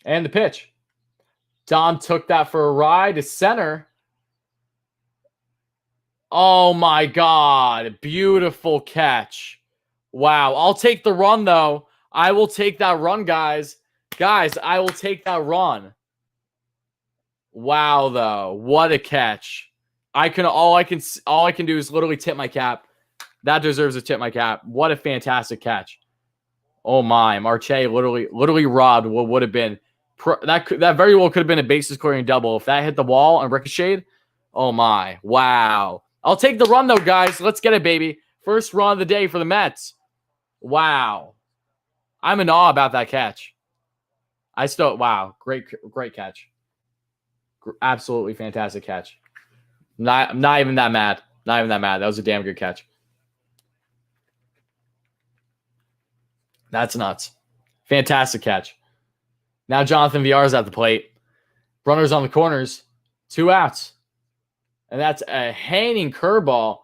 S2: And the pitch. Dom took that for a ride to center. Oh, my God. Beautiful catch. Wow. I'll take the run, though. I will take that run, guys. Guys, I will take that run. Wow, though. What a catch. All I can do is literally tip my cap. That deserves a tip my cap. What a fantastic catch. Oh, my. Marche literally robbed what would have been. That very well could have been a bases clearing double. If that hit the wall and ricocheted, oh my. Wow. I'll take the run, though, guys. Let's get it, baby. First run of the day for the Mets. Wow. I'm in awe about that catch. Wow. Great catch. Absolutely fantastic catch. I'm not even that mad. Not even that mad. That was a damn good catch. That's nuts. Fantastic catch. Now Jonathan Villar's at the plate. Runners on the corners. 2 outs. And that's a hanging curveball.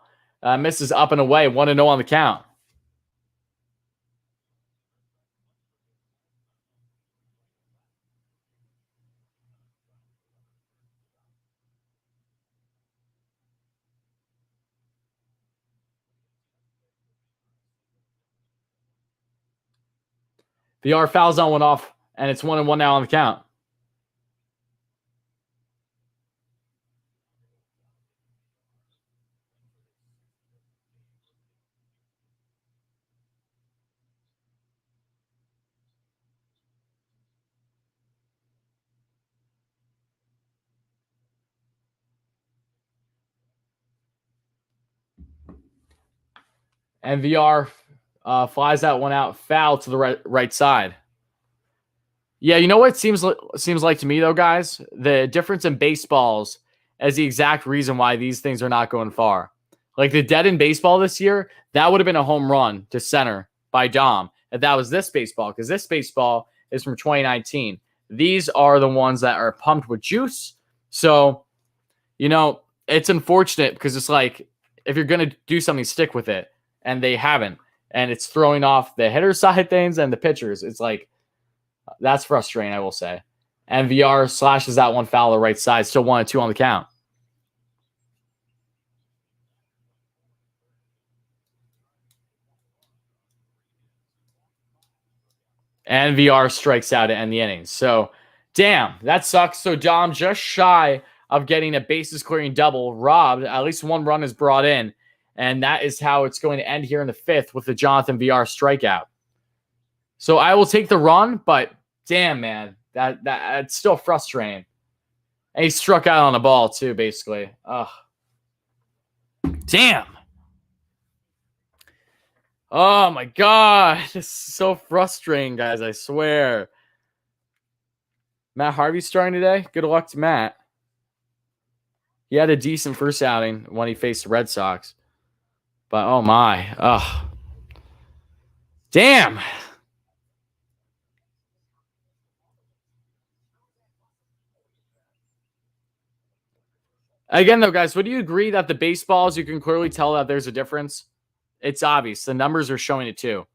S2: Misses up and away. 1-0 on the count. Villar fouls on one off, and it's 1-1 now on the count. And VR flies that one out, foul to the right side. Yeah, you know what it seems like to me, though, guys? The difference in baseballs as the exact reason why these things are not going far. Like the dead in baseball this year, that would have been a home run to center by Dom if that was this baseball, because this baseball is from 2019. These are the ones that are pumped with juice. So, it's unfortunate because it's like if you're going to do something, stick with it. And they haven't. And it's throwing off the hitter side of things and the pitchers. It's like, that's frustrating, I will say. And VR slashes that one foul to the right side. Still 1-2 on the count. And VR strikes out to end the inning. So, damn, that sucks. So, Dom just shy of getting a bases clearing double, robbed. At least one run is brought in. And that is how it's going to end here in the 5th with the Jonathan VR strikeout. So, I will take the run, but damn, man, that's still frustrating. And he struck out on the ball, too, basically. Ugh. Damn. Oh, my God. This is so frustrating, guys. I swear. Matt Harvey's starting today. Good luck to Matt. He had a decent first outing when he faced the Red Sox. But, oh, my. Ugh. Damn. Again, though, guys, would you agree that the baseballs, you can clearly tell that there's a difference? It's obvious. The numbers are showing it too.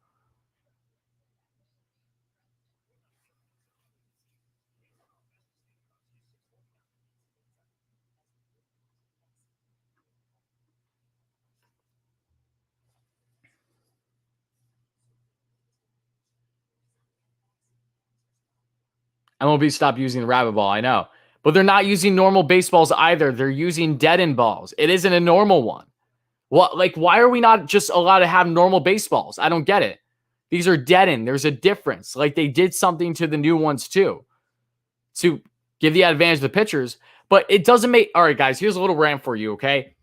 S2: MLB stopped using the rabbit ball, I know. But they're not using normal baseballs either. They're using dead-end balls. It isn't a normal one. What, like, why are we not just allowed to have normal baseballs? I don't get it. These are dead-end. There's a difference. Like, they did something to the new ones, too, to give the advantage to the pitchers. But it doesn't make... All right, guys, here's a little rant for you, okay?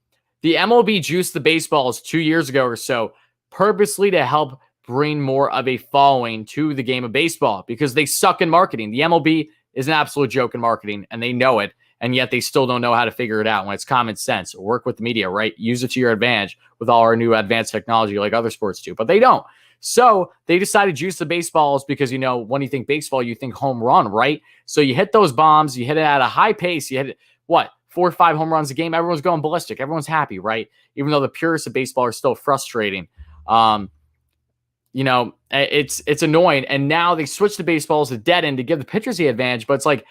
S2: The MLB juiced the baseballs 2 years ago or so purposely to help bring more of a following to the game of baseball because they suck in marketing. The MLB is an absolute joke in marketing, and they know it, and yet they still don't know how to figure it out when it's common sense. Work with the media, right? Use it to your advantage with all our new advanced technology like other sports do, but they don't. So they decided to juice the baseballs because, when you think baseball, you think home run, right? So you hit those bombs, you hit it at a high pace, you hit it, 4 or 5 home runs a game, everyone's going ballistic. Everyone's happy, right? Even though the purists of baseball are still frustrating. It's annoying. And now they switch the baseballs to dead end to give the pitchers the advantage. But it's like,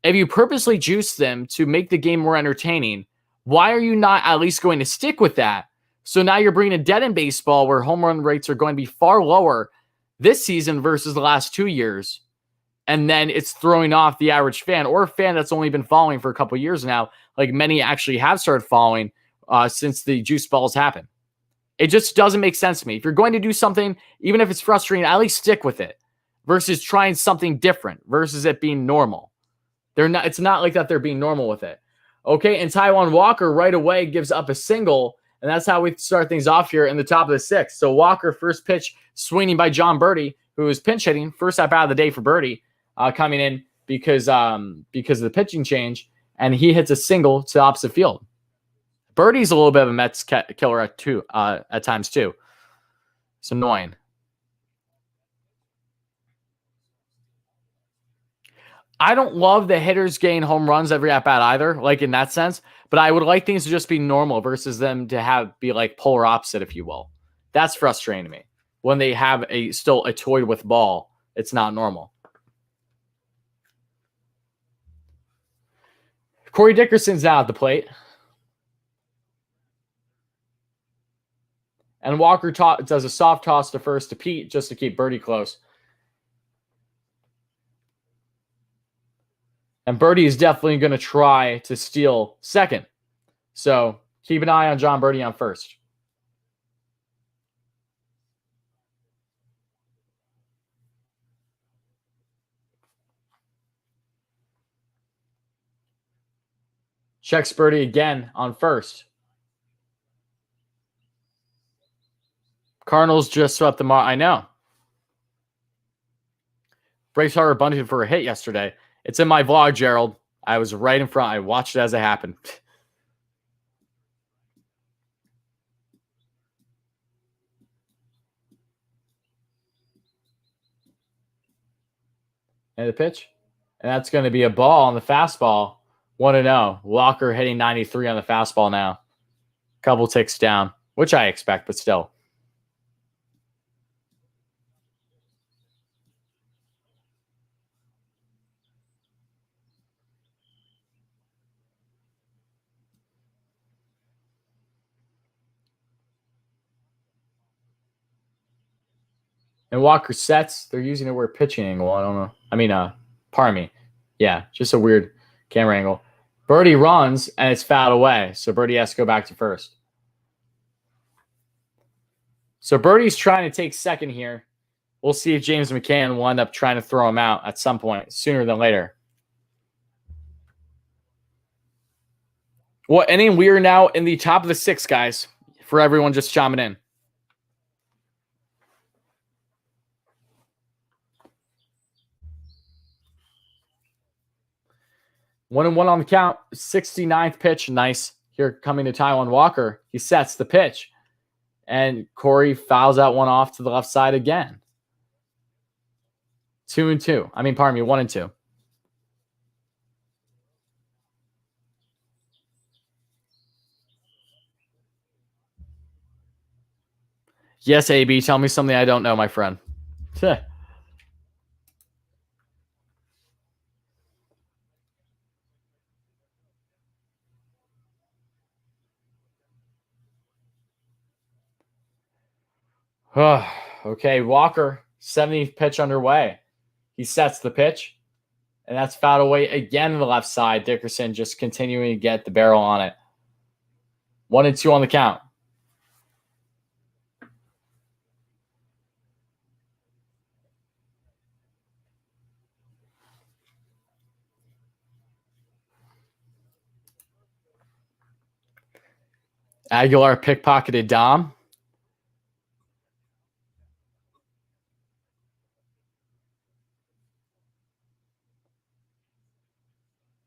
S2: if you purposely juice them to make the game more entertaining, why are you not at least going to stick with that? So now you're bringing a dead end baseball where home run rates are going to be far lower this season versus the last 2 years. And then it's throwing off the average fan or a fan that's only been following for a couple of years now. Like many actually have started following since the juice balls happened. It just doesn't make sense to me. If you're going to do something, even if it's frustrating, at least stick with it versus trying something different versus it being normal. It's not like that they're being normal with it. Okay, and Taijuan Walker right away gives up a single, and that's how we start things off here in the top of the 6th. So Walker, first pitch, swinging by John Birdie, who is pinch hitting, first at bat of the day for Birdie, coming in because of the pitching change, and he hits a single to the opposite field. Birdie's a little bit of a Mets killer at times too. It's annoying. I don't love the hitters getting home runs every at bat either, like in that sense. But I would like things to just be normal versus them to be like polar opposite, if you will. That's frustrating to me. When they have still a toy with ball, it's not normal. Corey Dickerson's now at the plate. And Walker does a soft toss to first to Pete just to keep Birdie close. And Birdie is definitely going to try to steal second. So keep an eye on John Birdie on first. Checks Birdie again on first. Cardinals just swept the I know. Bryce Harper bunted for a hit yesterday. It's in my vlog, Gerald. I was right in front. I watched it as it happened. And the pitch. And that's going to be a ball on the fastball. 1-0. Walker hitting 93 on the fastball now. Couple ticks down, which I expect, but still. And Walker sets. They're using the word pitching angle. I don't know. I mean, pardon me. Yeah, just a weird camera angle. Birdie runs, and it's fouled away. So Birdie has to go back to first. So Birdie's trying to take second here. We'll see if James McCann will end up trying to throw him out at some point, sooner than later. What inning? We are now in the top of the sixth, guys, for everyone just chiming in. 1-1 on the count. 69th pitch. Nice. Here coming to Taijuan Walker. He sets the pitch. And Corey fouls that one off to the left side again. 2-2. I mean, pardon me, 1-2. Yes, AB, tell me something I don't know, my friend. Okay, Walker, 70th pitch underway. He sets the pitch, and that's fouled away again to the left side. Dickerson just continuing to get the barrel on it. 1-2 on the count. Aguilar pickpocketed Dom.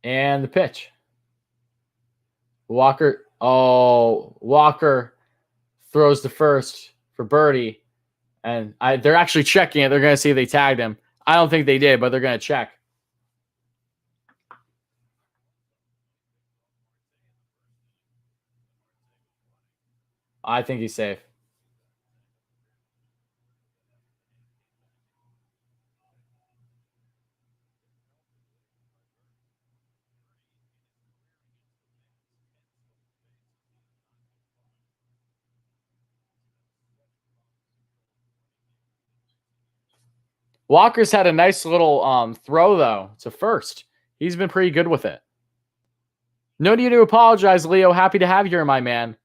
S2: And the pitch. Walker. Oh, Walker throws the first for Birdie. And they're actually checking it. They're going to see if they tagged him. I don't think they did, but they're going to check. I think he's safe. Walker's had a nice little throw, though, to first. He's been pretty good with it. No need to apologize, Leo. Happy to have you here, my man.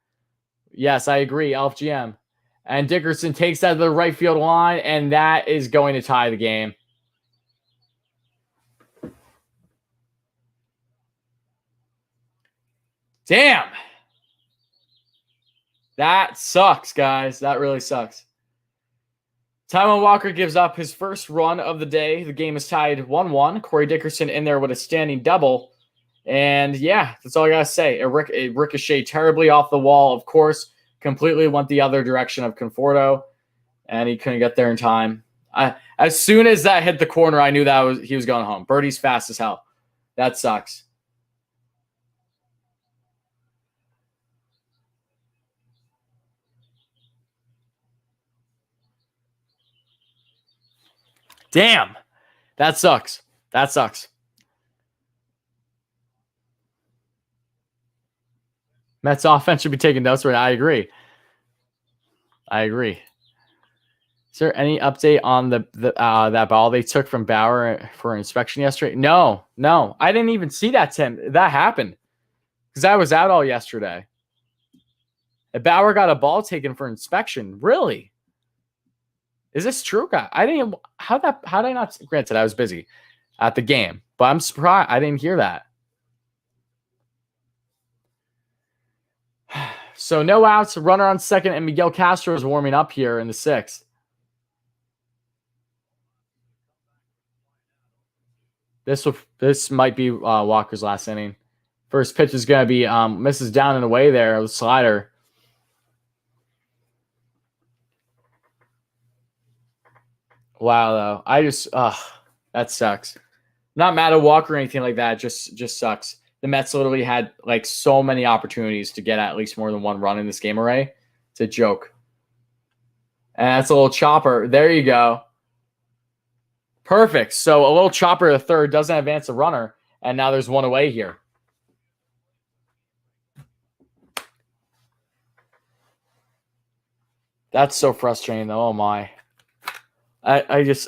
S2: Yes, I agree. Elf GM. And Dickerson takes that to the right field line, and that is going to tie the game. Damn. That sucks, guys. That really sucks. Taijuan Walker gives up his first run of the day. The game is tied 1-1. Corey Dickerson in there with a standing double. And yeah, that's all I got to say. It ricocheted terribly off the wall, of course. Completely went the other direction of Conforto. And he couldn't get there in time. As soon as that hit the corner, I knew that he was going home. Birdie's fast as hell. That sucks. Damn. That sucks. That sucks. Mets offense should be taking notes right now. I agree. I agree. Is there any update on that ball they took from Bauer for inspection yesterday? No. I didn't even see that, Tim. That happened because I was out all yesterday. Bauer got a ball taken for inspection. Really? Is this true, guy? I didn't. How did I not? Granted, I was busy at the game, but I'm surprised I didn't hear that. So no outs, runner on second, and Miguel Castro is warming up here in the sixth. This might be Walker's last inning. First pitch is going to be misses down and away there, the slider. Wow, though. That sucks. Not mad at Walker or anything like that. Just sucks. The Mets literally had like so many opportunities to get at least more than one run in this game array. It's a joke. And that's a little chopper. There you go. Perfect. So a little chopper to third doesn't advance a runner. And now there's one away here. That's so frustrating, though. Oh, my. I just,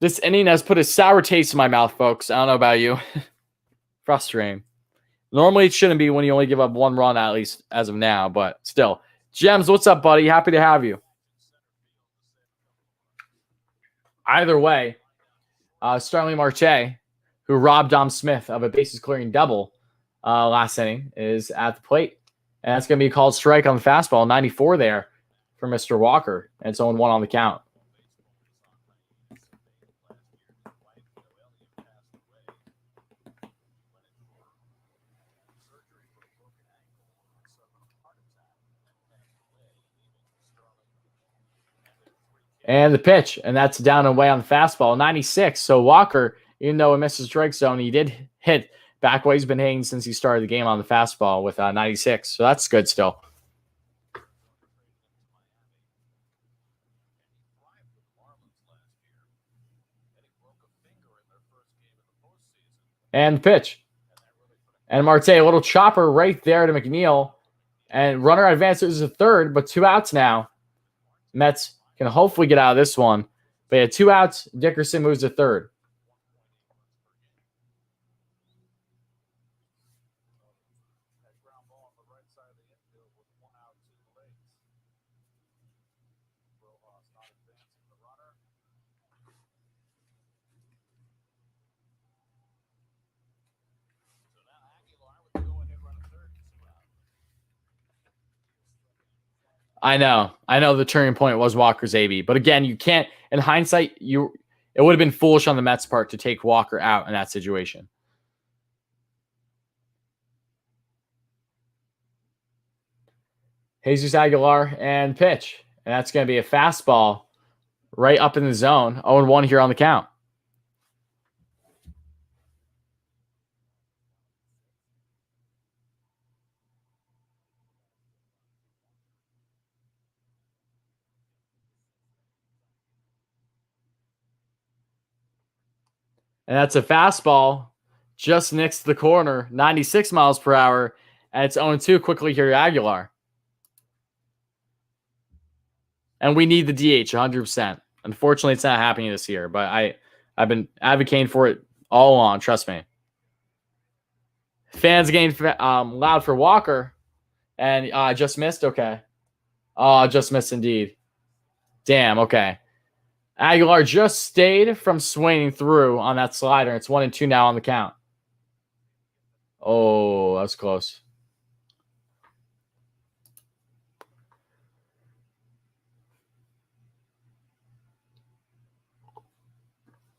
S2: This inning has put a sour taste in my mouth, folks. I don't know about you. Frustrating. Normally, it shouldn't be when you only give up one run, at least as of now. But still. Gems, what's up, buddy? Happy to have you. Either way, Starling Marte, who robbed Dom Smith of a bases-clearing double last inning, is at the plate. And that's going to be called strike on the fastball. 94 there for Mr. Walker. And it's 0-1 on the count. And the pitch, and that's down and away on the fastball, 96. So Walker, even though it missed the strike zone, he did hit back what he's been hitting since he started the game on the fastball with 96. So that's good still. And the pitch. And Marte, a little chopper right there to McNeil. And runner advances to third, but 2 outs now. Mets can hopefully get out of this one. But yeah, 2 outs. Dickerson moves to third. I know the turning point was Walker's AB. But again, you can't, in hindsight, it would have been foolish on the Mets' part to take Walker out in that situation. Jesus Aguilar and pitch. And that's going to be a fastball right up in the zone. 0-1 here on the count. And that's a fastball just next to the corner, 96 miles per hour. And it's 0-2 quickly here, Aguilar. And we need the DH 100%. Unfortunately, it's not happening this year, but I've been advocating for it all along. Trust me. Fans getting loud for Walker. And just missed? Okay. Oh, just missed indeed. Damn, okay. Aguilar just stayed from swinging through on that slider. It's 1-2 now on the count. Oh, that was close.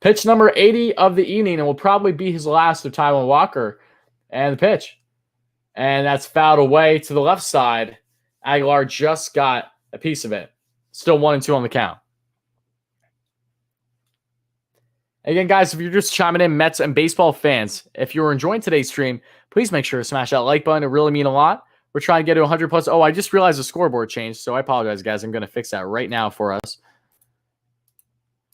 S2: Pitch number 80 of the evening, and will probably be his last of Taijuan Walker. And the pitch. And that's fouled away to the left side. Aguilar just got a piece of it. Still 1-2 on the count. Again, guys, if you're just chiming in, Mets and baseball fans, if you're enjoying today's stream, please make sure to smash that like button. It really means a lot. We're trying to get to 100 plus. Oh, I just realized the scoreboard changed, so I apologize, guys. I'm going to fix that right now for us.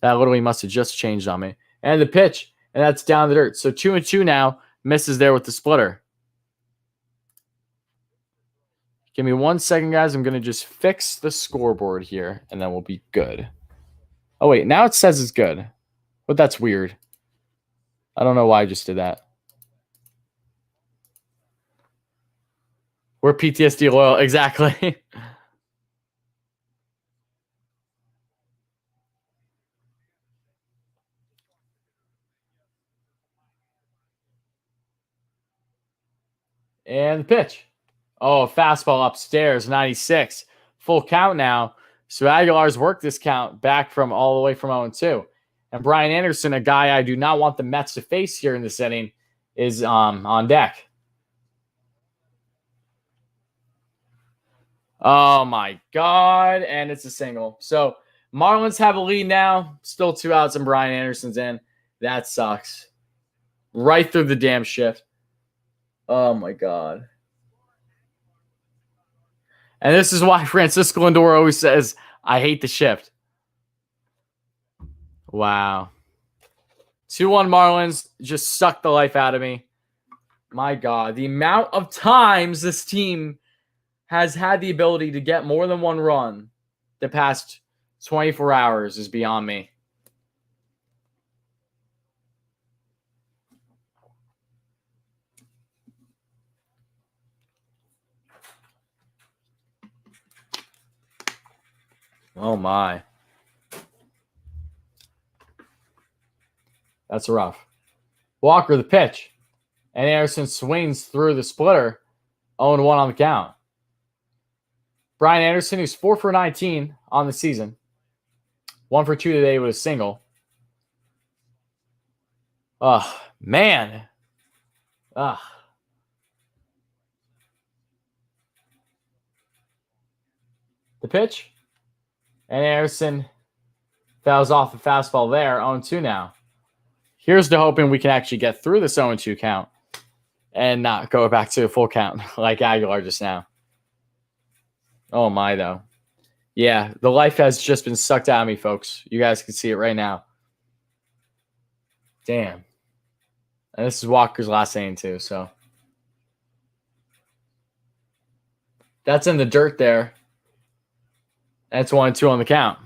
S2: That literally must have just changed on me. And the pitch, and that's down the dirt. So 2-2 now. Misses there with the splitter. Give me 1 second, guys. I'm going to just fix the scoreboard here, and then we'll be good. Oh, wait. Now it says it's good. But that's weird. I don't know why I just did that. We're PTSD loyal. Exactly. And the pitch. Oh, fastball upstairs, 96. Full count now. So Aguilar's worked this count back from all the way from 0-2. And Brian Anderson, a guy I do not want the Mets to face here in this inning, is on deck. Oh, my God. And it's a single. So Marlins have a lead now. Still 2 outs and Brian Anderson's in. That sucks. Right through the damn shift. Oh, my God. And this is why Francisco Lindor always says, I hate the shift. Wow. 2-1 Marlins just sucked the life out of me. My God. The amount of times this team has had the ability to get more than one run the past 24 hours is beyond me. Oh, my. That's rough. Walker, the pitch. And Anderson swings through the splitter. 0-1 on the count. Brian Anderson, who's 4 for 19 on the season. 1 for 2 today with a single. Oh, man. Ugh. The pitch. And Anderson fouls off the fastball there. 0-2 now. Here's to hoping we can actually get through this 0-2 count and not go back to a full count like Aguilar just now. Oh, my, though. Yeah, the life has just been sucked out of me, folks. You guys can see it right now. Damn. And this is Walker's last inning, too, so. That's in the dirt there. That's 1-2 on the count.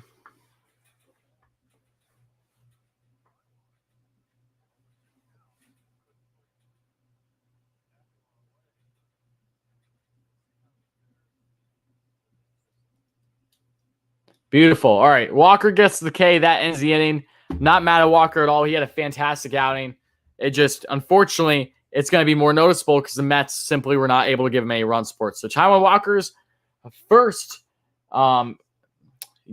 S2: Beautiful. All right. Walker gets the K. That ends the inning. Not mad at Walker at all. He had a fantastic outing. It just, unfortunately, it's going to be more noticeable because the Mets simply were not able to give him any run support. So Taijuan Walker's first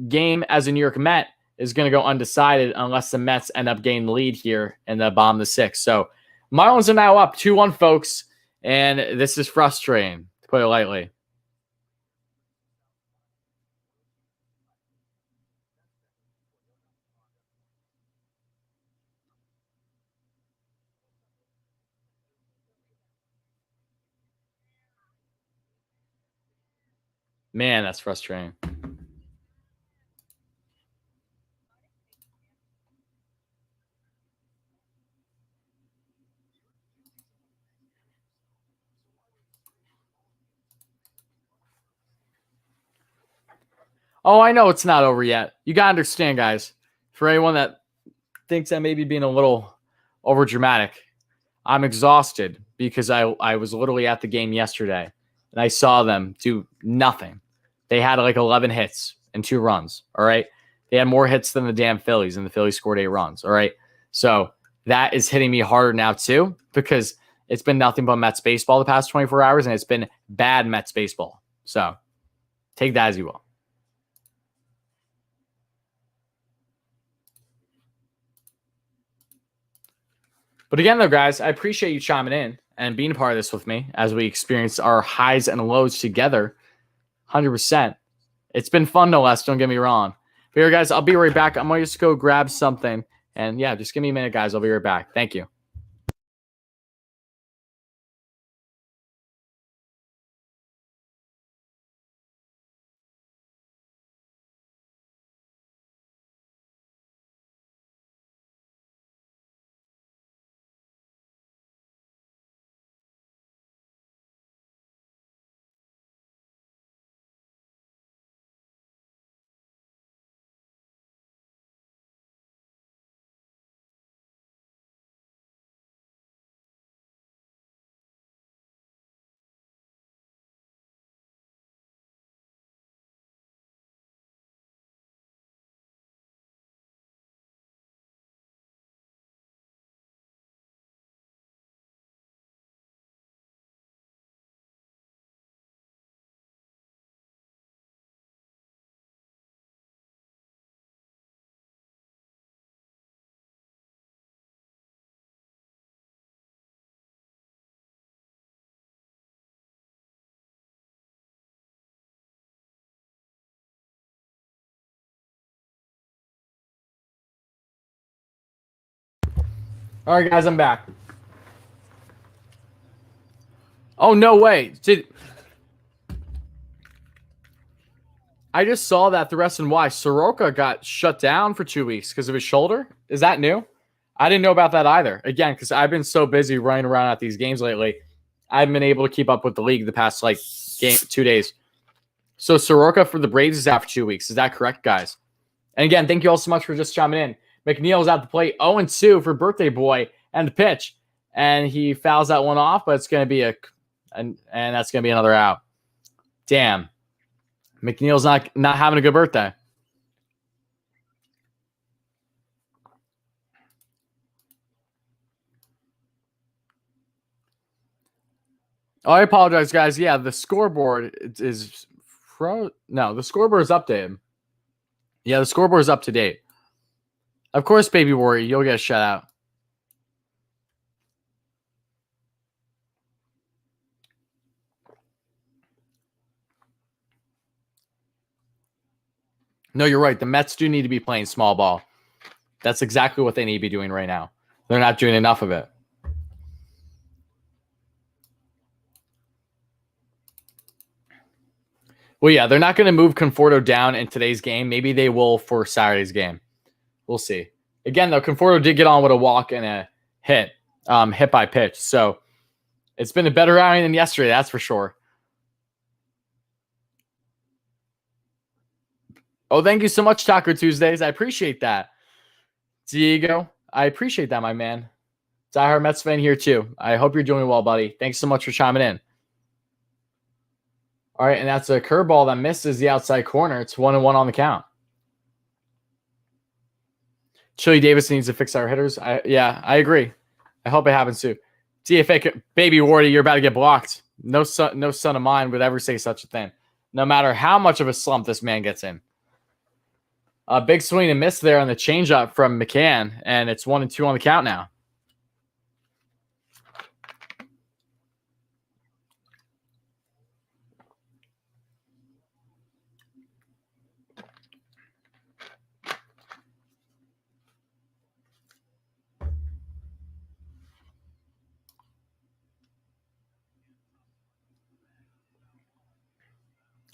S2: game as a New York Met is going to go undecided unless the Mets end up getting the lead here in the bottom of the sixth. So Marlins are now up 2-1, folks, and this is frustrating, to put it lightly. Man, that's frustrating. Oh, I know it's not over yet. You got to understand, guys. For anyone that thinks I may be being a little over dramatic, I'm exhausted because I was literally at the game yesterday and I saw them do nothing. They had like 11 hits and 2 runs. All right. They had more hits than the damn Phillies, and the Phillies scored 8 runs. All right. So that is hitting me harder now, too, because it's been nothing but Mets baseball the past 24 hours, and it's been bad Mets baseball. So take that as you will. But again, though, guys, I appreciate you chiming in and being a part of this with me as we experience our highs and lows together. 100%. It's been fun, no less. Don't get me wrong. But here, guys, I'll be right back. I'm going to just go grab something. And yeah, just give me a minute, guys. I'll be right back. Thank you. All right, guys, I'm back. Oh, no way. I just saw that the rest and why Soroka got shut down for 2 weeks because of his shoulder. Is that new? I didn't know about that either. Again, because I've been so busy running around at these games lately, I haven't been able to keep up with the league the past 2 days. So Soroka for the Braves is out for 2 weeks. Is that correct, guys? And again, thank you all so much for just chiming in. McNeil's at the plate, 0-2 for birthday boy and the pitch, and he fouls that one off, but it's going to be and that's going to be another out. Damn, McNeil's not having a good birthday. Oh, I apologize, guys. Yeah, the scoreboard is no, the scoreboard is updated. Yeah, the scoreboard is up to date. Of course, baby Warrior, you'll get a shout out. No, you're right. The Mets do need to be playing small ball. That's exactly what they need to be doing right now. They're not doing enough of it. Well, yeah, they're not going to move Conforto down in today's game. Maybe they will for Saturday's game. We'll see. Again, though, Conforto did get on with a walk and a hit by pitch. So it's been a better outing than yesterday, that's for sure. Oh, thank you so much, Taco Tuesdays. I appreciate that. Diego, I appreciate that, my man. Diehard Mets fan here, too. I hope you're doing well, buddy. Thanks so much for chiming in. All right, and that's a curveball that misses the outside corner. It's 1-1 on the count. Chili Davis needs to fix our hitters. I agree. I hope it happens too. DFA, baby Wardy, you're about to get blocked. No son of mine would ever say such a thing, no matter how much of a slump this man gets in. A big swing and miss there on the changeup from McCann, and it's 1-2 on the count now.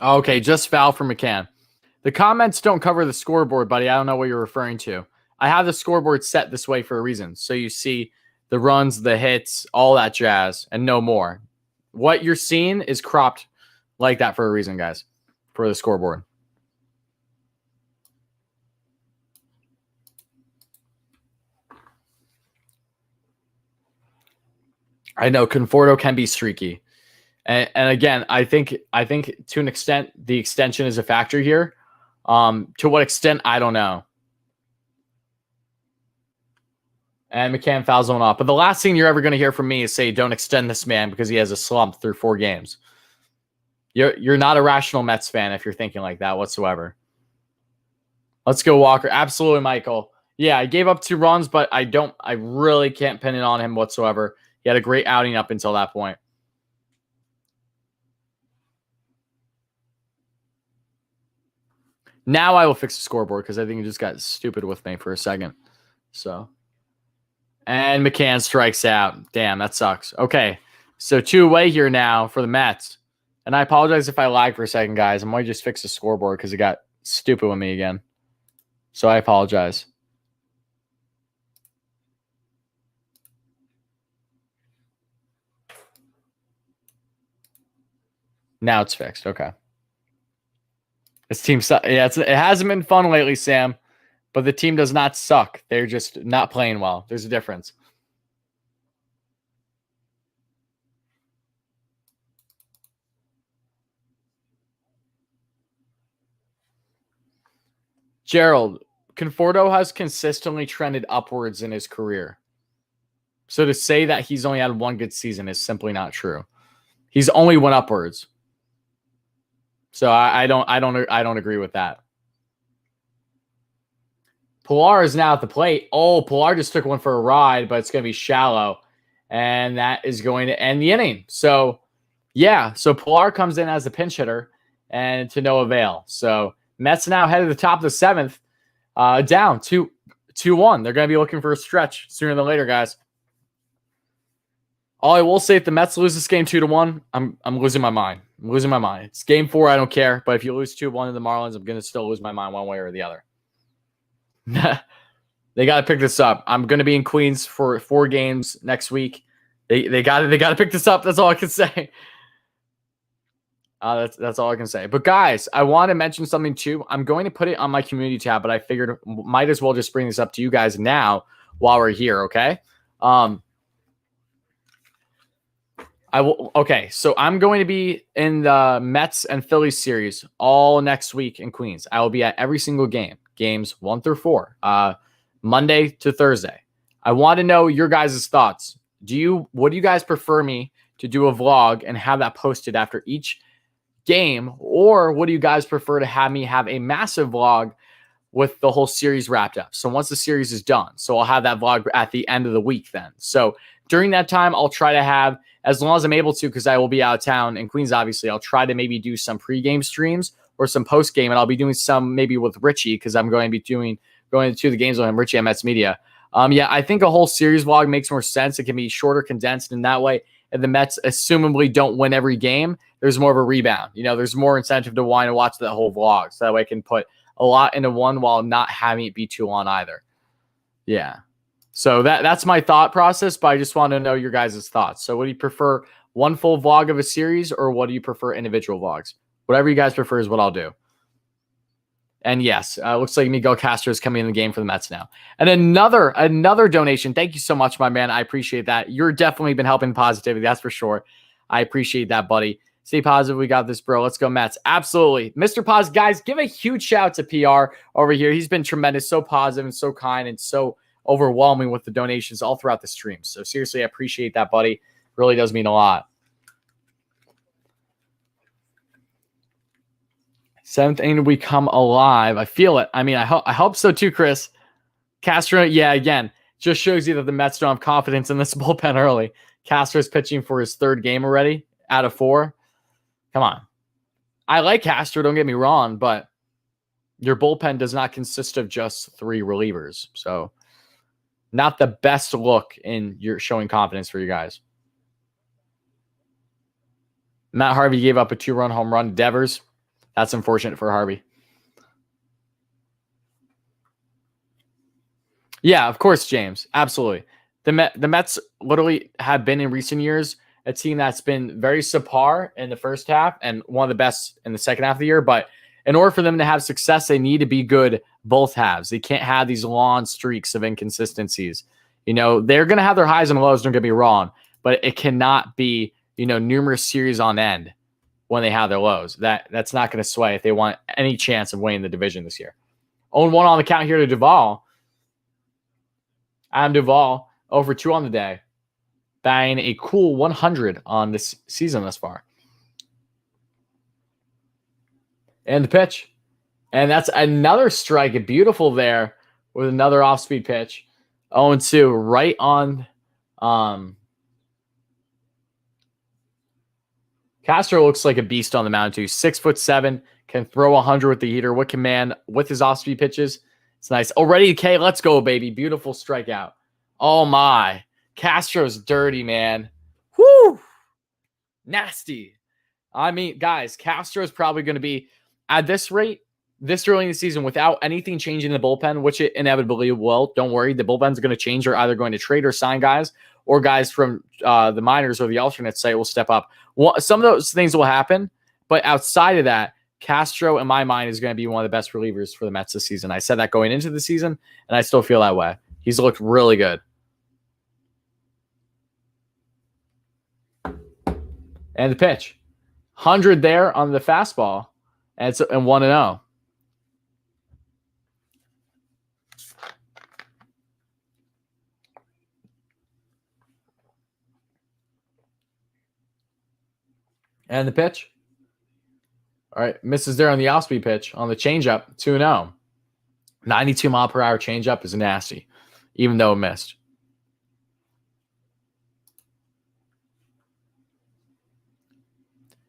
S2: Okay, just foul for McCann. The comments don't cover the scoreboard, buddy. I don't know what you're referring to. I have the scoreboard set this way for a reason. So you see the runs, the hits, all that jazz, and no more. What you're seeing is cropped like that for a reason, guys, for the scoreboard. I know Conforto can be streaky. And again, I think to an extent, the extension is a factor here. To what extent, I don't know. And McCann fouls one off. But the last thing you're ever going to hear from me is say, don't extend this man because he has a slump through 4 games. You're not a rational Mets fan if you're thinking like that whatsoever. Let's go, Walker. Absolutely, Michael. Yeah, I gave up 2 runs, but I really can't pin it on him whatsoever. He had a great outing up until that point. Now I will fix the scoreboard because I think it just got stupid with me for a second. So, and McCann strikes out. Damn, that sucks. Okay, so 2 away here now for the Mets. And I apologize if I lag for a second, guys. I might just fix the scoreboard because it got stupid with me again. So I apologize. Now it's fixed. Okay. This team sucks. Yeah, it hasn't been fun lately, Sam. But the team does not suck. They're just not playing well. There's a difference. Gerald, Conforto has consistently trended upwards in his career. So to say that he's only had 1 good season is simply not true. He's only went upwards. So I don't agree with that. Pilar is now at the plate. Oh, Pilar just took one for a ride, but it's going to be shallow. And that is going to end the inning. So, yeah. So Pilar comes in as a pinch hitter and to no avail. So Mets now head to the top of the 7th, down 2 2-1. They're going to be looking for a stretch sooner than later, guys. All I will say, if the Mets lose this game 2-1, I'm losing my mind. I'm losing my mind. It's game 4. I don't care. But if you lose 2-1 to the Marlins, I'm going to still lose my mind one way or the other. They got to pick this up. I'm going to be in Queens for 4 games next week. They got to pick this up. That's all I can say. That's all I can say. But guys, I want to mention something too. I'm going to put it on my community tab, but I figured might as well just bring this up to you guys now while we're here. Okay. So I'm going to be in the Mets and Phillies series all next week in Queens. I will be at every single game, games 1 through 4, Monday to Thursday. I want to know your guys' thoughts. Would you guys prefer me to do a vlog and have that posted after each game, or would you guys prefer to have me have a massive vlog with the whole series wrapped up? So once the series is done, so I'll have that vlog at the end of the week then. So during that time, I'll try to have, as long as I'm able to, because I will be out of town in Queens, obviously, I'll try to maybe do some pregame streams or some postgame, and I'll be doing some maybe with Richie, because I'm going to be going to the games with him, Richie at Mets Media. I think a whole series vlog makes more sense. It can be shorter, condensed, and that way, if the Mets assumably don't win every game, there's more of a rebound. There's more incentive to want to watch the whole vlog, so that way I can put a lot into one while not having it be too long either. Yeah. So that's my thought process, but I just want to know your guys' thoughts. So would you prefer one full vlog of a series, or what do you prefer individual vlogs? Whatever you guys prefer is what I'll do. And yes, looks like Miguel Castro is coming in the game for the Mets now. And another donation. Thank you so much, my man. I appreciate that. You're definitely been helping positivity. That's for sure. I appreciate that, buddy. Stay positive. We got this, bro. Let's go Mets. Absolutely. Mr. Pos, guys, give a huge shout out to PR over here. He's been tremendous, so positive and so kind and so overwhelming with the donations all throughout the stream. So seriously, I appreciate that, buddy. Really does mean a lot. 7th inning, we come alive. I feel it. I mean, I hope so too, Chris. Castro, yeah, again, just shows you that the Mets don't have confidence in this bullpen early. Castro's pitching for his 3rd game already out of 4. Come on. I like Castro, don't get me wrong, but your bullpen does not consist of just 3 relievers. So not the best look in your showing confidence for you guys. Matt Harvey gave up a 2-run home run to Devers. That's unfortunate for Harvey. Yeah, of course, James. Absolutely. The Mets literally have been in recent years a team that's been very subpar in the first half and one of the best in the second half of the year. But in order for them to have success, they need to be good both halves. They can't have these long streaks of inconsistencies. They're going to have their highs and lows, don't get me wrong, but it cannot be, numerous series on end when they have their lows. That's not going to sway if they want any chance of winning the division this year. 0-1 on the count here to Duvall. Adam Duvall, over 2 on the day, batting a cool 100 on this season thus far. And the pitch. And that's another strike. Beautiful there with another off-speed pitch. 0-2 right on. Castro looks like a beast on the mound too. 6'7", can throw 100 with the heater, with command, with his off-speed pitches. It's nice. Already, K, let's go, baby. Beautiful strikeout. Oh, my. Castro's dirty, man. Whoo! Nasty. I mean, guys, Castro's probably going to be, at this rate, this early in the season, without anything changing in the bullpen, which it inevitably will. Don't worry. The bullpen's going to change. They're either going to trade or sign guys, or guys from the minors or the alternate site will step up. Some of those things will happen, but outside of that, Castro, in my mind, is going to be one of the best relievers for the Mets this season. I said that going into the season, and I still feel that way. He's looked really good. And the pitch. 100 there on the fastball, and it's 1-0. And the pitch. All right, misses there on the off-speed pitch. On the changeup, 2-0. 92-mile-per-hour changeup is nasty, even though it missed.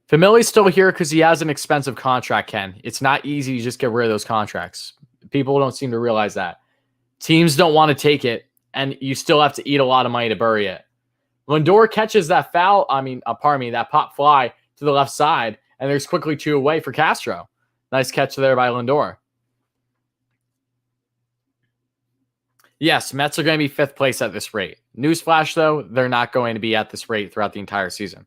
S2: Famili's still here because he has an expensive contract, Ken. It's not easy to just get rid of those contracts. People don't seem to realize that. Teams don't want to take it, and you still have to eat a lot of money to bury it. Lindor catches that that pop fly to the left side, and there's quickly 2 away for Castro. Nice catch there by Lindor. Yes, Mets are going to be 5th place at this rate. Newsflash, though, they're not going to be at this rate throughout the entire season.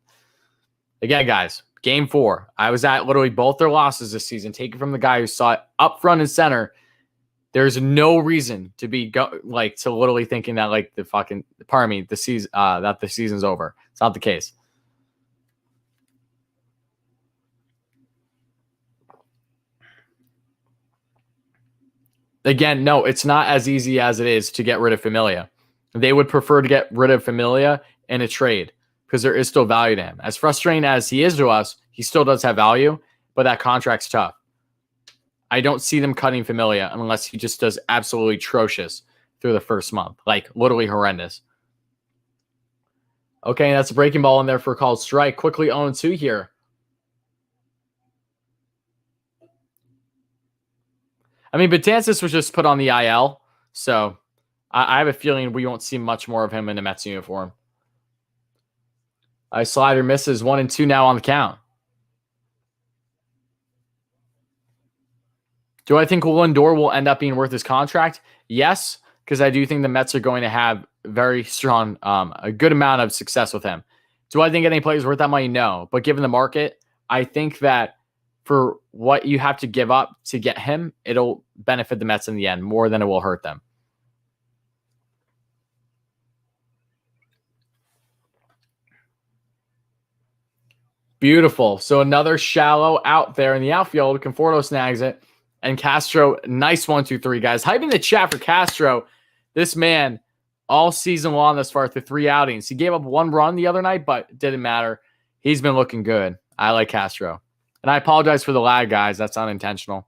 S2: Again, guys, Game 4. I was at literally both their losses this season, taken from the guy who saw it up front and center. There's no reason to be to literally thinking that that the season's over. It's not the case. Again, no, it's not as easy as it is to get rid of Familia. They would prefer to get rid of Familia in a trade because there is still value to him. As frustrating as he is to us, he still does have value, but that contract's tough. I don't see them cutting Familia unless he just does absolutely atrocious through the first month. Literally horrendous. Okay, that's a breaking ball in there for a called strike. Quickly 0-2 here. Betances was just put on the IL, so I have a feeling we won't see much more of him in a Mets uniform. Slider misses 1-2 now on the count. Do I think Lindor will end up being worth his contract? Yes, because I do think the Mets are going to have very strong, a good amount of success with him. Do I think any player is worth that money? No. But given the market, I think that for what you have to give up to get him, it'll benefit the Mets in the end more than it will hurt them. Beautiful. So another shallow out there in the outfield. Conforto snags it. And Castro, nice 1-2-3, guys. Hyping the chat for Castro. This man, all season long thus far through 3 outings. He gave up 1 run the other night, but it didn't matter. He's been looking good. I like Castro. And I apologize for the lag, guys. That's unintentional.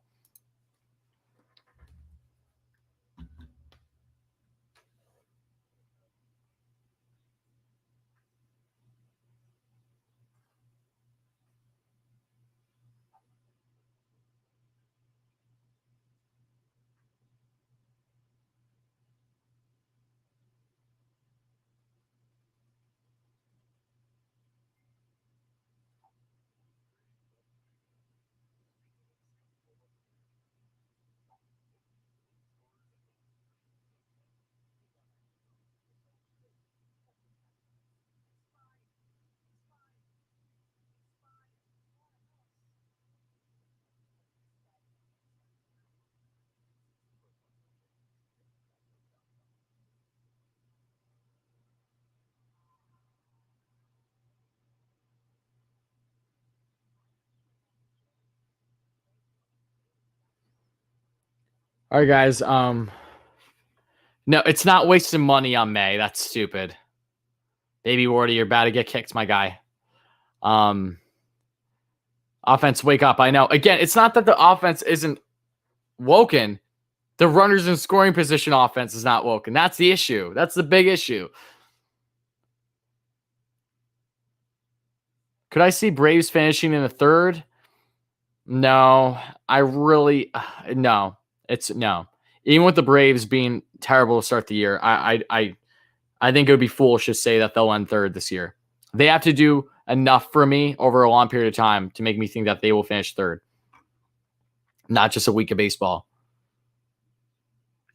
S2: All right, guys. No, it's not wasting money on May. That's stupid. Baby Wardy, you're about to get kicked, my guy. Offense, wake up. I know. Again, it's not that the offense isn't woken. The runners in scoring position offense is not woken. That's the issue. That's the big issue. Could I see Braves finishing in the 3rd? No. No. It's no. Even with the Braves being terrible to start the year, I think it would be foolish to say that they'll end 3rd this year. They have to do enough for me over a long period of time to make me think that they will finish 3rd. Not just a week of baseball.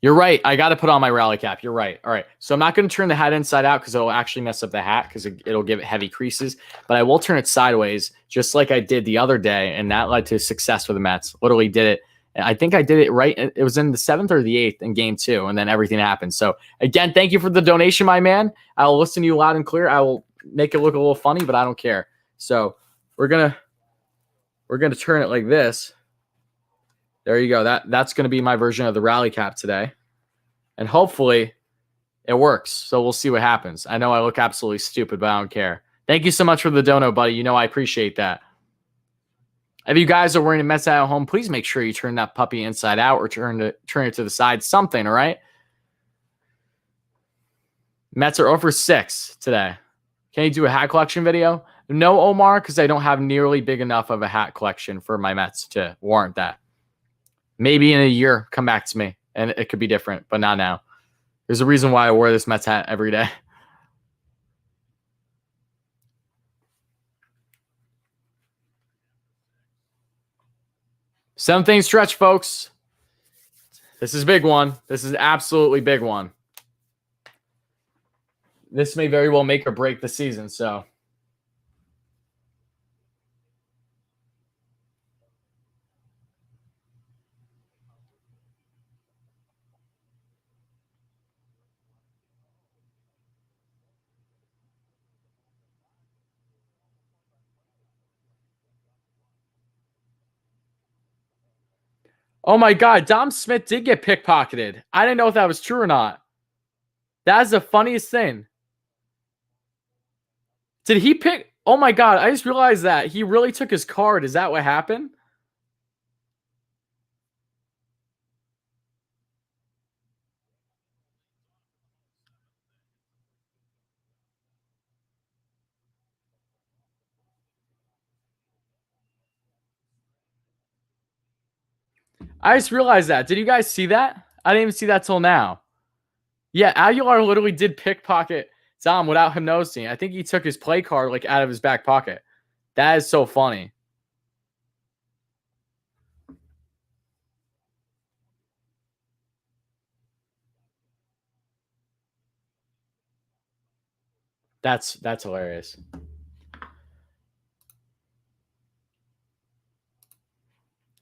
S2: You're right. I got to put on my rally cap. You're right. All right. So I'm not going to turn the hat inside out because it'll actually mess up the hat because it'll give it heavy creases. But I will turn it sideways just like I did the other day. And that led to success for the Mets. Literally did it. I think I did it right. It was in the 7th or the 8th in game 2. And then everything happened. So again, thank you for the donation, my man. I will listen to you loud and clear. I will make it look a little funny, but I don't care. So we're going to turn it like this. There you go. That's going to be my version of the rally cap today. And hopefully it works. So we'll see what happens. I know I look absolutely stupid, but I don't care. Thank you so much for the dono, buddy. You know I appreciate that. If you guys are wearing a Mets at home, please make sure you turn that puppy inside out or turn it to the side. Something, all right? Mets are over 6 today. Can you do a hat collection video? No, Omar, because I don't have nearly big enough of a hat collection for my Mets to warrant that. Maybe in a year, come back to me. and it could be different, but not now. There's a reason why I wear this Mets hat every day. Seventh inning stretch, folks. This is a big one. This is absolutely big one. This may very well make or break the season, so. Oh my God, Dom Smith did get pickpocketed. I didn't know if that was true or not. That's the funniest thing. Did he pick? Oh my God, I just realized that. He really took his card. Is that what happened? I just realized that. Did you guys see that? I didn't even see that till now. Yeah, Aguilar literally did pickpocket Dom without him noticing. I think he took his play card like out of his back pocket. That is so funny. That's hilarious.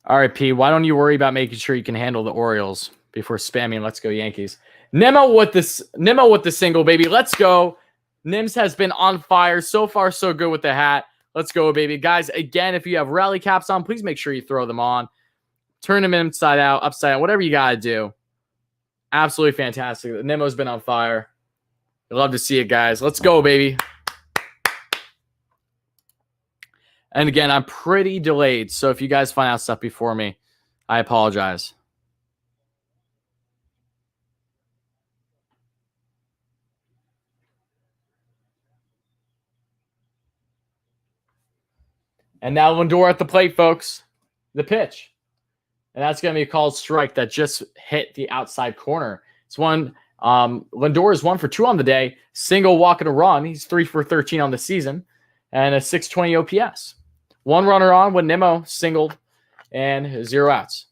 S2: All right, P, why don't you worry about making sure you can handle the Orioles before spamming Let's Go Yankees. Nimmo with the single, baby. Let's go. Nims has been on fire. So far, so good with the hat. Let's go, baby. Guys, again, if you have rally caps on, please make sure you throw them on. Turn them inside out, upside down, whatever you got to do. Absolutely fantastic. Nimmo's been on fire. I'd love to see it, guys. Let's go, baby. And again, I'm pretty delayed, so if you guys find out stuff before me, I apologize. And now Lindor at the plate, folks. The pitch. And that's going to be a called strike that just hit the outside corner. It's one. Lindor is 1 for 2 on the day. Single, walk, and a run. He's 3 for 13 on the season. And a 620 OPS. 1 runner on when Nimmo singled and 0 outs.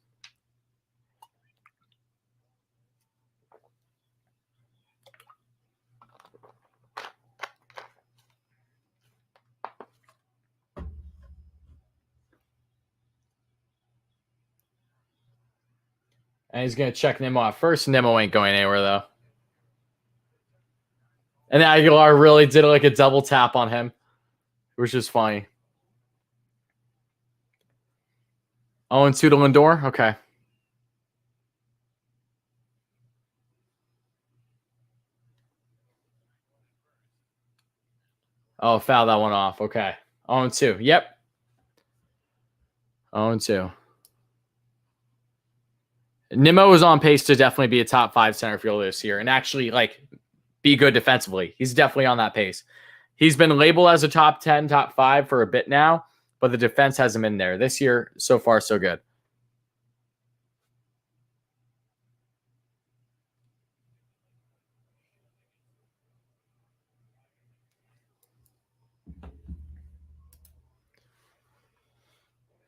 S2: And he's going to check Nimmo out first. Nimmo ain't going anywhere, though. And Aguilar really did like a double tap on him, which is funny. 0-2 to Lindor? Okay. Oh, foul that one off. Okay. 0-2. Yep. 0-2. Nimmo is on pace to definitely be a top 5 center fielder this year and actually like be good defensively. He's definitely on that pace. He's been labeled as a top 10, top 5 for a bit now, but the defense hasn't been there. This year, so far, so good.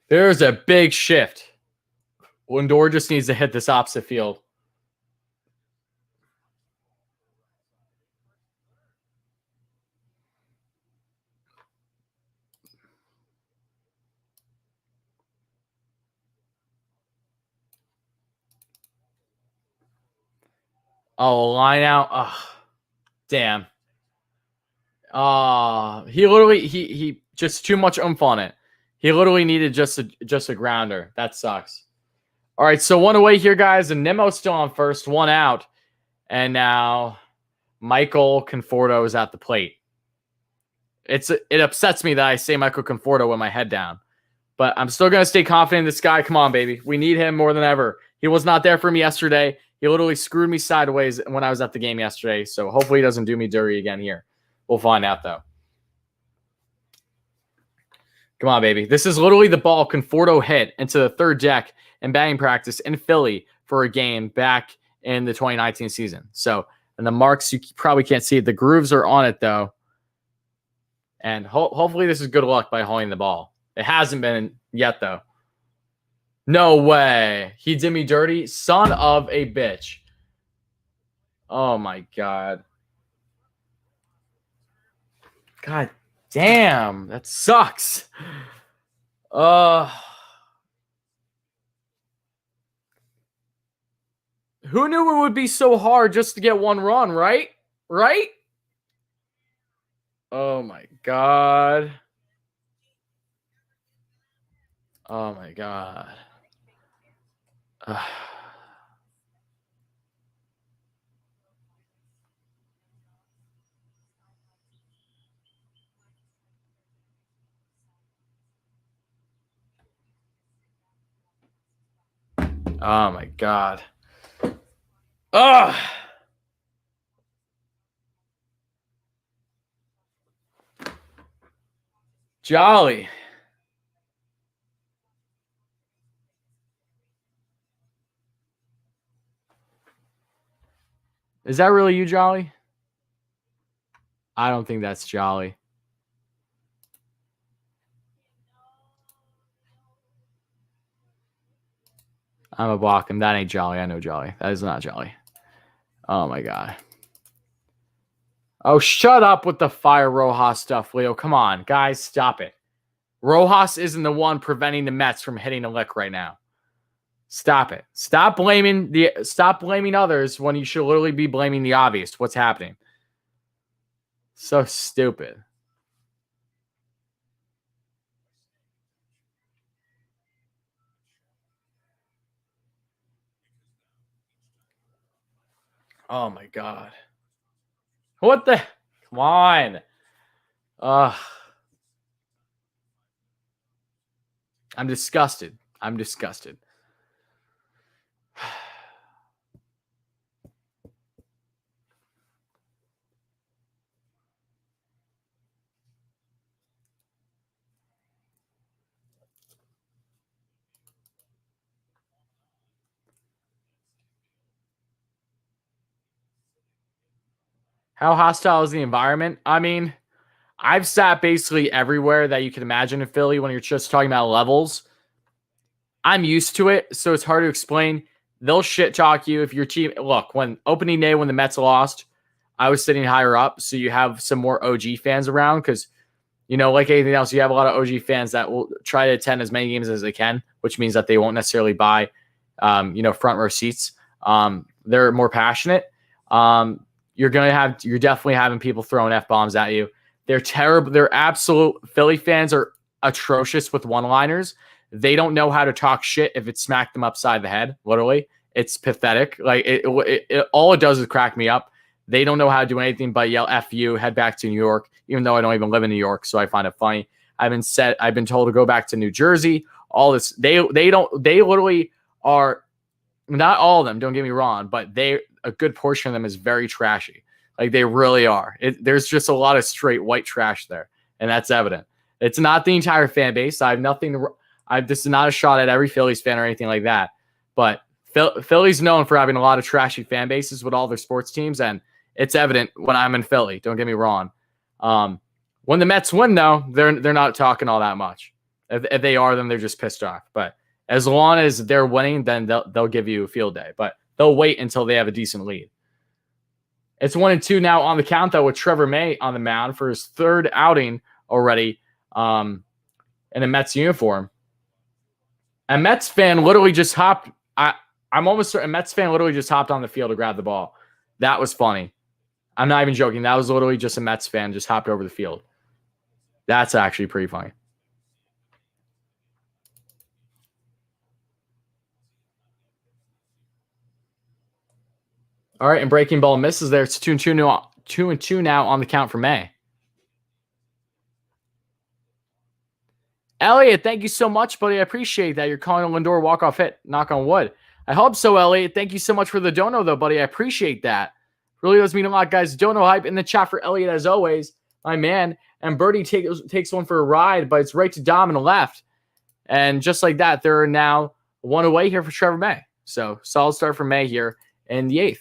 S2: There's a big shift. Lindor just needs to hit this opposite field. Oh, line out. Oh, damn. He literally he just too much oomph on it. He literally needed just a grounder. That sucks. All right, so 1 away here, guys, and Nimmo's still on first, 1 out, and now Michael Conforto is at the plate. It upsets me that I say Michael Conforto with my head down, but I'm still gonna stay confident in this guy. Come on, baby, we need him more than ever. He was not there for me yesterday. He literally screwed me sideways when I was at the game yesterday. So hopefully he doesn't do me dirty again here. We'll find out, though. Come on, baby. This is literally the ball Conforto hit into the third deck in batting practice in Philly for a game back in the 2019 season. So, and the marks, you probably can't see it. The grooves are on it, though. And hopefully this is good luck by holding the ball. It hasn't been yet, though. No way. He did me dirty. Son of a bitch. Oh, my God. God damn. That sucks. Who knew it would be so hard just to get one run, right? Right? Oh, my God. Oh, my God. Oh, my God. Ugh. Jolly. Is that really you, Jolly? I don't think that's Jolly. I'm gonna block him. That ain't Jolly. I know Jolly. That is not Jolly. Oh, my God. Oh, shut up with the fire Rojas stuff, Leo. Come on, guys. Stop it. Rojas isn't the one preventing the Mets from hitting a lick right now. Stop it. Stop blaming others when you should literally be blaming the obvious. What's happening? So stupid. Oh, my God. What the? Come on. I'm disgusted. I'm disgusted. How hostile is the environment? I mean, I've sat basically everywhere that you can imagine in Philly when you're just talking about levels. I'm used to it, so it's hard to explain. They'll shit talk you if your team. Look, when opening day, when the Mets lost, I was sitting higher up, so you have some more OG fans around because, like anything else, you have a lot of OG fans that will try to attend as many games as they can, which means that they won't necessarily buy, front row seats. They're more passionate. You're definitely having people throwing F-bombs at you. They're terrible. They're absolute. Philly fans are atrocious with one-liners. They don't know how to talk shit if it smacked them upside the head. Literally, it's pathetic. Like all it does is crack me up. They don't know how to do anything but yell "F you," head back to New York, even though I don't even live in New York, so I find it funny. I've been told to go back to New Jersey. All this, they literally are. Not all of them, don't get me wrong, but a good portion of them is very trashy. Like they really are. There's just a lot of straight white trash there, and that's evident. It's not the entire fan base. I have nothing to. This is not a shot at every Phillies fan or anything like that, but Philly's known for having a lot of trashy fan bases with all their sports teams, and it's evident when I'm in Philly. Don't get me wrong. When the Mets win, though, they're not talking all that much. If they are, then they're just pissed off. But as long as they're winning, then they'll give you a field day. But they'll wait until they have a decent lead. It's 1-2 now on the count, though, with Trevor May on the mound for his third outing already in a Mets uniform. A Mets fan literally just hopped. I'm almost certain a Mets fan literally just hopped on the field to grab the ball. That was funny. I'm not even joking. That was literally just a Mets fan just hopped over the field. That's actually pretty funny. All right, and breaking ball misses there. It's 2-2 now on the count for May. Elliot, thank you so much, buddy. I appreciate that. You're calling a Lindor walk-off hit. Knock on wood. I hope so, Elliot. Thank you so much for the dono, though, buddy. I appreciate that. Really does mean a lot, guys. Dono hype in the chat for Elliot, as always. My man. And Birdie takes one for a ride, but it's right to Dom and left. And just like that, there are now one away here for Trevor May. So solid start for May here in the 8th.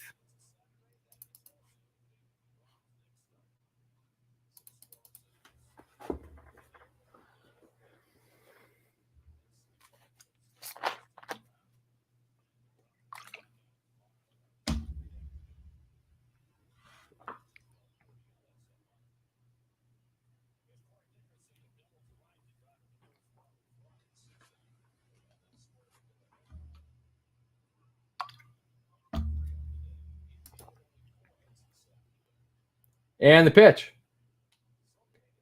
S2: And the pitch.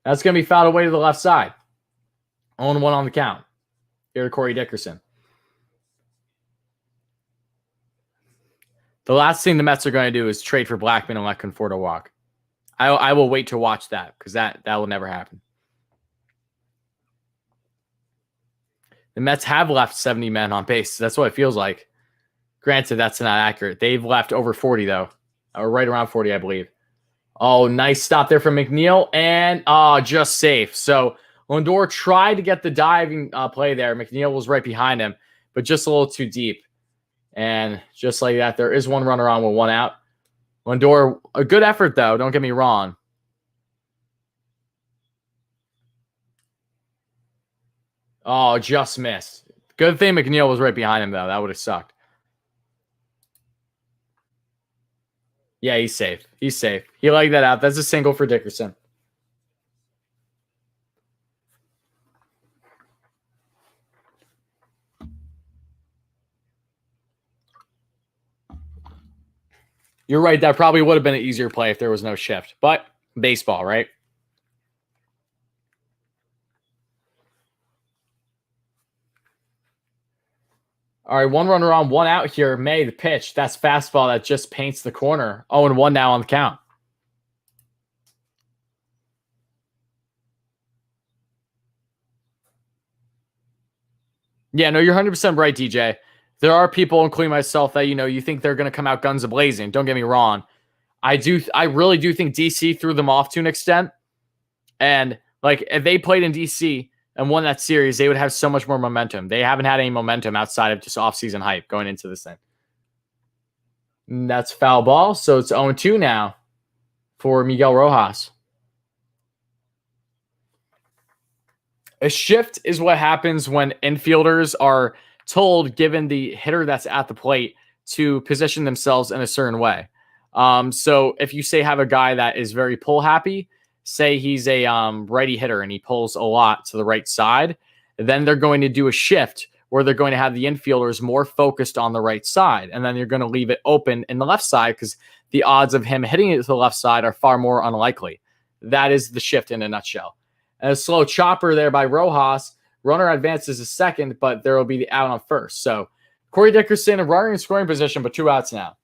S2: That's going to be fouled away to the left side. 0-1 on the count. Here to Corey Dickerson. The last thing the Mets are going to do is trade for Blackman and let Conforto walk. I will wait to watch that because that will never happen. The Mets have left 70 men on base. That's what it feels like. Granted, that's not accurate. They've left over 40, though. Or right around 40, I believe. Oh, nice stop there from McNeil. And just safe. So Lindor tried to get the diving play there. McNeil was right behind him, but just a little too deep. And just like that, there is one runner on with one out. Lindor, a good effort, though. Don't get me wrong. Oh, just missed. Good thing McNeil was right behind him, though. That would have sucked. Yeah, he's safe. He's safe. He liked that out. That's a single for Dickerson. You're right. That probably would have been an easier play if there was no shift. But baseball, right? All right, one runner on, one out here. May, the pitch. That's fastball that just paints the corner. 0-1 now on the count. Yeah, no, you're 100% right, DJ. There are people, including myself, that, you think they're going to come out guns a-blazing. Don't get me wrong. I really do think DC threw them off to an extent. And, if they played in DC and won that series, they would have so much more momentum. They haven't had any momentum outside of just off-season hype going into this thing. And that's foul ball, so it's 0-2 now for Miguel Rojas. A shift is what happens when infielders are told, given the hitter that's at the plate, to position themselves in a certain way. So if you have a guy that is very pull happy, say he's a righty hitter and he pulls a lot to the right side, then they're going to do a shift where they're going to have the infielders more focused on the right side. And then you're going to leave it open in the left side because the odds of him hitting it to the left side are far more unlikely. That is the shift in a nutshell. And a slow chopper there by Rojas. Runner advances to second, but there will be the out on first. So Corey Dickerson, a runner in scoring position, but 2 outs now.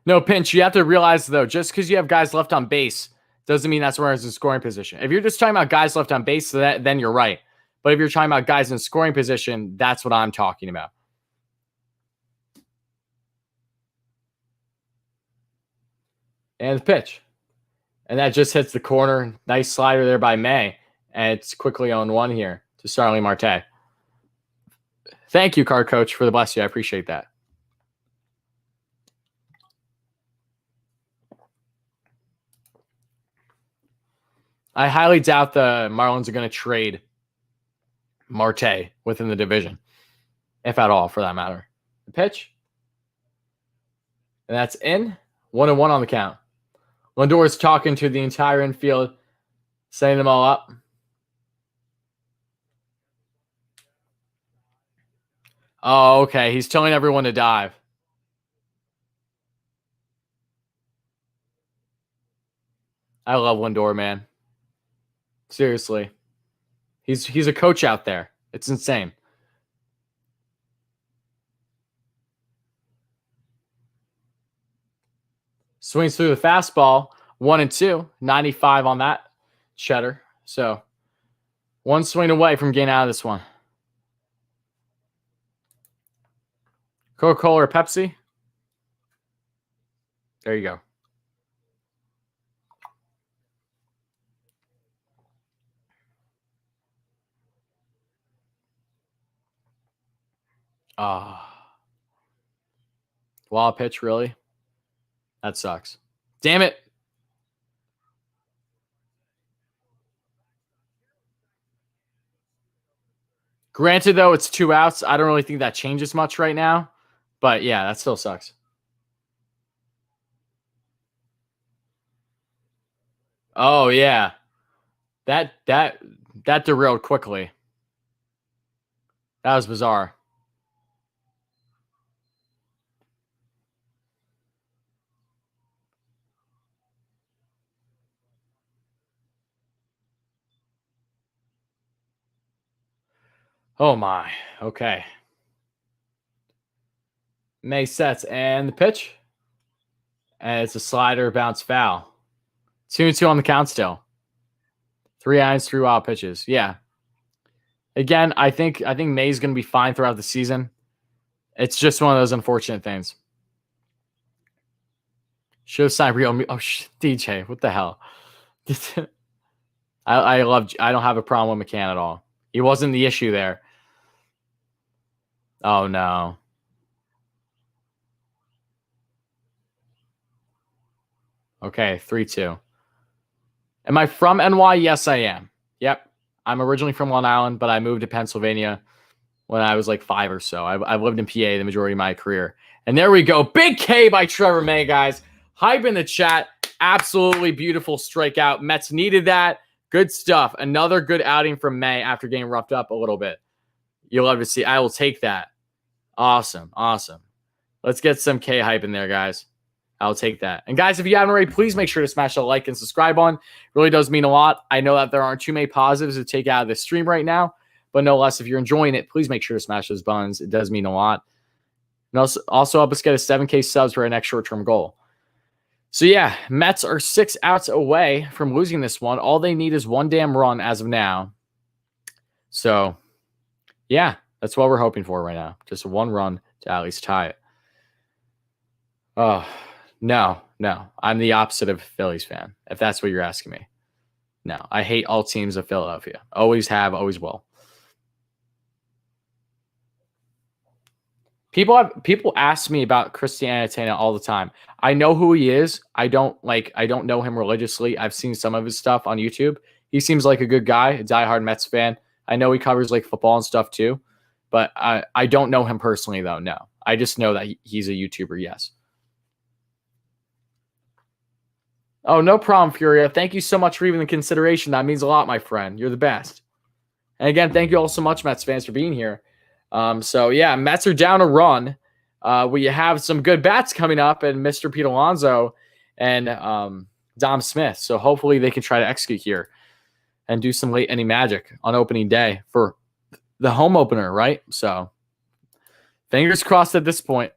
S2: No, Pinch, you have to realize, though, just because you have guys left on base doesn't mean that's runners in scoring position. If you're just talking about guys left on base, then you're right. But if you're talking about guys in scoring position, that's what I'm talking about. And the pitch. And that just hits the corner. Nice slider there by May. And it's quickly 0-1 here to Starling Marte. Thank you, card coach, for the bless you. I appreciate that. I highly doubt the Marlins are going to trade Marte within the division, if at all, for that matter. The pitch. And that's in. 1-1 on the count. Lindor is talking to the entire infield, setting them all up. Oh, okay. He's telling everyone to dive. I love Lindor, man. Seriously. He's a coach out there. It's insane. Swings through the fastball. 1-2. 95 on that cheddar. So one swing away from getting out of this one. Coca-Cola or Pepsi? There you go. Wild pitch, really? That sucks. Damn it. Granted, though, it's 2 outs. I don't really think that changes much right now. But yeah, that still sucks. Oh yeah. That derailed quickly. That was bizarre. Oh my. Okay. May sets and the pitch. And it's a slider bounce foul. 2-2 on the count still. 3 irons, 3 wild pitches. Yeah. Again, I think May's going to be fine throughout the season. It's just one of those unfortunate things. Should have signed Rio. Oh, DJ, what the hell? I don't have a problem with McCann at all. He wasn't the issue there. Oh no. Okay, 3-2. Am I from NY? Yes, I am. Yep. I'm originally from Long Island, but I moved to Pennsylvania when I was like 5 or so. I've lived in PA the majority of my career. And there we go. Big K by Trevor May, guys. Hype in the chat. Absolutely beautiful strikeout. Mets needed that. Good stuff. Another good outing from May after getting roughed up a little bit. You'll love to see. I will take that. Awesome. Awesome. Let's get some K hype in there, guys. I'll take that. And guys, if you haven't already, please make sure to smash the like and subscribe on. It really does mean a lot. I know that there aren't too many positives to take out of this stream right now, but no less, if you're enjoying it, please make sure to smash those buttons. It does mean a lot. And also help us get a 7K subs for our next short-term goal. So yeah, Mets are 6 outs away from losing this one. All they need is one damn run as of now. So yeah, that's what we're hoping for right now. Just one run to at least tie it. Oh, no. I'm the opposite of a Phillies fan, if that's what you're asking me. No, I hate all teams of Philadelphia. Always have, always will. People ask me about Cristian Atena all the time. I know who he is. I don't know him religiously. I've seen some of his stuff on YouTube. He seems like a good guy, a diehard Mets fan. I know he covers like football and stuff too, but I don't know him personally though. No, I just know that he's a YouTuber. Yes. Oh, no problem, Furia. Thank you so much for even the consideration. That means a lot, my friend. You're the best. And again, thank you all so much, Mets fans, for being here. So yeah, Mets are down a run. We have some good bats coming up, and Mr. Pete Alonso and Dom Smith. So hopefully they can try to execute here and do some late inning magic on opening day for the home opener, right? So fingers crossed at this point.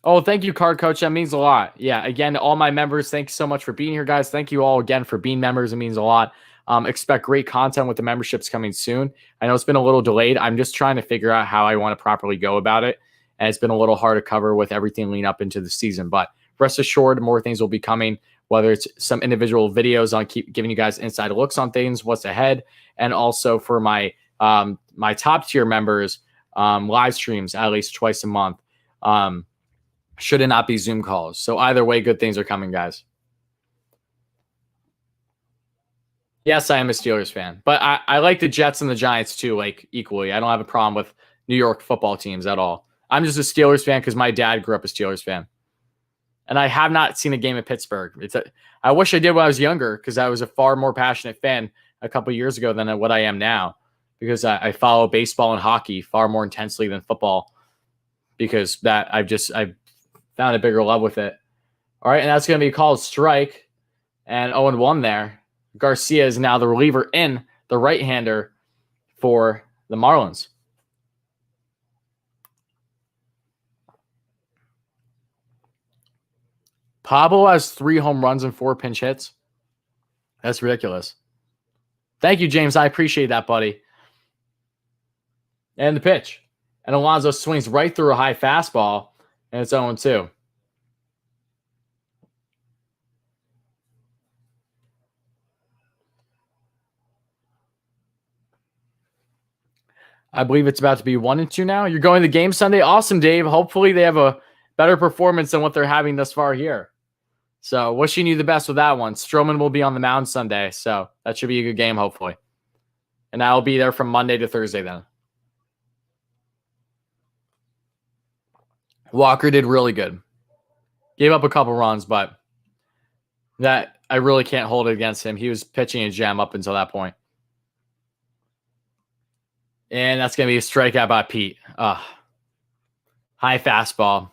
S2: Oh, thank you, Card Coach. That means a lot. Yeah, again, to all my members, thanks so much for being here, guys. Thank you all again for being members. It means a lot. Expect great content with the memberships coming soon. I know it's been a little delayed. I'm just trying to figure out how I want to properly go about it. And it's been a little hard to cover with everything leading up into the season. But rest assured, more things will be coming, whether it's some individual videos on keep giving you guys inside looks on things, what's ahead, and also for my my top tier members, live streams at least twice a month. Should it not be Zoom calls. So either way, good things are coming, guys. Yes, I am a Steelers fan, but I like the Jets and the Giants too, like equally. I don't have a problem with New York football teams at all. I'm just a Steelers fan because my dad grew up a Steelers fan. And I have not seen a game at Pittsburgh. I wish I did when I was younger because I was a far more passionate fan a couple years ago than what I am now because I follow baseball and hockey far more intensely than football because I've found a bigger love with it. All right, and that's going to be called strike. And 0-1 there. Garcia is now the reliever in the right-hander for the Marlins. Pablo has 3 home runs and 4 pinch hits. That's ridiculous. Thank you, James. I appreciate that, buddy. And the pitch. And Alonso swings right through a high fastball, and it's 0-2. I believe it's about to be 1-2 now. You're going to the game Sunday? Awesome, Dave. Hopefully they have a better performance than what they're having thus far here. So wishing you the best with that one. Stroman will be on the mound Sunday, so that should be a good game, hopefully. And I'll be there from Monday to Thursday then. Walker did really good. Gave up a couple runs, but that I really can't hold it against him. He was pitching a gem up until that point. And that's going to be a strikeout by Pete. High fastball.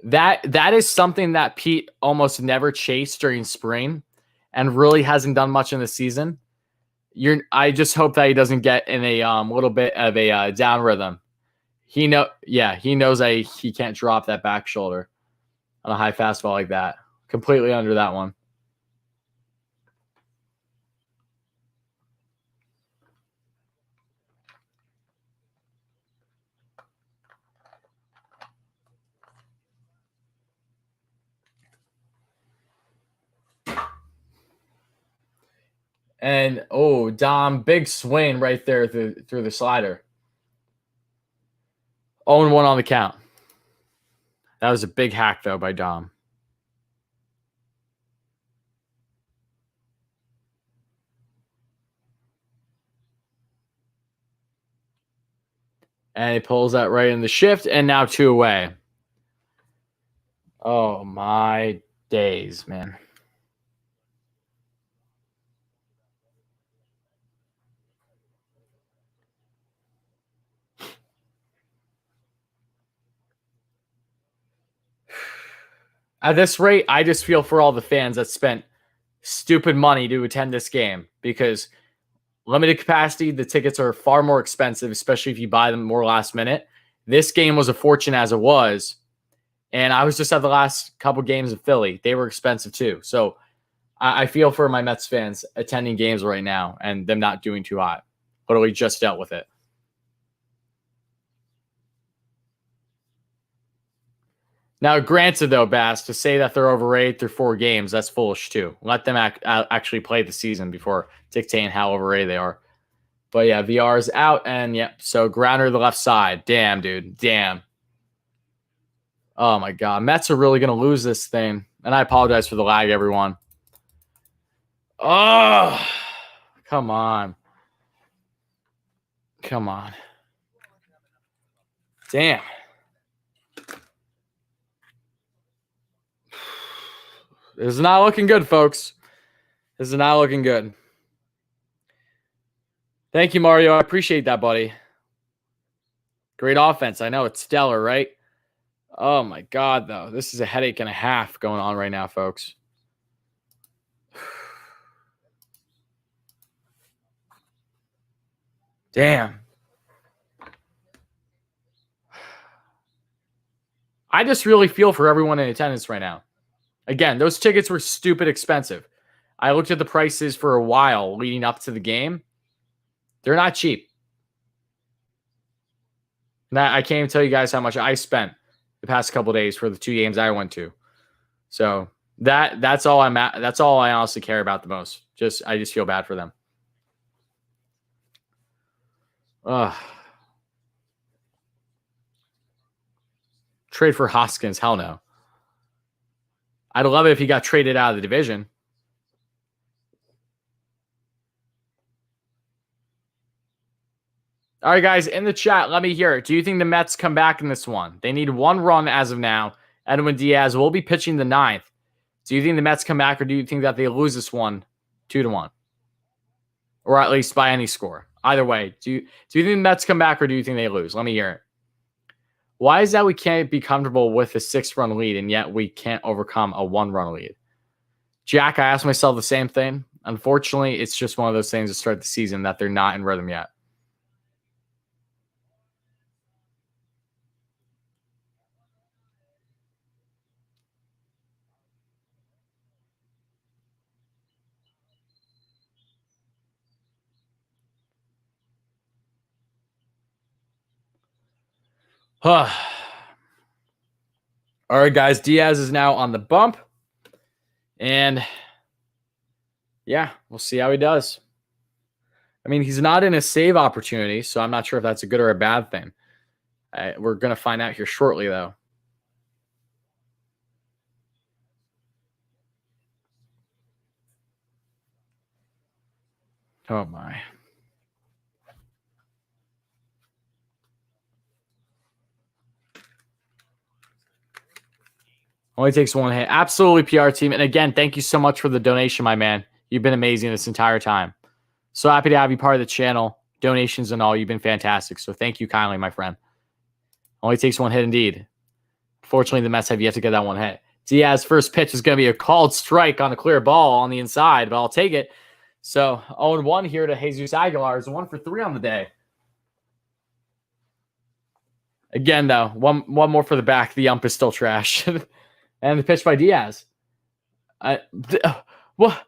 S2: That is something that Pete almost never chased during spring and really hasn't done much in the season. I just hope that he doesn't get in a little bit of a down rhythm. He knows that he can't drop that back shoulder on a high fastball like that. Completely under that one. And, Dom, big swing right there through the slider. 0-1 on the count. That was a big hack, though, by Dom. And he pulls that right in the shift, and now 2 away. Oh, my days, man. At this rate, I just feel for all the fans that spent stupid money to attend this game because limited capacity, the tickets are far more expensive, especially if you buy them more last minute. This game was a fortune as it was. And I was just at the last couple games of Philly. They were expensive too. So I feel for my Mets fans attending games right now and them not doing too hot. Literally just dealt with it. Now, granted, though, Bass, to say that they're overrated through 4 games, that's foolish, too. Let them actually play the season before dictating how overrated they are. But, yeah, VR is out, and, yep, so grounder to the left side. Damn, dude. Damn. Oh, my God. Mets are really going to lose this thing. And I apologize for the lag, everyone. Oh, come on. Come on. Damn. This is not looking good, folks. This is not looking good. Thank you, Mario. I appreciate that, buddy. Great offense. I know it's stellar, right? Oh, my God, though. This is a headache and a half going on right now, folks. Damn. I just really feel for everyone in attendance right now. Again, those tickets were stupid expensive. I looked at the prices for a while leading up to the game. They're not cheap. Now, I can't even tell you guys how much I spent the past couple of days for the 2 games I went to. So that's all that's all I honestly care about the most. I just feel bad for them. Ugh. Trade for Hoskins, hell no. I'd love it if he got traded out of the division. All right, guys, in the chat, let me hear it. Do you think the Mets come back in this one? They need 1 run as of now. Edwin Diaz will be pitching the 9th. Do you think the Mets come back, or do you think that they lose this one 2-1? Or at least by any score? Either way, do you think the Mets come back, or do you think they lose? Let me hear it. Why is that we can't be comfortable with a 6-run lead, and yet we can't overcome a 1-run lead? Jack, I asked myself the same thing. Unfortunately, it's just one of those things to start the season that they're not in rhythm yet. All right, guys. Diaz is now on the bump. And yeah, we'll see how he does. I mean, he's not in a save opportunity, so I'm not sure if that's a good or a bad thing. We're going to find out here shortly, though. Oh, my. Only takes one hit. Absolutely, PR team. And again, thank you so much for the donation, my man. You've been amazing this entire time. So happy to have you part of the channel. Donations and all. You've been fantastic. So thank you kindly, my friend. Only takes one hit indeed. Fortunately, the Mets have yet to get that one hit. Diaz's first pitch is going to be a called strike on a clear ball on the inside, but I'll take it. So 0-1 here to Jesus Aguilar. Is 1 for 3 on the day. Again, though, one more for the back. The ump is still trash. And the pitch by Diaz. What?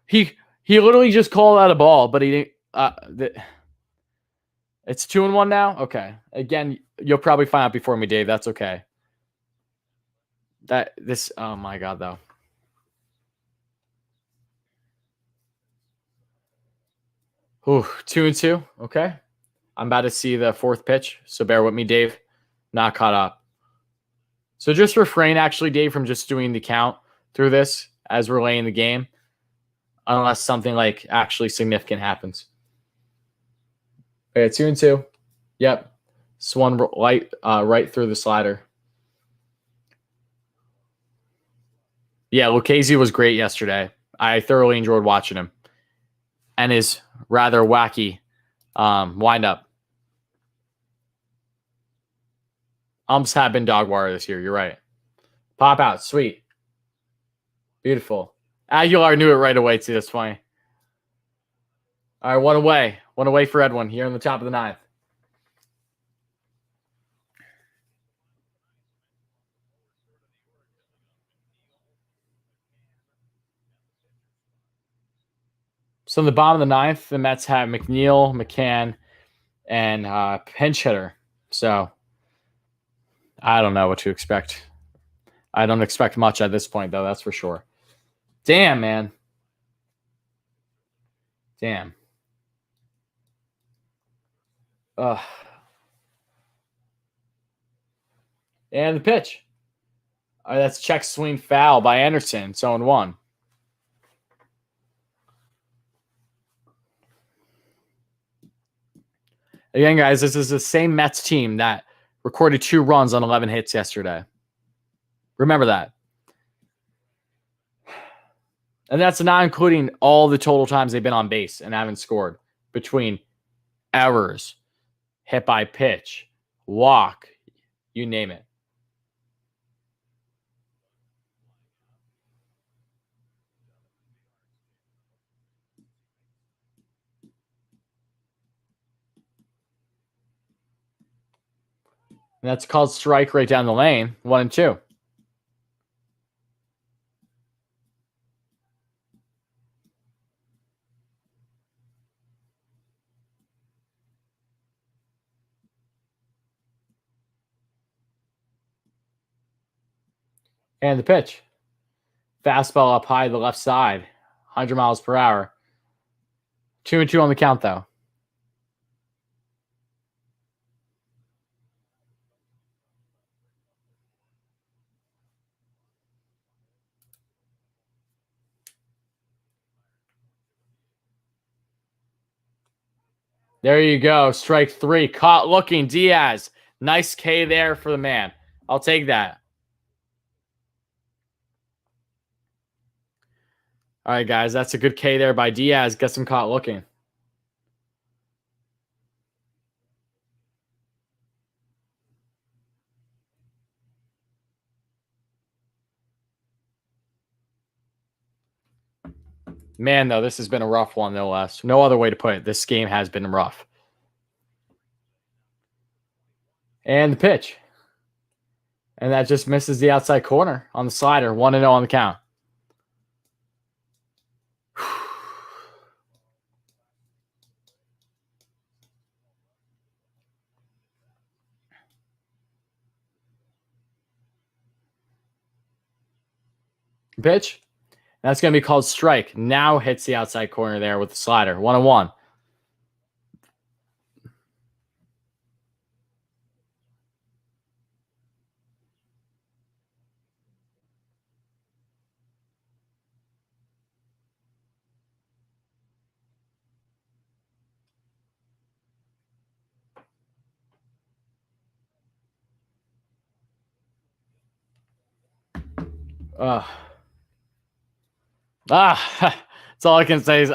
S2: He literally just called out a ball, but he didn't. It's 2-1 now? Okay. Again, you'll probably find out before me, Dave. That's okay. Oh my God, though. Ooh, 2-2. Okay. I'm about to see the fourth pitch, so bear with me, Dave. Not caught up. So just refrain, actually, Dave, from just doing the count through this as we're laying the game, unless something like actually significant happens. Okay, 2-2. Yep. Swung right through the slider. Yeah, Lucchesi was great yesterday. I thoroughly enjoyed watching him. And his rather wacky windup. Umps have been dog water this year. You're right. Pop out. Sweet. Beautiful. Aguilar knew it right away, too. That's funny. All right, one away. One away for Edwin here in the top of the ninth. So in the bottom of the ninth, the Mets have McNeil, McCann, and pinch hitter. So I don't know what to expect. I don't expect much at this point, though. That's for sure. Damn, man. Damn. Ugh. And the pitch. All right, that's check swing foul by Anderson. It's 0-1. Again, guys, this is the same Mets team that recorded 2 runs on 11 hits yesterday. Remember that. And that's not including all the total times they've been on base and haven't scored between errors, hit by pitch, walk, you name it. And that's called strike right down the lane, 1-2. And the pitch. Fastball up high to the left side, 100 miles per hour. 2-2 on the count, though. There you go. Strike 3. Caught looking. Diaz. Nice K there for the man. I'll take that. All right, guys. That's a good K there by Diaz. Gets him caught looking. Man, though, this has been a rough one, no less. No other way to put it. This game has been rough. And the pitch. And that just misses the outside corner on the slider. 1-0 on the count. Pitch. That's going to be called strike. Now hits the outside corner there with the slider. 1-1. That's all I can say is,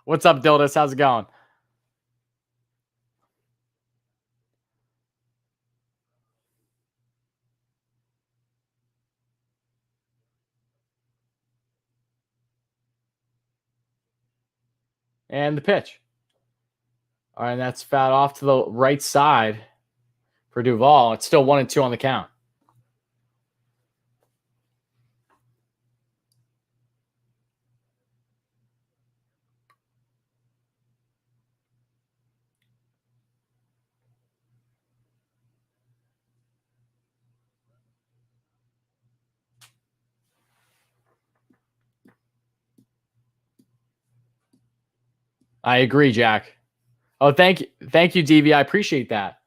S2: what's up, Dildas? How's it going? And the pitch. All right, and that's fouled off to the right side for Duvall. It's still 1-2 on the count. I agree, Jack. Oh, thank you, DV. I appreciate that.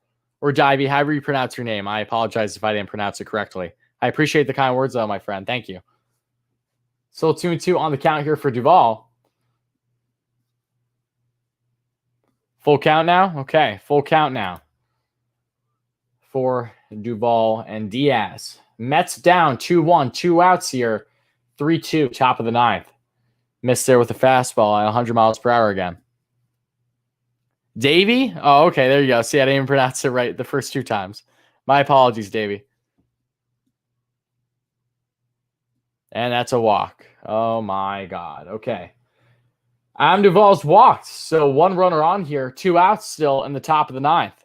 S2: Or Divey, however you pronounce your name. I apologize if I didn't pronounce it correctly. I appreciate the kind words, though, my friend. Thank you. Still 2-2 on the count here for Duvall. Full count now? Okay, full count now for Duvall and Diaz. Mets down 2-1, 2 outs here. 3-2, top of the ninth. Missed there with a fastball at 100 miles per hour again. Davey? Oh, okay, there you go. See, I didn't even pronounce it right the first 2 times. My apologies, Davey. And that's a walk. Oh, my God. Okay. Adam Duvall's walked. So 1 runner on here. 2 outs still in the top of the ninth.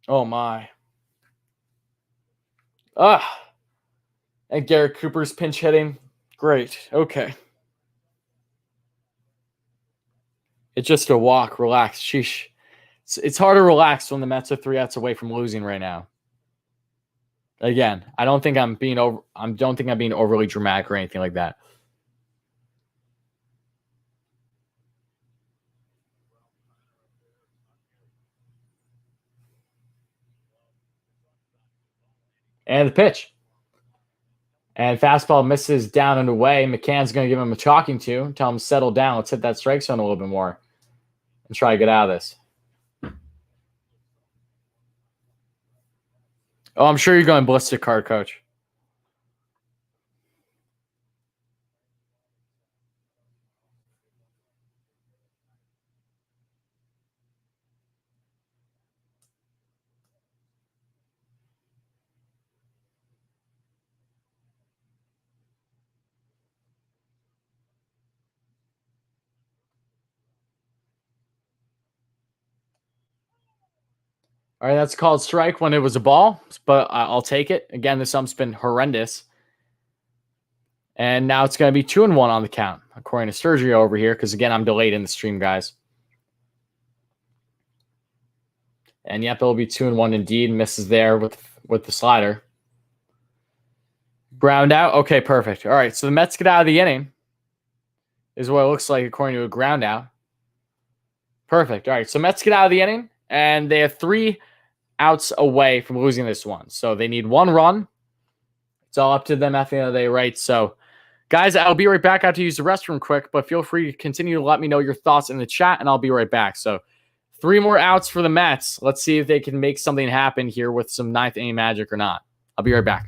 S2: Oh, my. And Garrett Cooper's pinch hitting. Great. Okay. It's just a walk. Relax. Sheesh. It's hard to relax when the Mets are 3 outs away from losing right now. Again, I don't think I'm being overly dramatic or anything like that. And the pitch. And fastball misses down and away. McCann's going to give him a talking to. Tell him settle down. Let's hit that strike zone a little bit more and try to get out of this. Oh, I'm sure you're going ballistic card, Coach. All right, that's called strike when it was a ball, but I'll take it. Again, this ump's been horrendous. And now it's going to be 2-1 on the count, according to Sergio over here, because, again, I'm delayed in the stream, guys. And, yep, it'll be 2-1 indeed. Misses there with the slider. Ground out. Okay, perfect. All right, so the Mets get out of the inning is what it looks like according to a ground out. Perfect. All right, so Mets get out of the inning, and they have 3 outs away from losing this one. So they need 1 run. It's all up to them at the end of the day, right? So, guys, I'll be right back. I have to use the restroom quick, but feel free to continue to let me know your thoughts in the chat, and I'll be right back. So 3 more outs for the Mets. Let's see if they can make something happen here with some 9th inning magic or not. I'll be right back.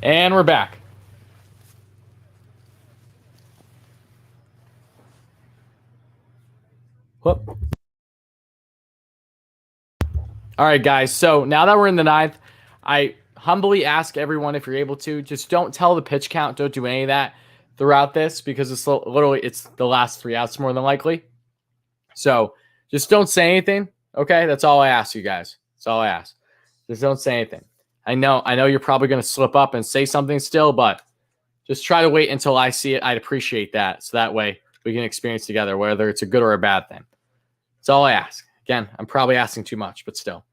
S2: And we're back. Whoop. All right, guys. So now that we're in the ninth, I humbly ask everyone, if you're able to, just don't tell the pitch count. Don't do any of that throughout this, because it's literally it's the last 3 outs more than likely. So just don't say anything. Okay, that's all I ask you guys. That's all I ask. Just don't say anything. I know you're probably going to slip up and say something still, but just try to wait until I see it. I'd appreciate that. So that way we can experience together, whether it's a good or a bad thing. That's all I ask. Again, I'm probably asking too much, but still.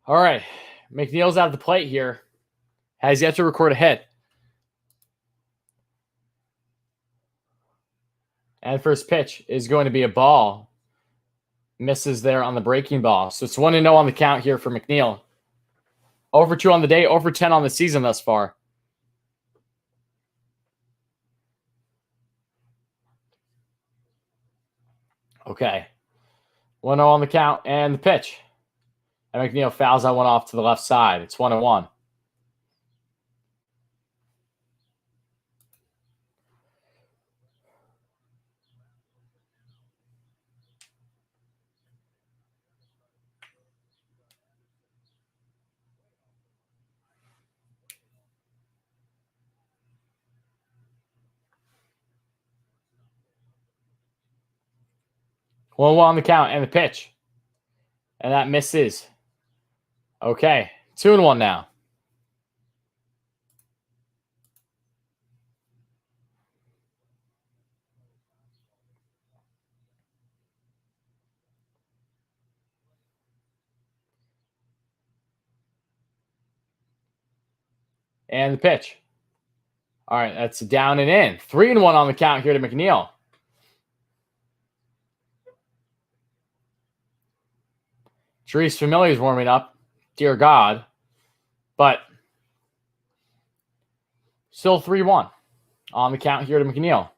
S2: All right. McNeil's out of the plate here. Has yet to record a hit. And first pitch is going to be a ball. Misses there on the breaking ball. So it's 1-0 on the count here for McNeil. 0 for 2 on the day, 0 for 10 on the season thus far. Okay. 1-0 on the count and the pitch. And McNeil fouls that one off to the left side. It's 1-1. One on the count and the pitch. And that misses. Okay. 2-1 now. And the pitch. All right, that's down and in. 3-1 on the count here to McNeil. Therese Familiar is warming up. Dear God. But still 3-1 on the count here to McNeil.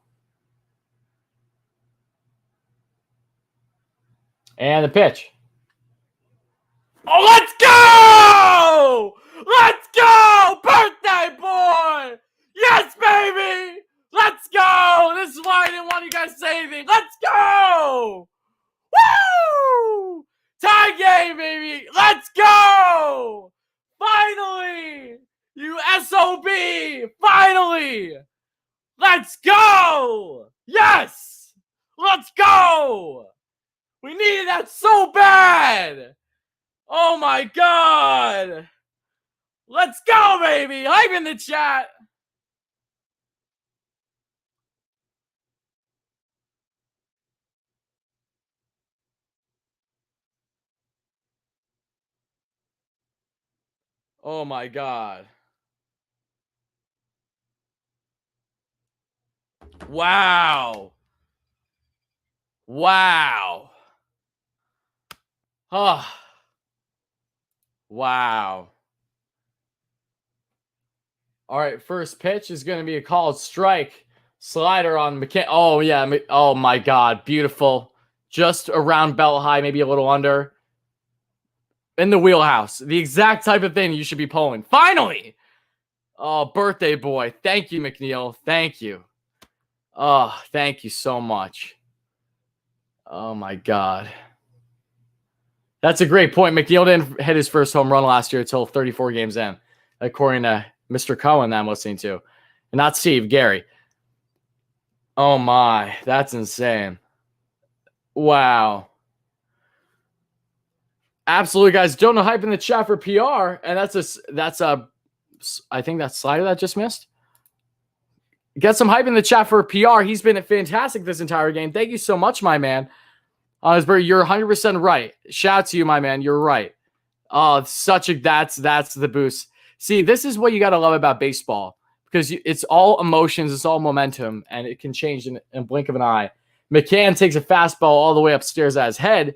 S2: And the pitch. Oh, let's go! Let's go! Birthday boy! Yes, baby! Let's go! This is why I didn't want you guys to say anything. Let's go! Woo! Tie game, baby! Let's go! Finally! You SOB! Finally! Let's go! Yes! Let's go! We needed that so bad! Oh my God! Let's go, baby! Hype in the chat! Oh my God. Wow. Wow. Oh. Wow. All right, first pitch is going to be a called strike. Slider on McKen. Oh, yeah. Oh, my God. Beautiful. Just around belt high, maybe a little under. In the wheelhouse. The exact type of thing you should be pulling. Finally! Oh, birthday boy. Thank you, McNeil. Thank you. Oh, thank you so much. Oh, my God. That's a great point. McNeil didn't hit his first home run last year until 34 games in, according to Mr. Cohen that I'm listening to. And not Steve, Gary. Oh, my. That's insane. Wow. Absolutely, guys. Don't know hype in the chat for PR. And I think that's Slider that just missed. Get some hype in the chat for PR. He's been fantastic this entire game. Thank you so much, my man. You're 100% right. Shout out to you, my man. You're right. Oh, that's the boost. See, this is what you got to love about baseball, because it's all emotions, it's all momentum, and it can change in a blink of an eye. McCann takes a fastball all the way upstairs at his head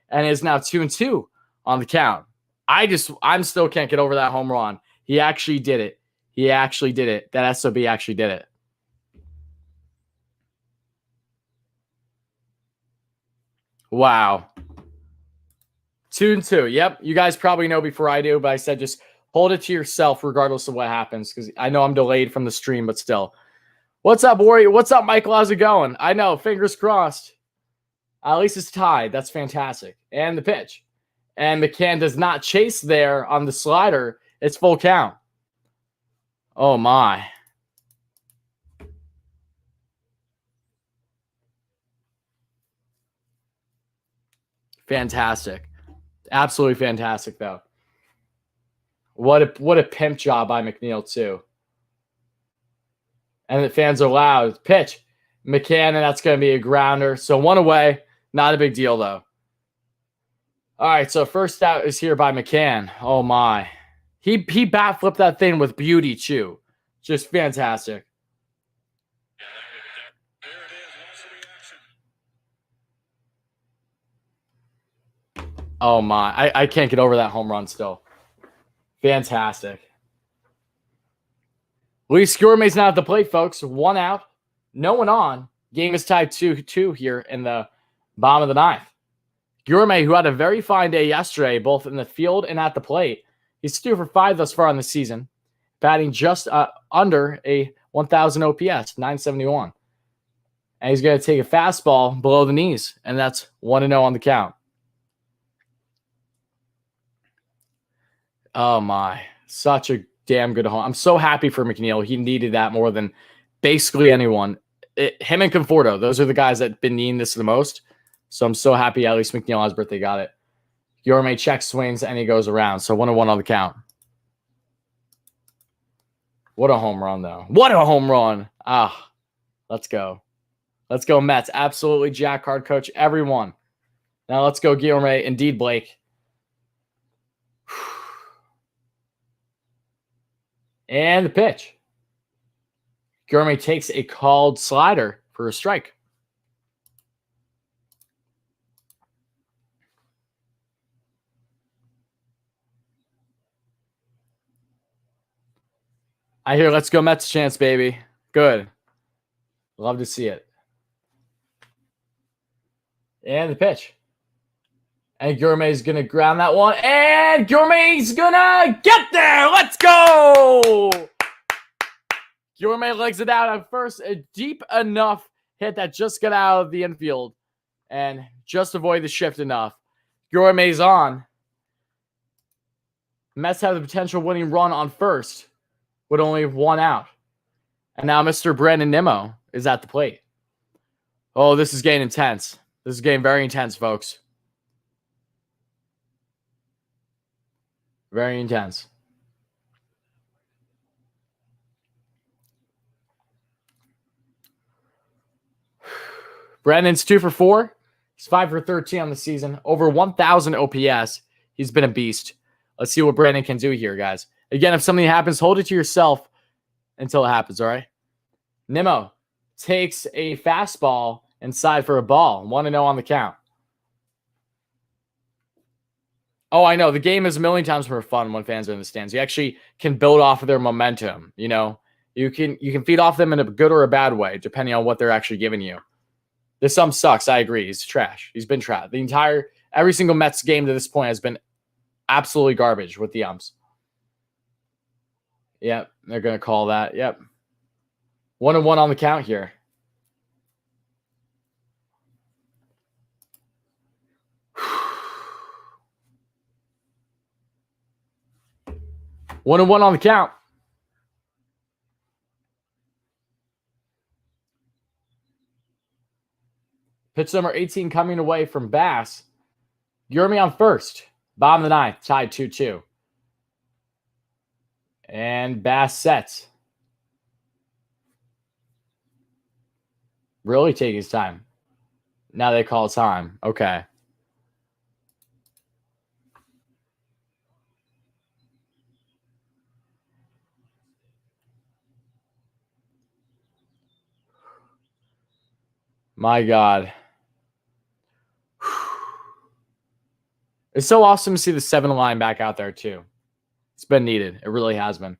S2: and is now 2-2 on the count. I'm still can't get over that home run. He actually did it. He actually did it. That SOB actually did it. Wow. 2-2. Yep. You guys probably know before I do, but I said just hold it to yourself regardless of what happens because I know I'm delayed from the stream, but still. What's up, Warrior? What's up, Michael? How's it going? I know. Fingers crossed. At least it's tied. That's fantastic. And the pitch. And McCann does not chase there on the slider. It's full count. Oh, my. Fantastic. Absolutely fantastic, though. What a pimp job by McNeil, too. And the fans are loud. Pitch. McCann, and that's going to be a grounder. So one away. Not a big deal, though. All right, so first out is here by McCann. Oh, my. He bat flipped that thing with beauty, too. Just fantastic. Oh, my. I can't get over that home run still. Fantastic. Luis Gourmet's now at the plate, folks. 1 out. No one on. Game is tied 2-2 here in the bottom of the ninth. Gourmet, who had a very fine day yesterday, both in the field and at the plate. He's 2 for 5 thus far in the season, batting just under a 1,000 OPS, 971. And he's going to take a fastball below the knees, and that's 1-0 on the count. Oh, my. Such a damn good home. I'm so happy for McNeil. He needed that more than basically anyone. Him and Conforto, those are the guys that have been needing this the most. So I'm so happy at least McNeil on his birthday got it. Gourmet checks, swings, and he goes around. So 1-1 on the count. What a home run, though. What a home run. Ah, let's go. Let's go, Mets. Absolutely, Jack Hard coach, everyone. Now let's go, Gourmet. Indeed, Blake. And the pitch. Gourmet takes a called slider for a strike. I hear let's go Mets chance, baby. Good. Love to see it. And the pitch. And Gourmet's going to ground that one. And Gourmet's going to get there. Let's go. Gourmet legs it out at first. A deep enough hit that just got out of the infield. And just avoid the shift enough. Gourmet's on. Mets have the potential winning run on first with only 1 out. And now Mr. Brandon Nimmo is at the plate. Oh, this is getting intense. This is getting very intense, folks. Very intense. Brandon's 2 for 4. He's 5 for 13 on the season. Over 1,000 OPS. He's been a beast. Let's see what Brandon can do here, guys. Again, if something happens, hold it to yourself until it happens, all right? Nimmo takes a fastball inside for a ball. 1-0 on the count. Oh, I know. The game is a million times more fun when fans are in the stands. You actually can build off of their momentum, you know? You can feed off them in a good or a bad way, depending on what they're actually giving you. This sucks. I agree. He's trash. He's been trash. Every single Mets game to this point has been absolutely garbage with the umps. Yep, they're going to call that. Yep. 1-1 on the count here. One and one on the count. Pitch number 18 coming away from Bass. Gourmet on first. Bottom of the ninth, tied 2-2. And Bass sets. Really taking his time. Now they call time. Okay. My God. It's so awesome to see the 7 line back out there, too. It's been needed. It really has been.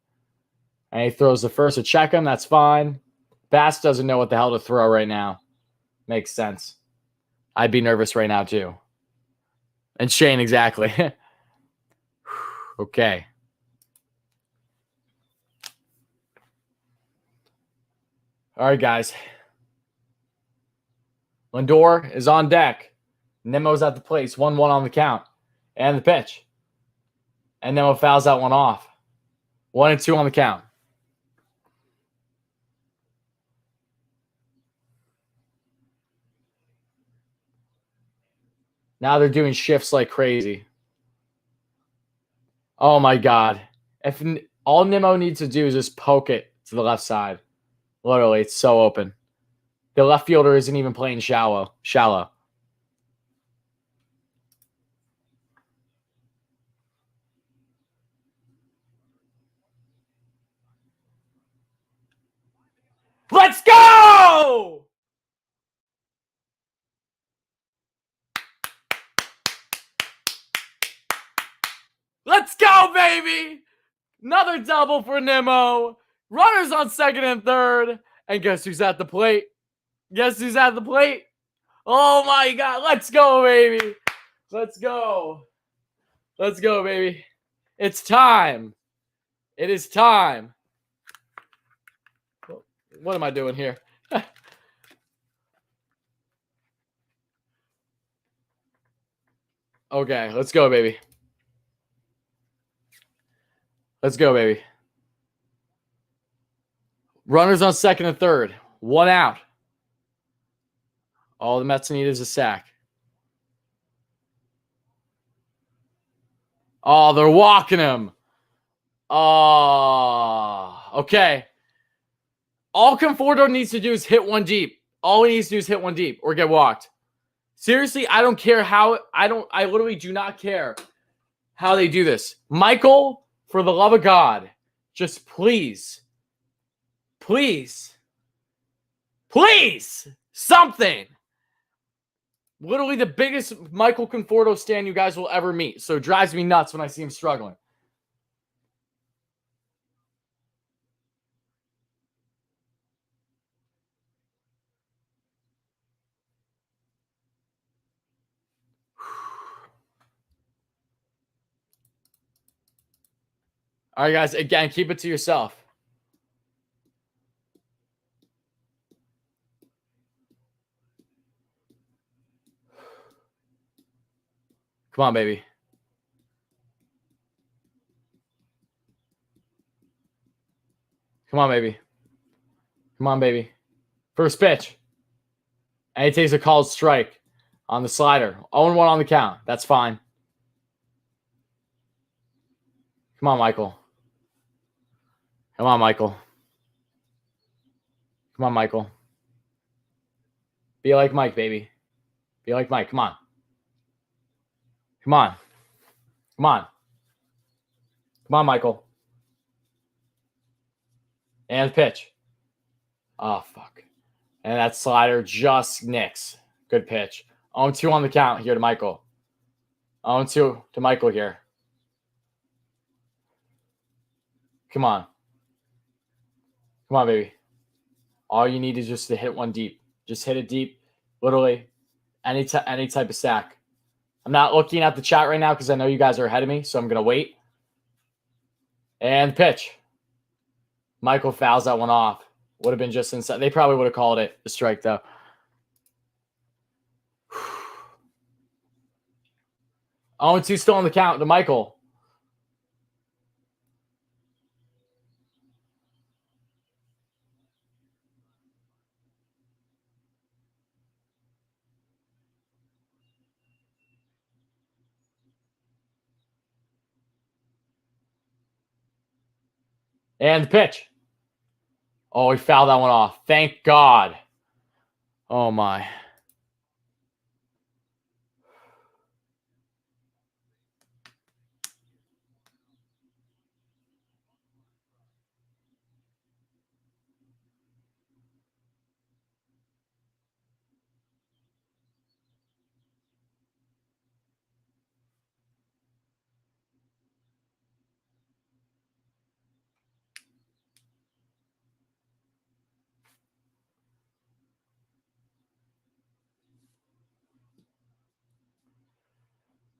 S2: And he throws the first to check him. That's fine. Bass doesn't know what the hell to throw right now. Makes sense. I'd be nervous right now, too. And Shane, exactly. Okay. All right, guys. Lindor is on deck. Nemo's at the plate. 1-1 on the count. And the pitch. And Nemo fouls that one off. 1-2 on the count. Now they're doing shifts like crazy. Oh, my God. If all Nemo needs to do is just poke it to the left side. Literally, it's so open. The left fielder isn't even playing shallow. Let's go! Let's go, baby! Another double for Nemo. Runners on second and third. And guess who's at the plate? Guess who's at the plate? Oh, my God. Let's go, baby. Let's go. Let's go, baby. It's time. It is time. What am I doing here? Okay, let's go, baby. Let's go, baby. Runners on second and third. 1 out. All the Mets need is a sack. Oh, they're walking him. Oh, okay. All Conforto needs to do is hit one deep. All he needs to do is hit one deep or get walked. Seriously, I don't care how. I literally do not care how they do this. Michael, for the love of God, just please, something. Literally the biggest Michael Conforto stan you guys will ever meet. So it drives me nuts when I see him struggling. All right, guys. Again, keep it to yourself. Come on, baby. Come on, baby. Come on, baby. First pitch. And he takes a called strike on the slider. 0-1 on the count. That's fine. Come on, Michael. Come on, Michael. Come on, Michael. Be like Mike, baby. Be like Mike. Come on. Come on. Come on. Come on, Michael. And pitch. Oh, fuck. And that slider just nicks. Good pitch. 0-2 on the count here to Michael. 0-2 to Michael here. Come on. Come on, baby. All you need is just to hit one deep. Just hit it deep. Literally any type of sack. I'm not looking at the chat right now because I know you guys are ahead of me, so I'm going to wait. And pitch. Michael fouls that one off. Would have been just inside. They probably would have called it a strike, though. Oh, and 2 still on the count to Michael. And the pitch. Oh, he fouled that one off. Thank God. Oh, my.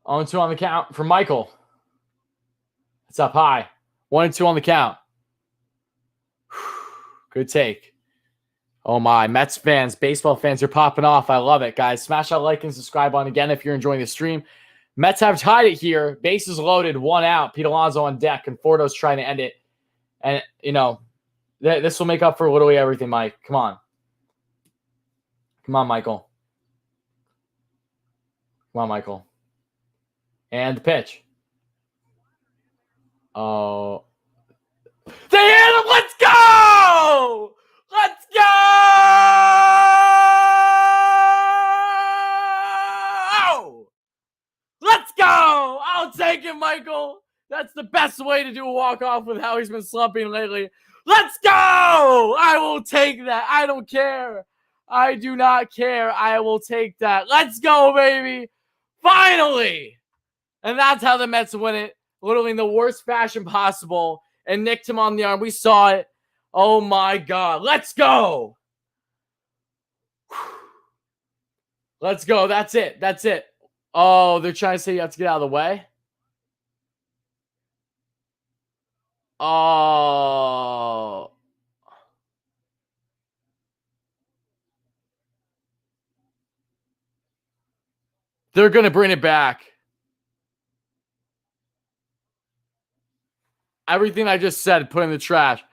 S2: 0-2 on the count for Michael. It's up high. 1-2 on the count. Good take. Oh my, Mets fans, baseball fans are popping off. I love it, guys. Smash that like and subscribe button again if you're enjoying the stream. Mets have tied it here. Bases loaded, 1 out. Pete Alonso on deck, and Fordo's trying to end it. And, you know, this will make up for literally everything, Mike. Come on. Come on, Michael. Come on, Michael. And the pitch. Oh. They hit him! Let's go! Let's go! Let's go! I'll take it, Michael. That's the best way to do a walk-off with how he's been slumping lately. Let's go! I will take that. I don't care. I do not care. I will take that. Let's go, baby. Finally! And that's how the Mets win it. Literally in the worst fashion possible. And nicked him on the arm. We saw it. Oh, my God. Let's go. Let's go. That's it. That's it. Oh, they're trying to say you have to get out of the way. Oh. They're going to bring it back. Everything I just said, put in the trash.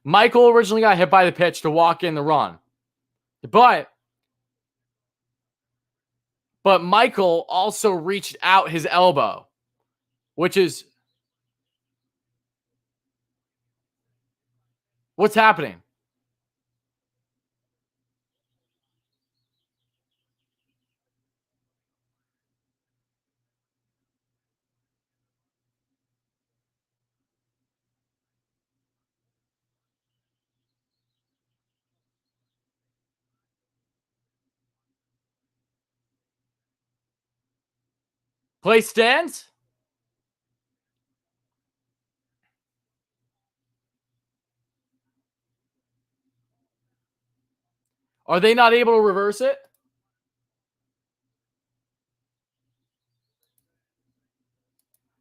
S2: Michael originally got hit by the pitch to walk in the run. But Michael also reached out his elbow, which is what's happening. Play stands? Are they not able to reverse it?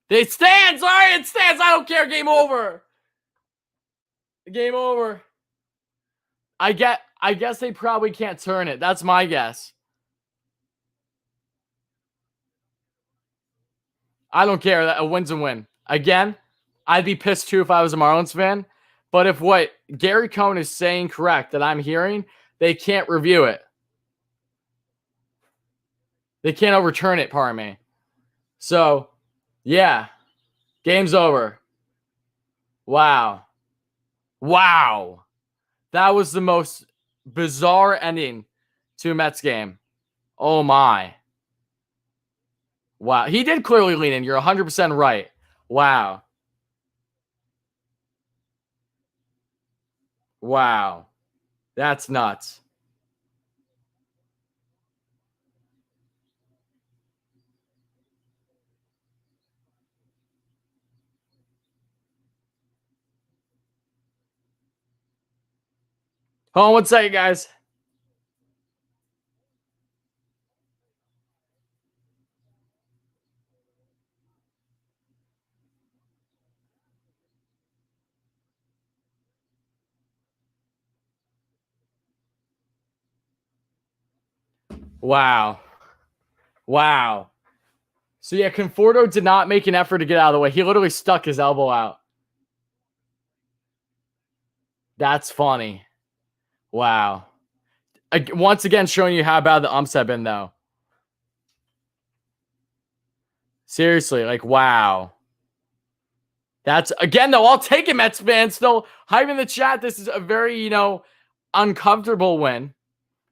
S2: It stands. All right, it stands. I don't care. Game over. Game over. I guess they probably can't turn it. That's my guess. I don't care. A win's a win. Again, I'd be pissed too if I was a Marlins fan. But if what Gary Cohn is saying correct that I'm hearing, they can't review it. They can't overturn it, pardon me. So, yeah. Game's over. Wow. Wow. That was the most bizarre ending to a Mets game. Oh, my. Wow. He did clearly lean in. You're 100% right. Wow. Wow. That's nuts. Hold on one second, guys. Wow. Wow. So, yeah, Conforto did not make an effort to get out of the way. He literally stuck his elbow out. That's funny. Wow. Once again, showing you how bad the umps have been, though. Seriously, like, wow. That's, again, though, I'll take it, Mets fans. Still, hype in the chat. This is a very, uncomfortable win.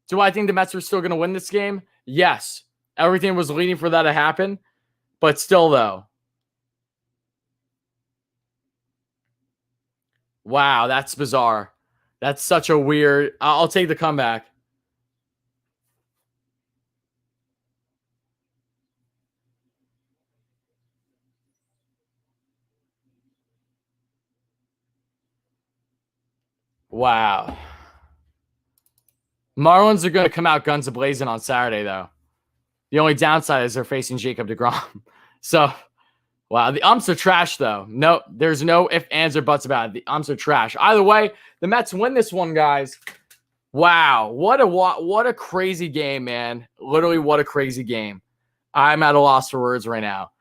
S2: Do I think the Mets are still going to win this game? Yes. Everything was leading for that to happen. But still, though. Wow, that's bizarre. That's such a weird... I'll take the comeback. Wow. Marlins are going to come out guns a-blazing on Saturday, though. The only downside is they're facing Jacob deGrom. So, wow, the umps are trash, though. No, there's no ifs, ands, or buts about it. The umps are trash. Either way, the Mets win this one, guys. Wow, what a crazy game, man. Literally, what a crazy game. I'm at a loss for words right now.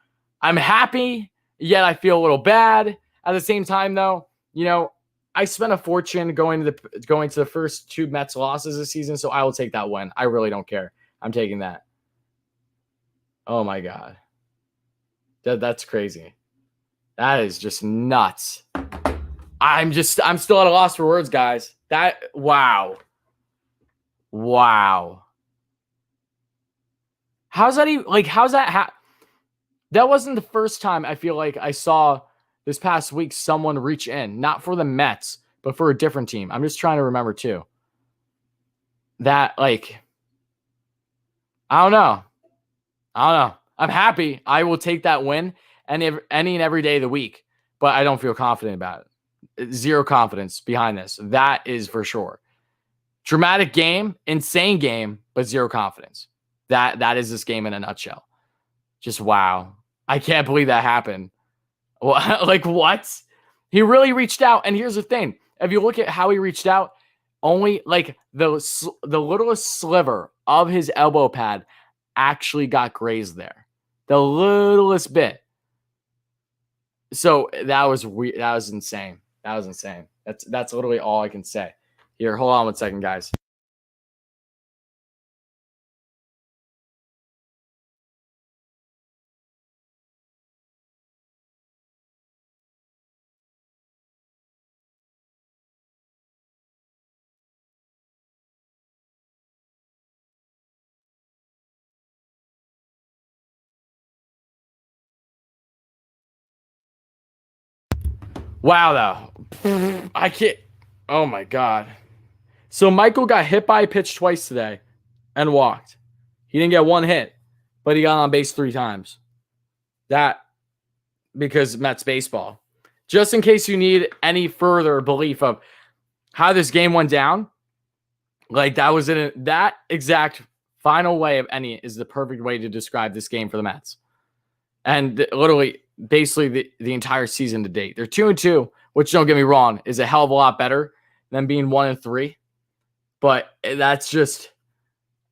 S2: I'm happy, yet I feel a little bad. At the same time, though, I spent a fortune going to the first 2 Mets losses this season, so I will take that win. I really don't care. I'm taking that. Oh my God. That's crazy. That is just nuts. I'm still at a loss for words, guys. Wow. How's that that wasn't the first time I feel like I saw this past week someone reach in, not for the Mets, but for a different team. I'm just trying to remember too. That I don't know. I'm happy. I will take that win any and every day of the week, but I don't feel confident about it. Zero confidence behind this. That is for sure. Dramatic game, insane game, but zero confidence. That is this game in a nutshell. Just wow. I can't believe that happened. What? He really reached out. And here's the thing. If you look at how he reached out, only the littlest sliver of his elbow pad actually got grazed there. The littlest bit. So that was insane. That was insane. That's literally all I can say. Here, hold on 1 second, guys. Wow, though. I can't. Oh, my God. So Michael got hit by a pitch twice today and walked. He didn't get 1 hit, but he got on base 3 times. That because Mets baseball. Just in case you need any further belief of how this game went down, that was that exact final way of any is the perfect way to describe this game for the Mets. And literally, basically the entire season to date. They're 2-2, which don't get me wrong, is a hell of a lot better than being 1-3. But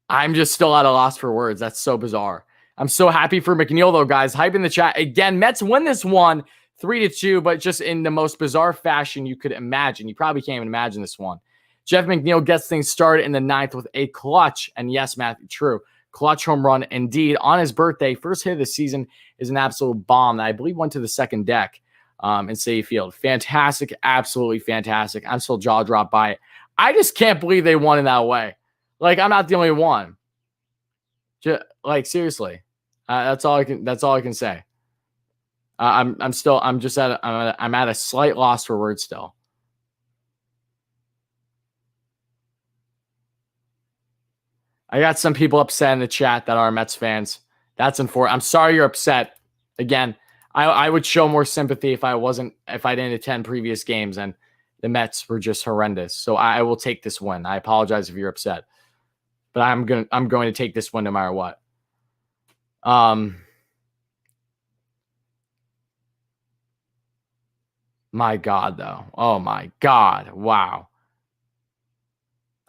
S2: I'm just still at a loss for words. That's so bizarre. I'm so happy for McNeil, though, guys. Hype in the chat. Again, Mets win this one 3-2, but just in the most bizarre fashion you could imagine. You probably can't even imagine this one. Jeff McNeil gets things started in the 9th with a clutch, and yes, Matthew, true, clutch home run indeed on his birthday. First hit of the season is an absolute bomb that I believe went to the second deck in Citi Field. Fantastic, absolutely fantastic. I'm still jaw dropped by it. I just can't believe they won in that way. I'm not the only one. Seriously, that's all I can say. I'm at a slight loss for words still. I got some people upset in the chat that are Mets fans. That's unfortunate. I'm sorry you're upset. Again, I would show more sympathy if I didn't attend previous games and the Mets were just horrendous. So I will take this win. I apologize if you're upset, but I'm going to take this win no matter what. My God, though. Oh my God. Wow.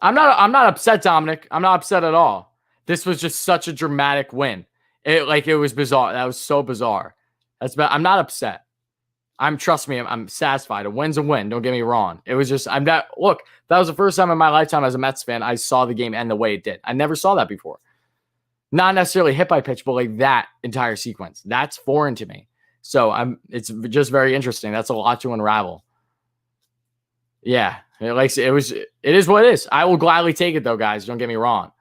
S2: I'm not upset, Dominic. I'm not upset at all. This was just such a dramatic win. It was bizarre. That was so bizarre. I'm not upset. Trust me, I'm satisfied. A win's a win. Don't get me wrong. It was just, that was the first time in my lifetime as a Mets fan I saw the game end the way it did. I never saw that before. Not necessarily hit by pitch, but that entire sequence. That's foreign to me. So it's just very interesting. That's a lot to unravel. Yeah. It is what it is. I will gladly take it though, guys. Don't get me wrong.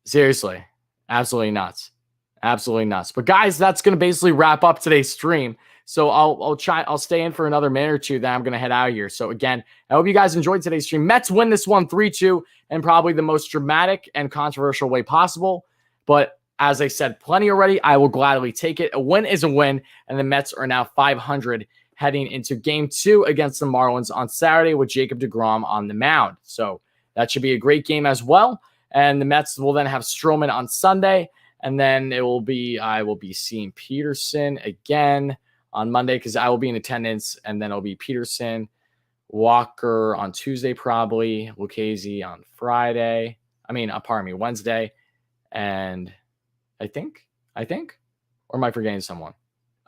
S2: Seriously. Absolutely nuts. Absolutely nuts. But guys, that's going to basically wrap up today's stream. So I'll stay in for another minute or two, then I'm going to head out of here. So again, I hope you guys enjoyed today's stream. Mets win this one 3-2 in probably the most dramatic and controversial way possible. But as I said plenty already, I will gladly take it. A win is a win, and the Mets are now 500 heading into Game 2 against the Marlins on Saturday with Jacob deGrom on the mound. So that should be a great game as well. And the Mets will then have Stroman on Sunday. And then I will be seeing Peterson again on Monday because I will be in attendance. And then it'll be Peterson, Walker on Tuesday, probably Lucchese on Wednesday. And I think, or am I forgetting someone?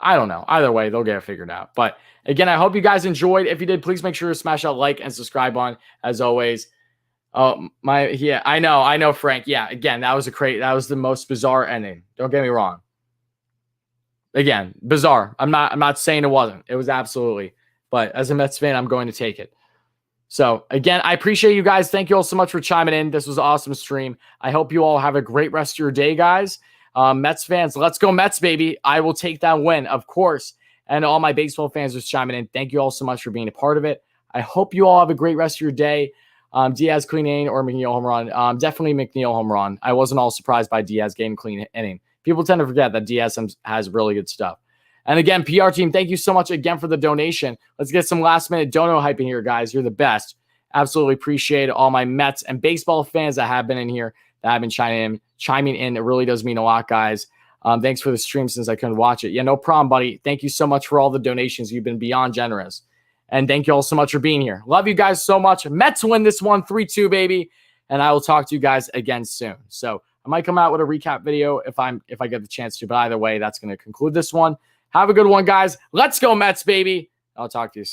S2: I don't know. Either way, they'll get it figured out. But again, I hope you guys enjoyed. If you did, please make sure to smash that like and subscribe on, as always. I know, Frank. Yeah, again, that was the most bizarre ending. Don't get me wrong. Again, bizarre. I'm not saying it wasn't. It was absolutely. But as a Mets fan, I'm going to take it. So again, I appreciate you guys. Thank you all so much for chiming in. This was an awesome stream. I hope you all have a great rest of your day, guys. Mets fans, let's go Mets, baby. I will take that win, of course. And all my baseball fans just chiming in. Thank you all so much for being a part of it. I hope you all have a great rest of your day. Diaz clean inning or McNeil home run. Definitely McNeil home run. I wasn't all surprised by Diaz getting clean inning. People tend to forget that Diaz has really good stuff. And again, PR team, thank you so much again for the donation. Let's get some last minute dono hype in here, guys. You're the best. Absolutely appreciate all my Mets and baseball fans that have been in here, that have been chiming in. It really does mean a lot, guys. Thanks for the stream since I couldn't watch it. Yeah, no problem, buddy. Thank you so much for all the donations. You've been beyond generous. And thank you all so much for being here. Love you guys so much. Mets win this one 3-2, baby. And I will talk to you guys again soon. So I might come out with a recap video if I get the chance to. But either way, that's going to conclude this one. Have a good one, guys. Let's go Mets, baby. I'll talk to you soon.